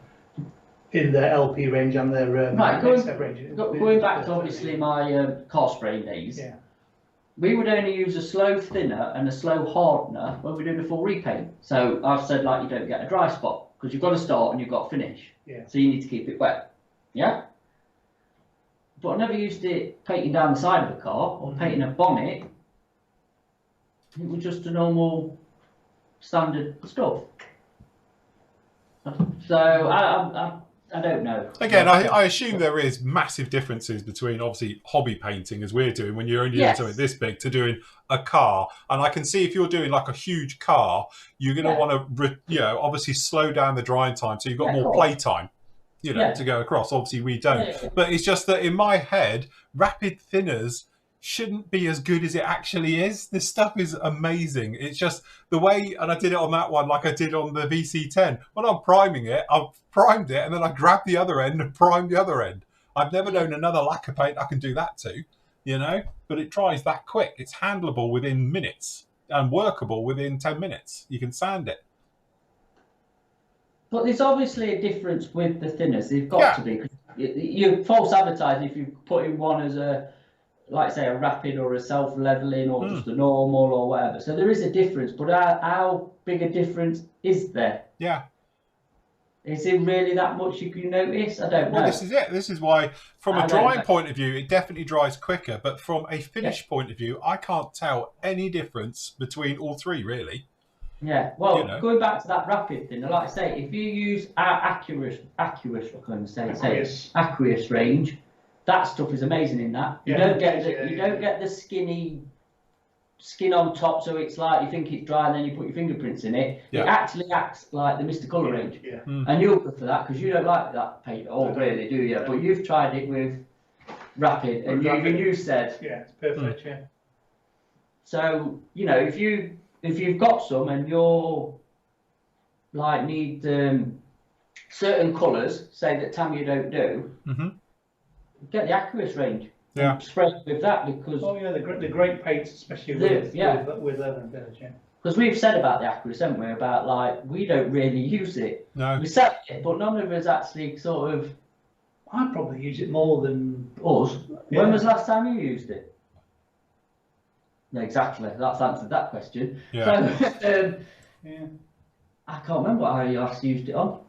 in their LP range and their right. Going back to obviously my car spraying days. Yeah. We would only use a slow thinner and a slow hardener when we're doing a full repaint. So I've said, like, you don't get a dry spot because you've got to start and you've got to finish. Yeah. So you need to keep it wet. Yeah. But I never used it painting down the side of a car or painting a bonnet. It was just a normal standard stuff. So I don't know. Again, I assume there is massive differences between obviously hobby painting, as we're doing, when you're only doing something this big, to doing a car. And I can see if you're doing like a huge car, you're going to want to, obviously slow down the drying time, so you've got more play time, to go across. Obviously, we don't. Yeah. But it's just that in my head, rapid thinners shouldn't be as good as it actually is. This stuff is amazing. It's just the way, and I did it on that one like I did on the VC10. When I'm priming it, I've primed it and then I grab the other end and prime the other end. I've never known another lacquer paint I can do that to, but it dries that quick. It's handleable within minutes and workable within 10 minutes. You can sand it. But there's obviously a difference with the thinners. They've got to be. You're false advertising if you put in one as a, like say, a rapid or a self-leveling or just a normal or whatever. So there is a difference, but how big a difference is there? Yeah. Is it really that much you can notice? I don't know. Well, this is it. This is why, from a drying point of view, it definitely dries quicker. But from a finish point of view, I can't tell any difference between all three, really. Yeah. Well, going back to that rapid thing, like I say, if you use our Aqueous range, that stuff is amazing in that. You don't get the skin on top, so it's like you think it's dry and then you put your fingerprints in it. It actually acts like the Mr. Colour range. Yeah. And you'll go for that because you don't like that paint at all, really, do you? But you've tried it with rapid and you said it's perfect. Yeah. So if you've got some and you're like need certain colours, say that Tamiya don't do, get the Aqueous range. Yeah. Spray with that because. Oh yeah, the great paints, especially with leather and thinners. Yeah. Because we've said about the Aqueous, haven't we? About like we don't really use it. No. We sell it, but none of us actually sort of. I probably use it more than us. Yeah. When was the last time you used it? Yeah, exactly. That's answered that question. Yeah. So, I can't remember what I last used it on.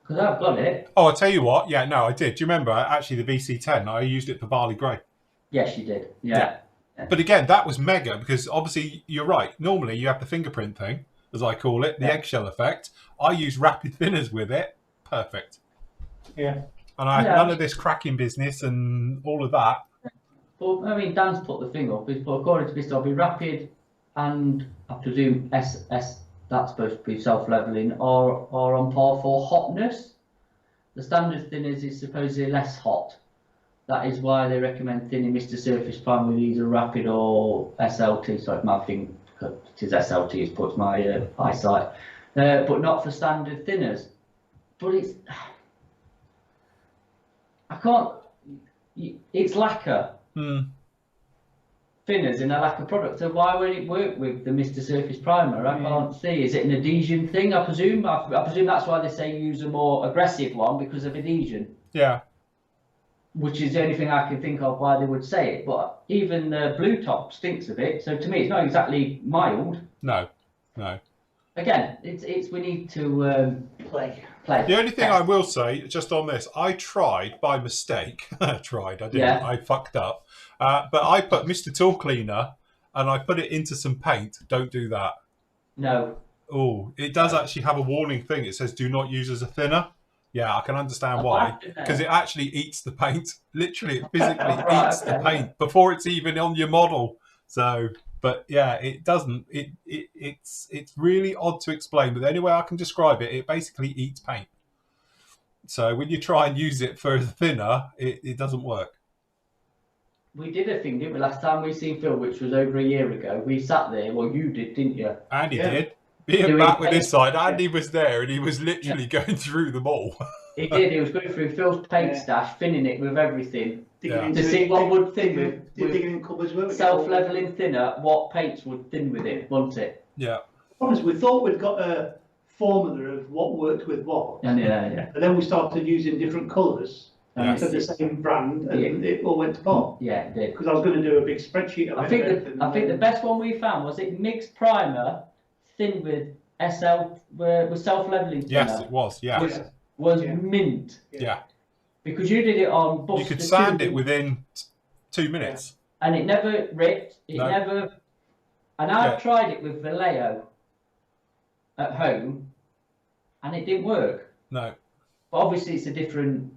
Because I've got it. Oh, I'll tell you what. Yeah, no, I did. Do you remember, actually, the VC10, I used it for Barley Grey. Yes, you did. Yeah. But again, that was mega because obviously you're right. Normally you have the fingerprint thing, as I call it, the eggshell effect. I use rapid thinners with it. Perfect. Yeah. And I had none of this cracking business and all of that. Well, I mean, Dan's put the thing up. But according to this, I'll be rapid and I presume SS, that's supposed to be self-leveling, or on par for hotness. The standard thinners is supposedly less hot. That is why they recommend thinning Mr. Surface Prime with either rapid or SLT. Sorry, my thing, it is SLT, it's put my eyesight. But not for standard thinners. But it's, I can't, it's lacquer. Thinners in a lacquer product. So why would it work with the Mr. Surface Primer? I can't see. Is it an adhesion thing? I presume. I presume that's why they say use a more aggressive one because of adhesion. Yeah. Which is the only thing I can think of why they would say it. But even the Blue Top stinks a bit. So to me, it's not exactly mild. No. Again, it's we need to play. The only thing I will say, just on this, I tried by mistake. I didn't. Yeah. I fucked up. But I put Mr. Tool Cleaner and I put it into some paint. Don't do that. No. Oh, it does actually have a warning thing. It says do not use as a thinner. Yeah, I can understand why. Because it actually eats the paint. Literally, it physically eats the paint before it's even on your model. So, but yeah, it doesn't. It's really odd to explain. But the only way I can describe it, it basically eats paint. So when you try and use it for a thinner, it doesn't work. We did a thing, didn't we? Last time we seen Phil, which was over a year ago, we sat there. Well, you did, didn't you? Andy did. Being back with this side, Andy was there and he was literally going through them all. He did. He was going through Phil's paint stash, thinning it with everything to see what would thin with self-leveling thinner, what paints would thin with it, wouldn't it? Yeah. Honestly, we thought we'd got a formula of what worked with what. And then we started using different colours. For the same brand, and it all went to pot. Yeah, it did. Because I was going to do a big spreadsheet of it. I think the best one we found was it mixed primer, thin with with self-leveling thinner. Yes, it was. Yeah, was mint. Yeah, because you did it on. You could sand it within 2 minutes, and it never ripped. It never. And I've tried it with Vallejo at home, and it didn't work. No. But obviously, it's a different.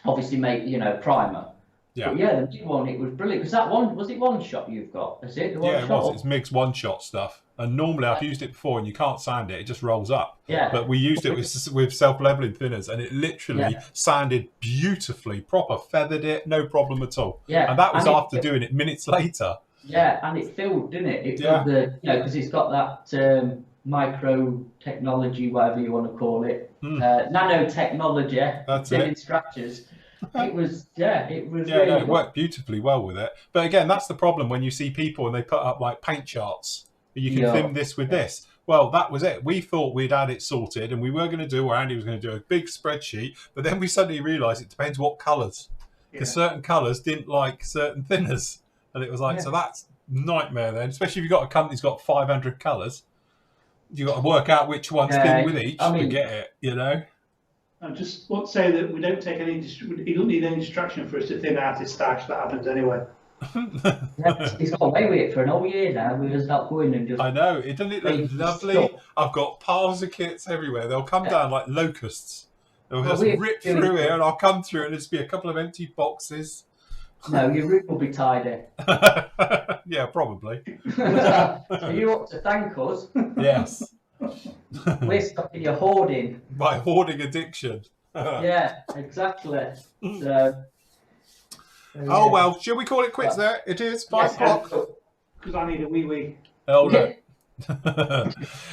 Obviously, primer. Yeah. But yeah, the big one, it was brilliant. Because that one, was it one shot you've got? Is it? It was. It's mixed one shot stuff. And normally I've used it before and you can't sand it. It just rolls up. Yeah. But we used it with self-leveling thinners and it literally sanded beautifully, proper, feathered it, no problem at all. Yeah. And that was after doing it minutes later. Yeah, and it filled, didn't it? It filled because it's got that micro technology, whatever you want to call it. Nanotechnology. That's it. Scratches. It was, it was. Yeah, really it worked beautifully well with it. But again, that's the problem when you see people and they put up like paint charts. You can thin this with this. Well, that was it. We thought we'd had it sorted and we were going to do, or Andy was going to do a big spreadsheet. But then we suddenly realised it depends what colours. Because certain colours didn't like certain thinners. And it was like, so that's nightmare then. Especially if you've got a company that's got 500 colours. You've got to work out which one's thin with each to get it, I just want to say that we don't take any. You don't need any distraction for us to thin out his stash. That happens anyway. He's got away with it for an whole year now. We just not going and just. I know. Doesn't it look lovely? Stuff. I've got piles of kits everywhere. They'll come down like locusts. They'll just rip through here, and I'll come through, and there'll be a couple of empty boxes. No, your room will be tidy. Yeah, probably. So you ought to thank us. Yes. We're stopping your hoarding. My hoarding addiction. Yeah, exactly. So, oh well, shall we call it quits there? It is 5 o'clock. Because I need a wee. Oh no.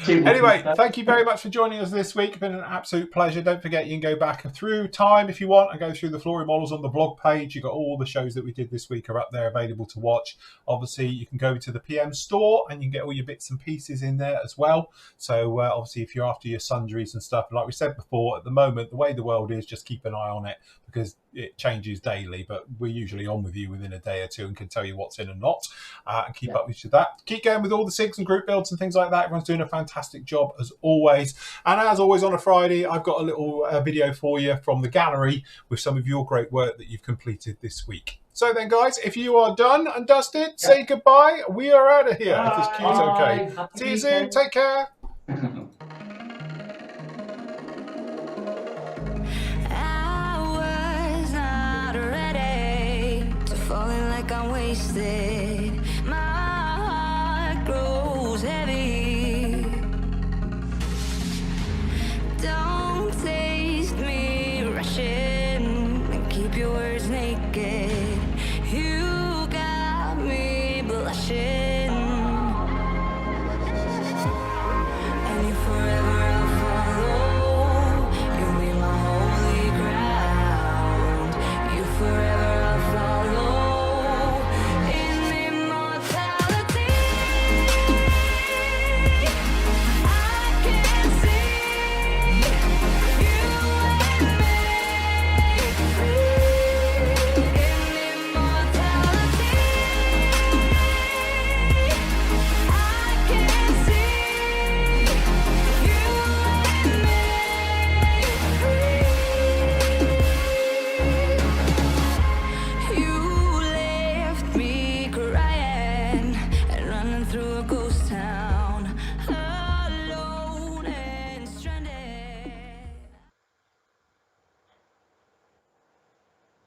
Anyway, thank you very much for joining us this week. It's been an absolute pleasure. Don't forget you can go back through time if you want and go through the flooring models on the blog page. You've got all the shows that we did this week are up there available to watch. Obviously you can go to the PM store and you can get all your bits and pieces in there as well. So obviously if you're after your sundries and stuff, like we said before, at the moment the way the world is, just keep an eye on it because it changes daily, but we're usually on with you within a day or two and can tell you what's in and not, and keep up with that. Keep going with all the SIGs and group builds and things like that. Everyone's doing a fantastic job as always. And as always on a Friday, I've got a little video for you from the gallery with some of your great work that you've completed this week. So then, guys, if you are done and dusted, say goodbye. We are out of here. If this queue's okay. See you soon. Take care.